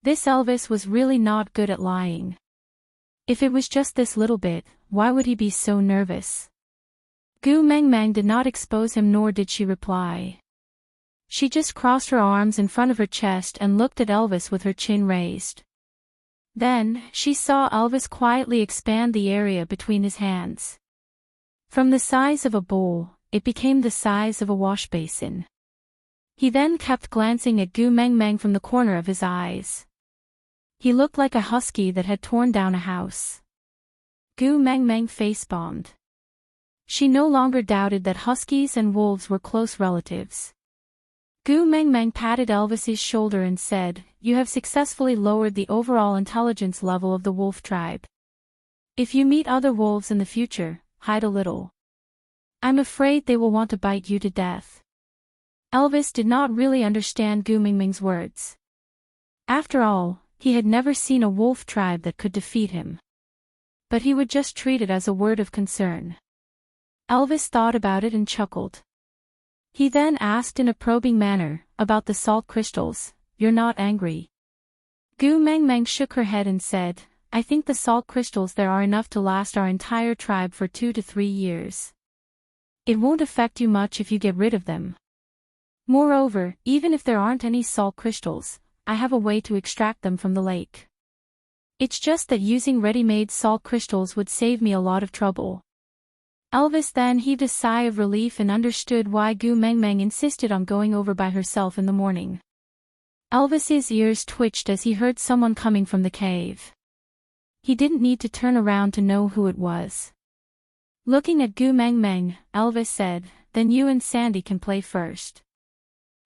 This Elvis was really not good at lying. If it was just this little bit, why would he be so nervous? Gu Mengmeng did not expose him, nor did she reply. She just crossed her arms in front of her chest and looked at Elvis with her chin raised. Then, she saw Elvis quietly expand the area between his hands. From the size of a bowl, it became the size of a wash basin. He then kept glancing at Gu Mengmeng from the corner of his eyes. He looked like a husky that had torn down a house. Gu Mengmeng face-bombed. She no longer doubted that huskies and wolves were close relatives. Gu Mengmeng patted Elvis's shoulder and said, "You have successfully lowered the overall intelligence level of the wolf tribe. If you meet other wolves in the future, hide a little. I'm afraid they will want to bite you to death." Elvis did not really understand Gu Mingming's words. After all, he had never seen a wolf tribe that could defeat him. But he would just treat it as a word of concern. Elvis thought about it and chuckled. He then asked in a probing manner, "About the salt crystals, you're not angry?" Gu Mengmeng shook her head and said, "I think the salt crystals there are enough to last our entire tribe for 2 to 3 years. It won't affect you much if you get rid of them. Moreover, even if there aren't any salt crystals, I have a way to extract them from the lake. It's just that using ready-made salt crystals would save me a lot of trouble." Elvis then heaved a sigh of relief and understood why Gu Mengmeng insisted on going over by herself in the morning. Elvis's ears twitched as he heard someone coming from the cave. He didn't need to turn around to know who it was. Looking at Gu Mengmeng, Elvis said, "Then you and Sandy can play first.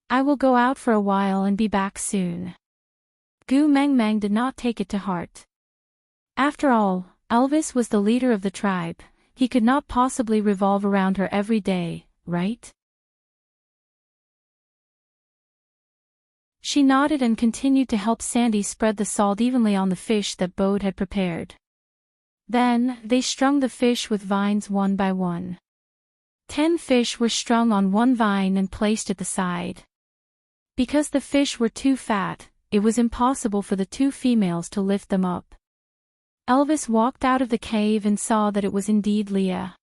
I will go out for a while and be back soon." Gu Mengmeng did not take it to heart. After all, Elvis was the leader of the tribe. He could not possibly revolve around her every day, right? She nodded and continued to help Sandy spread the salt evenly on the fish that Bode had prepared. Then, they strung the fish with vines one by one. 10 fish were strung on one vine and placed at the side. Because the fish were too fat, it was impossible for the 2 females to lift them up. Elvis walked out of the cave and saw that it was indeed Leah.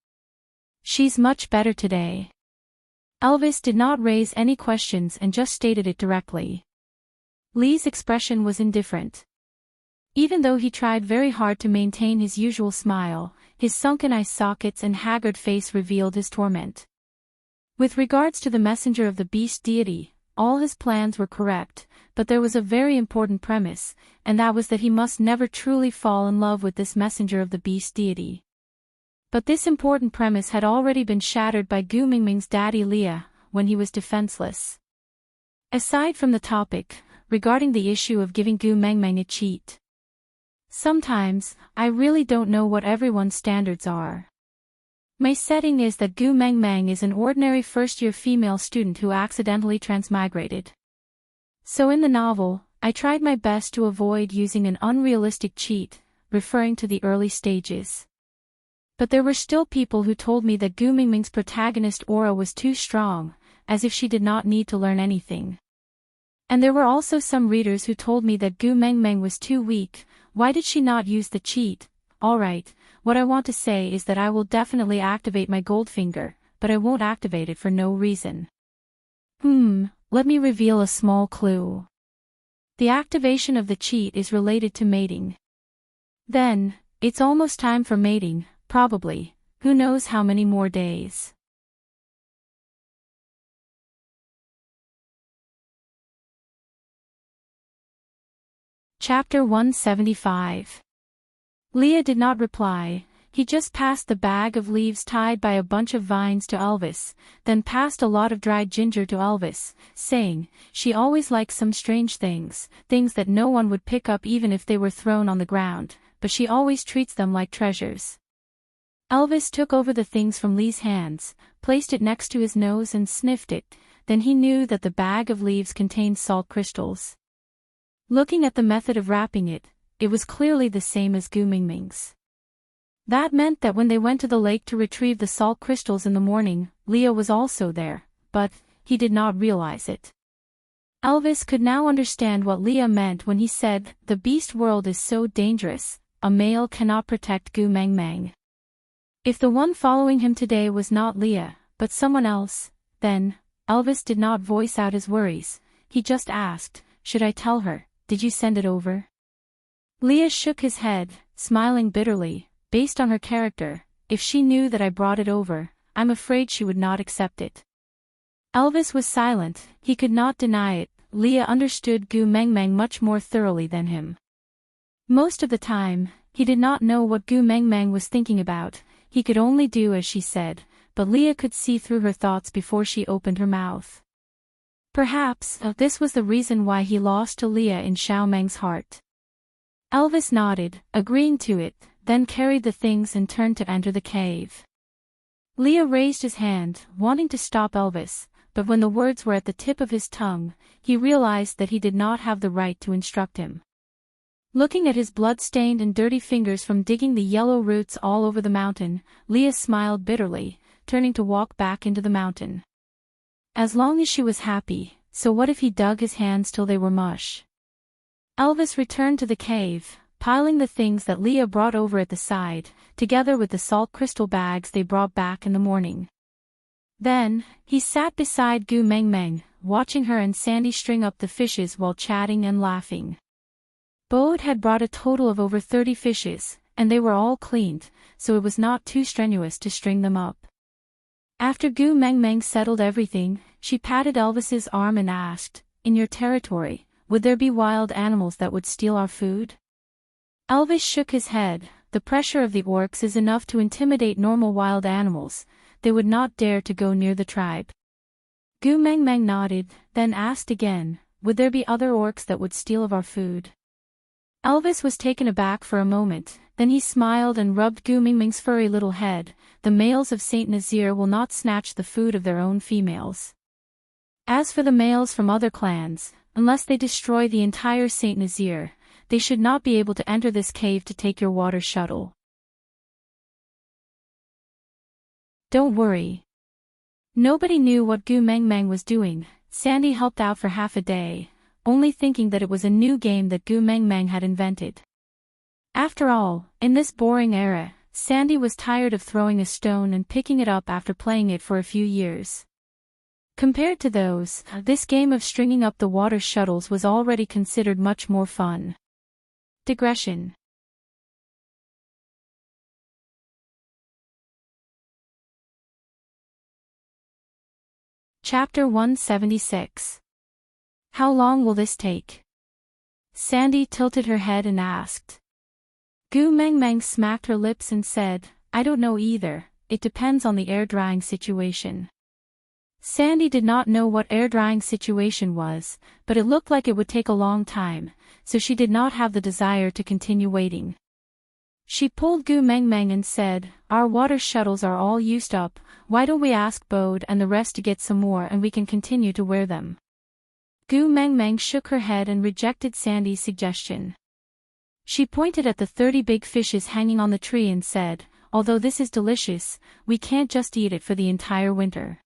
"She's much better today." Elvis did not raise any questions and just stated it directly. Lee's expression was indifferent. Even though he tried very hard to maintain his usual smile, his sunken eye sockets and haggard face revealed his torment. With regards to the messenger of the beast deity, all his plans were correct, but there was a very important premise, and that was that he must never truly fall in love with this messenger of the beast deity. But this important premise had already been shattered by Gu Mingming's daddy Leah, when he was defenseless. Aside from the topic, regarding the issue of giving Gu Mengmeng a cheat. Sometimes, I really don't know what everyone's standards are. My setting is that Gu Mengmeng is an ordinary first-year female student who accidentally transmigrated. So in the novel, I tried my best to avoid using an unrealistic cheat, referring to the early stages. But there were still people who told me that Gu Mingming's protagonist aura was too strong, as if she did not need to learn anything. And there were also some readers who told me that Gu Mengmeng was too weak. Why did she not use the cheat? Alright, what I want to say is that I will definitely activate my Goldfinger, but I won't activate it for no reason. Let me reveal a small clue. The activation of the cheat is related to mating. Then, it's almost time for mating, probably, who knows how many more days. Chapter 175. Leah did not reply. He just passed the bag of leaves tied by a bunch of vines to Elvis, then passed a lot of dried ginger to Elvis, saying, "She always likes some strange things that no one would pick up even if they were thrown on the ground, but she always treats them like treasures." Elvis took over the things from Lee's hands, placed it next to his nose and sniffed it, then he knew that the bag of leaves contained salt crystals. Looking at the method of wrapping it, it was clearly the same as Gu Mingming's. That meant that when they went to the lake to retrieve the salt crystals in the morning, Leah was also there, but he did not realize it. Elvis could now understand what Leah meant when he said, "The beast world is so dangerous, a male cannot protect Gu Mang Mang." If the one following him today was not Leah, but someone else, then, Elvis did not voice out his worries, he just asked, "Should I tell her, did you send it over?" Leah shook his head, smiling bitterly, "Based on her character, if she knew that I brought it over, I'm afraid she would not accept it." Elvis was silent, he could not deny it, Leah understood Gu Mang Mang much more thoroughly than him. Most of the time, he did not know what Gu Mang Mang was thinking about, he could only do as she said, but Leah could see through her thoughts before she opened her mouth. Perhaps, this was the reason why he lost to Leah in Xiao Meng's heart. Elvis nodded, agreeing to it, then carried the things and turned to enter the cave. Leah raised his hand, wanting to stop Elvis, but when the words were at the tip of his tongue, he realized that he did not have the right to instruct him. Looking at his blood-stained and dirty fingers from digging the yellow roots all over the mountain, Leah smiled bitterly, turning to walk back into the mountain. As long as she was happy, so what if he dug his hands till they were mush? Elvis returned to the cave, piling the things that Leah brought over at the side, together with the salt crystal bags they brought back in the morning. Then, he sat beside Gu Mang Mang, watching her and Sandy string up the fishes while chatting and laughing. Bode had brought a total of over 30 fishes, and they were all cleaned, so it was not too strenuous to string them up. After Gu Mang Mang settled everything, she patted Elvis's arm and asked, "In your territory, would there be wild animals that would steal our food?" Elvis shook his head, "The pressure of the orcs is enough to intimidate normal wild animals, they would not dare to go near the tribe." Gu Mang Mang nodded, then asked again, "Would there be other orcs that would steal of our food?" Elvis was taken aback for a moment, then he smiled and rubbed Gu Mang Mang's furry little head, "The males of Saint Nazir will not snatch the food of their own females. As for the males from other clans, unless they destroy the entire Saint Nazir, they should not be able to enter this cave to take your water shuttle. Don't worry." Nobody knew what Gu Mang Mang was doing, Sandy helped out for half a day, only thinking that it was a new game that Gu Mang Mang had invented. After all, in this boring era, Sandy was tired of throwing a stone and picking it up after playing it for a few years. Compared to those, this game of stringing up the water shuttles was already considered much more fun. Digression. Chapter 176. How long will this take? Sandy tilted her head and asked. Gu Mang Mang smacked her lips and said, "I don't know either, it depends on the air-drying situation." Sandy did not know what air-drying situation was, but it looked like it would take a long time, so she did not have the desire to continue waiting. She pulled Gu Mang Mang and said, "Our water shuttles are all used up, why don't we ask Bode and the rest to get some more and we can continue to wear them?" Gu Mang Mang shook her head and rejected Sandy's suggestion. She pointed at the 30 big fishes hanging on the tree and said, "Although this is delicious, we can't just eat it for the entire winter."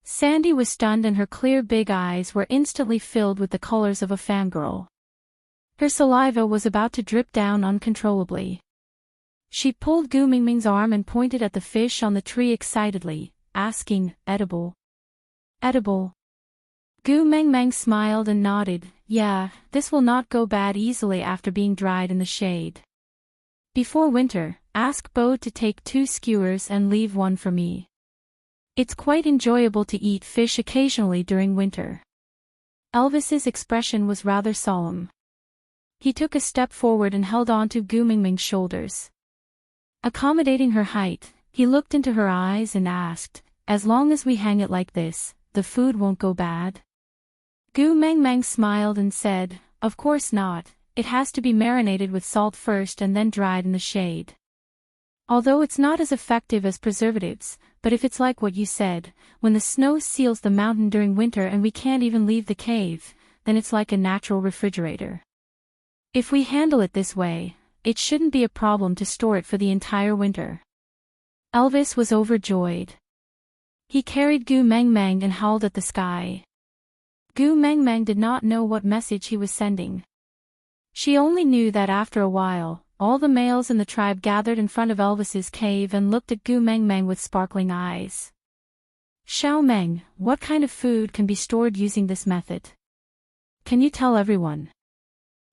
Sandy was stunned and her clear big eyes were instantly filled with the colors of a fangirl. Her saliva was about to drip down uncontrollably. She pulled Gu Mang Mang's arm and pointed at the fish on the tree excitedly, asking, "Edible? Edible?" Gu Mang Mang smiled and nodded, "Yeah, this will not go bad easily after being dried in the shade. Before winter, ask Bode to take 2 skewers and leave 1 for me. It's quite enjoyable to eat fish occasionally during winter." Elvis's expression was rather solemn. He took a step forward and held on to Gu Mang Mang's shoulders. Accommodating her height, he looked into her eyes and asked, "As long as we hang it like this, the food won't go bad?" Gu Mang Mang smiled and said, "Of course not, it has to be marinated with salt first and then dried in the shade. Although it's not as effective as preservatives, but if it's like what you said, when the snow seals the mountain during winter and we can't even leave the cave, then it's like a natural refrigerator. If we handle it this way, it shouldn't be a problem to store it for the entire winter." Elvis was overjoyed. He carried Gu Mang Mang and howled at the sky. Gu Meng Meng did not know what message he was sending. She only knew that after a while, all the males in the tribe gathered in front of Elvis's cave and looked at Gu Meng Meng with sparkling eyes. Xiao Meng, what kind of food can be stored using this method? Can you tell everyone?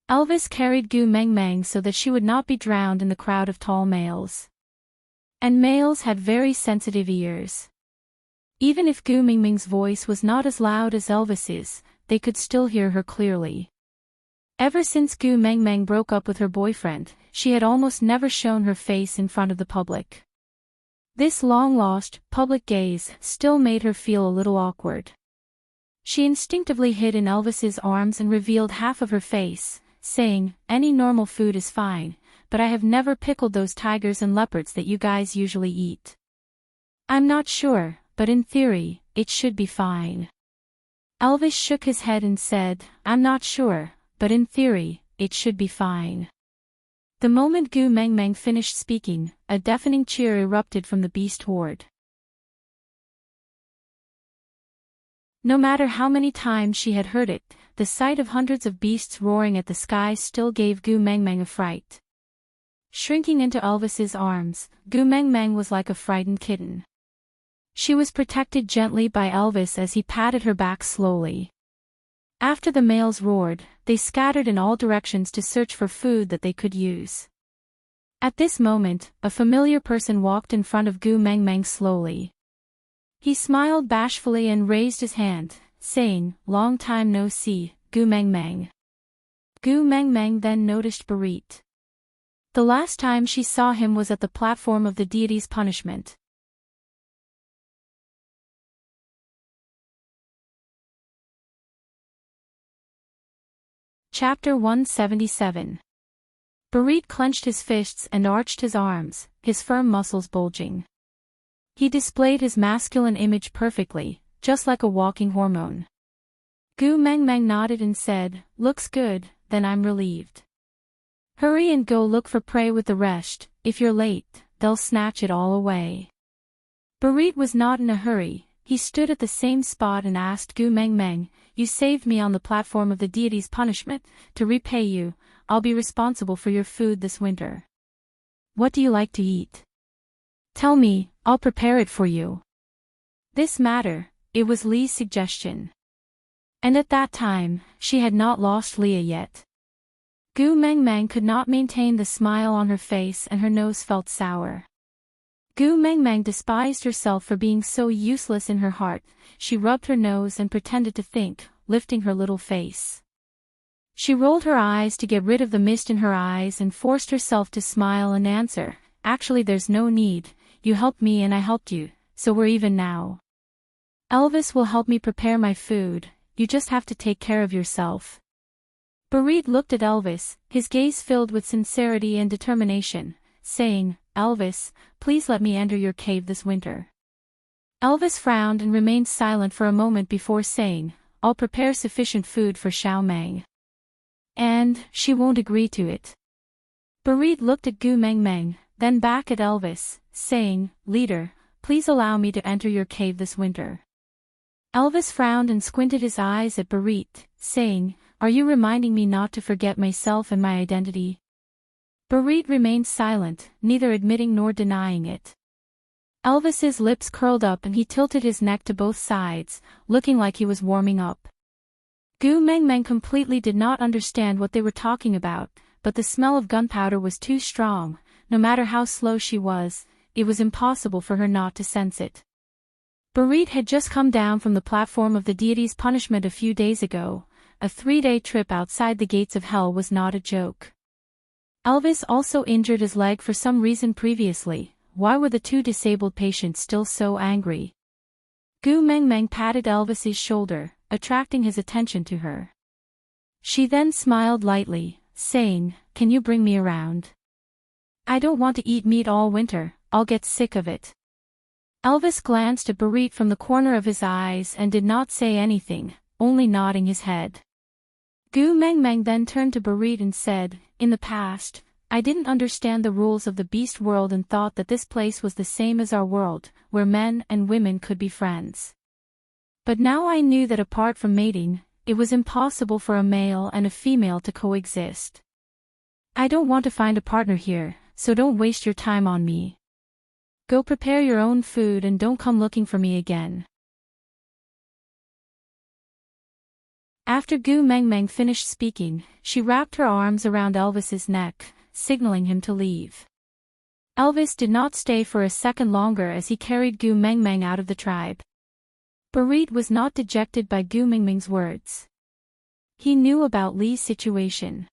Elvis carried Gu Meng Meng so that she would not be drowned in the crowd of tall males. And males had very sensitive ears. Even if Gu Meng Meng's voice was not as loud as Elvis's, they could still hear her clearly. Ever since Gu Meng Meng broke up with her boyfriend, she had almost never shown her face in front of the public. This long-lost, public gaze still made her feel a little awkward. She instinctively hid in Elvis's arms and revealed half of her face, saying, "Any normal food is fine, but I have never pickled those tigers and leopards that you guys usually eat. I'm not sure, but in theory, it should be fine." Elvis shook his head and said, "I'm not sure, but in theory, it should be fine." The moment Gu Meng Meng finished speaking, a deafening cheer erupted from the beast horde. No matter how many times she had heard it, the sight of hundreds of beasts roaring at the sky still gave Gu Meng Meng a fright. Shrinking into Elvis's arms, Gu Meng Meng was like a frightened kitten. She was protected gently by Elvis as he patted her back slowly. After the males roared, they scattered in all directions to search for food that they could use. At this moment, a familiar person walked in front of Gu Meng Meng slowly. He smiled bashfully and raised his hand, saying, "Long time no see, Gu Meng Meng." Gu Meng Meng then noticed Barit. The last time she saw him was at the platform of the deity's punishment. Chapter 177. Barit clenched his fists and arched his arms, his firm muscles bulging. He displayed his masculine image perfectly, just like a walking hormone. Gu Meng Meng nodded and said, "Looks good, then I'm relieved. Hurry and go look for prey with the rest, if you're late, they'll snatch it all away." Barit was not in a hurry. He stood at the same spot and asked Gu Meng Meng, "You saved me on the platform of the deity's punishment. To repay you, I'll be responsible for your food this winter. What do you like to eat? Tell me, I'll prepare it for you." This matter, it was Li's suggestion. And at that time, she had not lost Leah yet. Gu Meng Meng could not maintain the smile on her face and her nose felt sour. Gu Meng Meng despised herself for being so useless in her heart. She rubbed her nose and pretended to think, lifting her little face. She rolled her eyes to get rid of the mist in her eyes and forced herself to smile and answer, "Actually there's no need, you helped me and I helped you, so we're even now. Elvis will help me prepare my food, you just have to take care of yourself." Barit looked at Elvis, his gaze filled with sincerity and determination, saying, "Elvis, please let me enter your cave this winter." Elvis frowned and remained silent for a moment before saying, "I'll prepare sufficient food for Xiao Meng. And she won't agree to it." Barit looked at Gu Meng Meng, then back at Elvis, saying, "Leader, please allow me to enter your cave this winter." Elvis frowned and squinted his eyes at Barit, saying, "Are you reminding me not to forget myself and my identity?" Barit remained silent, neither admitting nor denying it. Elvis's lips curled up and he tilted his neck to both sides, looking like he was warming up. Gu Meng Meng completely did not understand what they were talking about, but the smell of gunpowder was too strong. No matter how slow she was, it was impossible for her not to sense it. Barit had just come down from the platform of the deity's punishment a few days ago. A 3-day trip outside the gates of hell was not a joke. Elvis also injured his leg for some reason previously. Why were the two disabled patients still so angry? Gu Meng Meng patted Elvis's shoulder, attracting his attention to her. She then smiled lightly, saying, "Can you bring me around? I don't want to eat meat all winter, I'll get sick of it." Elvis glanced at Barit from the corner of his eyes and did not say anything, only nodding his head. Gu Meng Meng then turned to Barit and said, "In the past, I didn't understand the rules of the beast world and thought that this place was the same as our world, where men and women could be friends. But now I knew that apart from mating, it was impossible for a male and a female to coexist. I don't want to find a partner here, so don't waste your time on me. Go prepare your own food and don't come looking for me again. After Gu Mengmeng finished speaking, she wrapped her arms around Elvis's neck, signaling him to leave. Elvis did not stay for a second longer as he carried Gu Mengmeng out of the tribe. Barit was not dejected by Gu Mengmeng's words. He knew about Li's situation.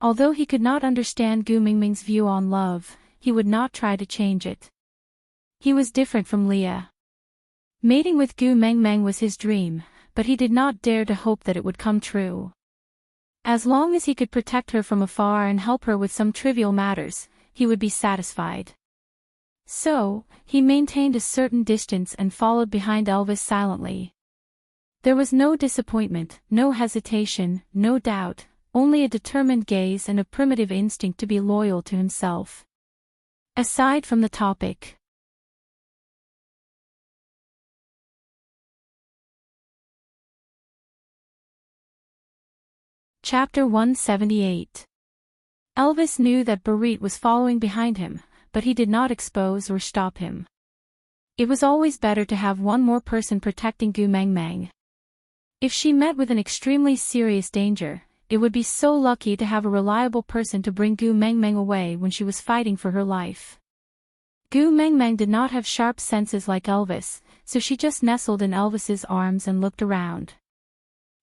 Although he could not understand Gu Mengmeng's view on love, he would not try to change it. He was different from Leah. Mating with Gu Mengmeng was his dream, but he did not dare to hope that it would come true. As long as he could protect her from afar and help her with some trivial matters, he would be satisfied. So, he maintained a certain distance and followed behind Elvis silently. There was no disappointment, no hesitation, no doubt, only a determined gaze and a primitive instinct to be loyal to himself. Aside from the topic. Chapter 178. Elvis knew that Barit was following behind him, but he did not expose or stop him. It was always better to have one more person protecting Gu Mengmeng. If she met with an extremely serious danger, it would be so lucky to have a reliable person to bring Gu Mengmeng away when she was fighting for her life. Gu Mengmeng did not have sharp senses like Elvis, so she just nestled in Elvis's arms and looked around.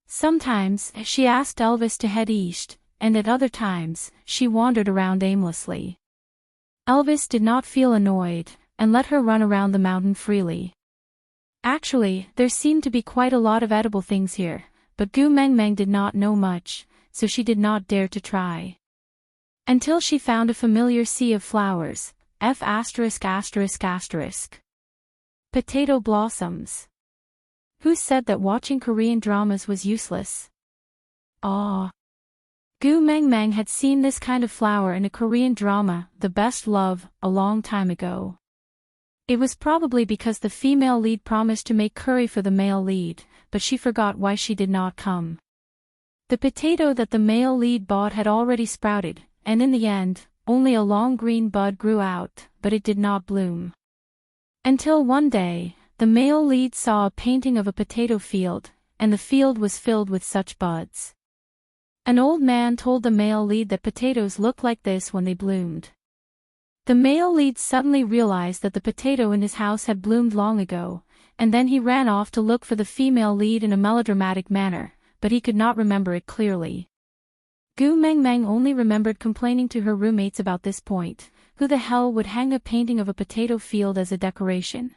Sometimes, she asked Elvis to head east, and at other times, she wandered around aimlessly. Elvis did not feel annoyed, and let her run around the mountain freely. Actually, there seemed to be quite a lot of edible things here, but Gu Mengmeng did not know much, so she did not dare to try. Until she found a familiar sea of flowers, Potato blossoms. Who said that watching Korean dramas was useless? Ah. Gu Mengmeng had seen this kind of flower in a Korean drama, The Best Love, a long time ago. It was probably because the female lead promised to make curry for the male lead, but she forgot why she did not come. The potato that the male lead bought had already sprouted, and in the end, only a long green bud grew out, but it did not bloom. Until one day, the male lead saw a painting of a potato field, and the field was filled with such buds. An old man told the male lead that potatoes looked like this when they bloomed. The male lead suddenly realized that the potato in his house had bloomed long ago, and then he ran off to look for the female lead in a melodramatic manner, but he could not remember it clearly. Gu Mengmeng only remembered complaining to her roommates about this point. Who the hell would hang a painting of a potato field as a decoration?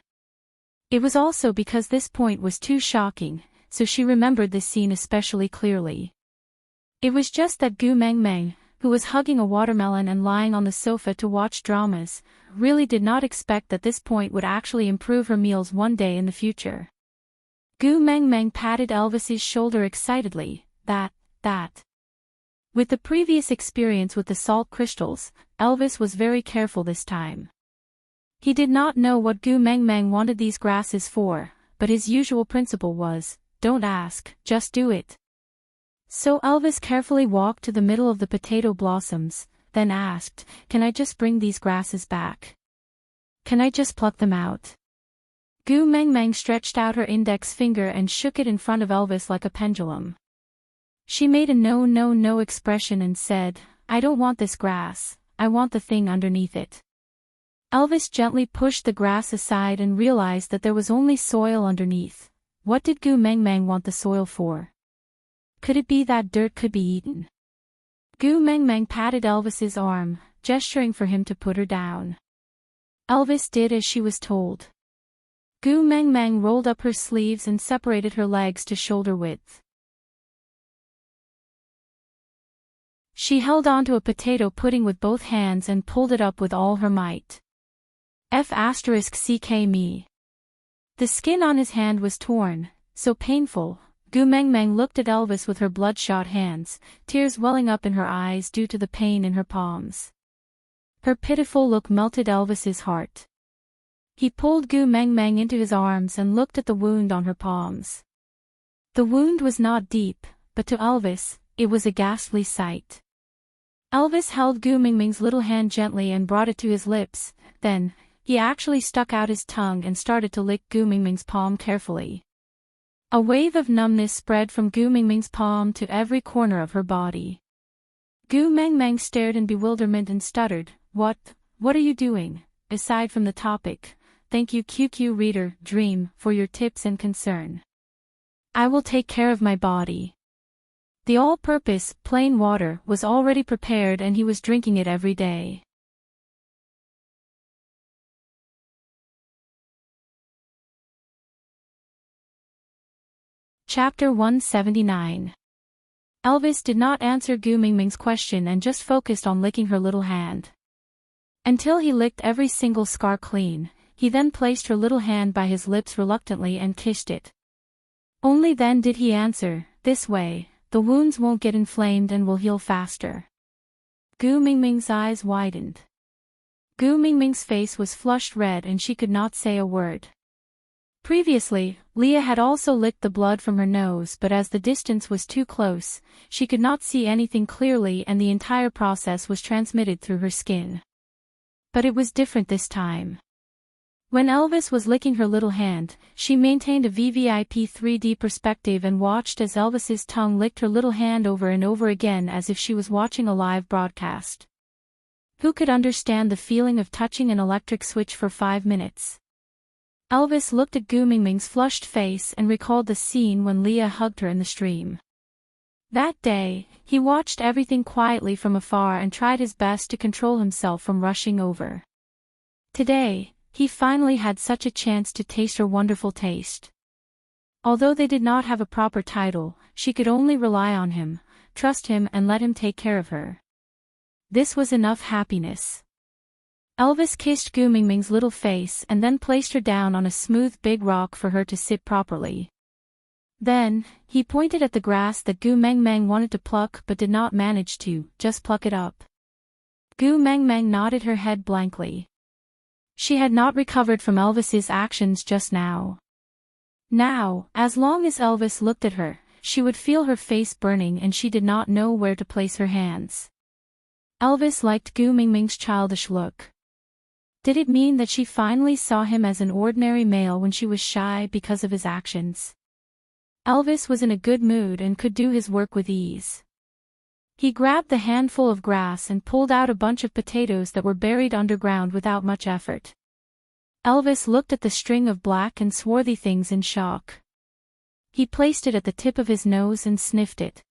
It was also because this point was too shocking, so she remembered this scene especially clearly. It was just that Gu Mengmeng, who was hugging a watermelon and lying on the sofa to watch dramas, really did not expect that this point would actually improve her meals one day in the future. Gu Mengmeng patted Elvis's shoulder excitedly. That. With the previous experience with the salt crystals, Elvis was very careful this time. He did not know what Gu Mengmeng wanted these grasses for, but his usual principle was, don't ask, just do it. So Elvis carefully walked to the middle of the potato blossoms, then asked, can I just bring these grasses back? Can I just pluck them out? Gu Mengmeng stretched out her index finger and shook it in front of Elvis like a pendulum. She made a no expression and said, I don't want this grass, I want the thing underneath it. Elvis gently pushed the grass aside and realized that there was only soil underneath. What did Gu Mengmeng want the soil for? Could it be that dirt could be eaten? Gu Mengmeng patted Elvis's arm, gesturing for him to put her down. Elvis did as she was told. Gu Mengmeng rolled up her sleeves and separated her legs to shoulder width. She held onto a potato pudding with both hands and pulled it up with all her might. F***ck me. The skin on his hand was torn, so painful. Gu Mengmeng looked at Elvis with her bloodshot hands, tears welling up in her eyes due to the pain in her palms. Her pitiful look melted Elvis's heart. He pulled Gu Mengmeng into his arms and looked at the wound on her palms. The wound was not deep, but to Elvis, it was a ghastly sight. Elvis held Gu Mingming's little hand gently and brought it to his lips, then, he actually stuck out his tongue and started to lick Gu Mingming's palm carefully. A wave of numbness spread from Gu Mingming's palm to every corner of her body. Gu Mingming stared in bewilderment and stuttered, What are you doing? Aside from the topic, thank you QQ reader, Dream, for your tips and concern. I will take care of my body. The all-purpose, plain water was already prepared and he was drinking it every day. Chapter 179. Elvis did not answer Gu Mingming's question and just focused on licking her little hand. Until he licked every single scar clean, he then placed her little hand by his lips reluctantly and kissed it. Only then did he answer, This way, the wounds won't get inflamed and will heal faster. Gu Mingming's eyes widened. Gu Mingming's face was flushed red and she could not say a word. Previously, Leah had also licked the blood from her nose, but as the distance was too close, she could not see anything clearly and the entire process was transmitted through her skin. But it was different this time. When Elvis was licking her little hand, she maintained a VVIP 3D perspective and watched as Elvis's tongue licked her little hand over and over again as if she was watching a live broadcast. Who could understand the feeling of touching an electric switch for 5 minutes? Elvis looked at Gu Mingming's flushed face and recalled the scene when Leah hugged her in the stream. That day, he watched everything quietly from afar and tried his best to control himself from rushing over. Today, he finally had such a chance to taste her wonderful taste. Although they did not have a proper title, she could only rely on him, trust him and let him take care of her. This was enough happiness. Elvis kissed Gu Mingming's little face and then placed her down on a smooth big rock for her to sit properly. Then, he pointed at the grass that Gu Mingming wanted to pluck but did not manage to, just pluck it up. Gu Mingming nodded her head blankly. She had not recovered from Elvis's actions just now. Now, as long as Elvis looked at her, she would feel her face burning and she did not know where to place her hands. Elvis liked Gu Mingming's childish look. Did it mean that she finally saw him as an ordinary male when she was shy because of his actions? Elvis was in a good mood and could do his work with ease. He grabbed the handful of grass and pulled out a bunch of potatoes that were buried underground without much effort. Elvis looked at the string of black and swarthy things in shock. He placed it at the tip of his nose and sniffed it.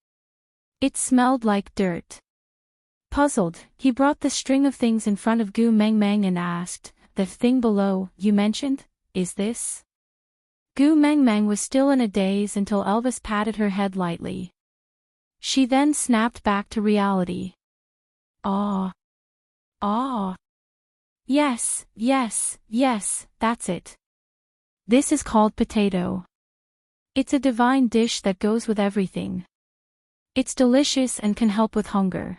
It smelled like dirt. Puzzled, he brought the string of things in front of Gu Mingming and asked, The thing below, you mentioned, is this? Gu Mingming was still in a daze until Elvis patted her head lightly. She then snapped back to reality. Ah. Ah. Yes, that's it. This is called potato. It's a divine dish that goes with everything. It's delicious and can help with hunger.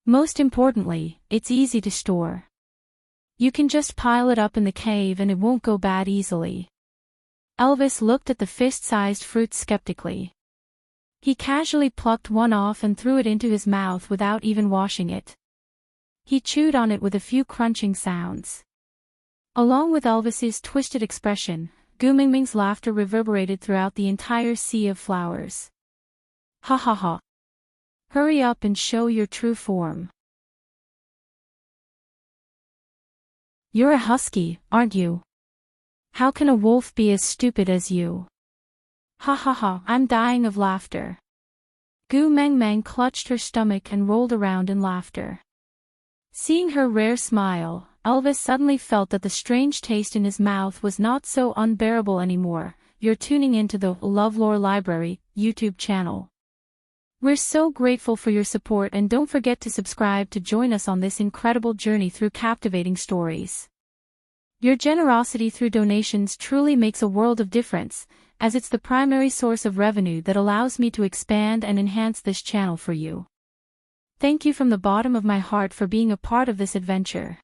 Most importantly, it's easy to store. You can just pile it up in the cave and it won't go bad easily. Elvis looked at the fist-sized fruit skeptically. He casually plucked one off and threw it into his mouth without even washing it. He chewed on it with a few crunching sounds. Along with Elvis's twisted expression, Gu Mingming's laughter reverberated throughout the entire sea of flowers. Ha ha ha. Hurry up and show your true form. You're a husky, aren't you? How can a wolf be as stupid as you? Ha ha ha, I'm dying of laughter. Gu Mingming clutched her stomach and rolled around in laughter. Seeing her rare smile, Elvis suddenly felt that the strange taste in his mouth was not so unbearable anymore. You're tuning into the LoveLore Library YouTube channel. We're so grateful for your support and don't forget to subscribe to join us on this incredible journey through captivating stories. Your generosity through donations truly makes a world of difference, as it's the primary source of revenue that allows me to expand and enhance this channel for you. Thank you from the bottom of my heart for being a part of this adventure.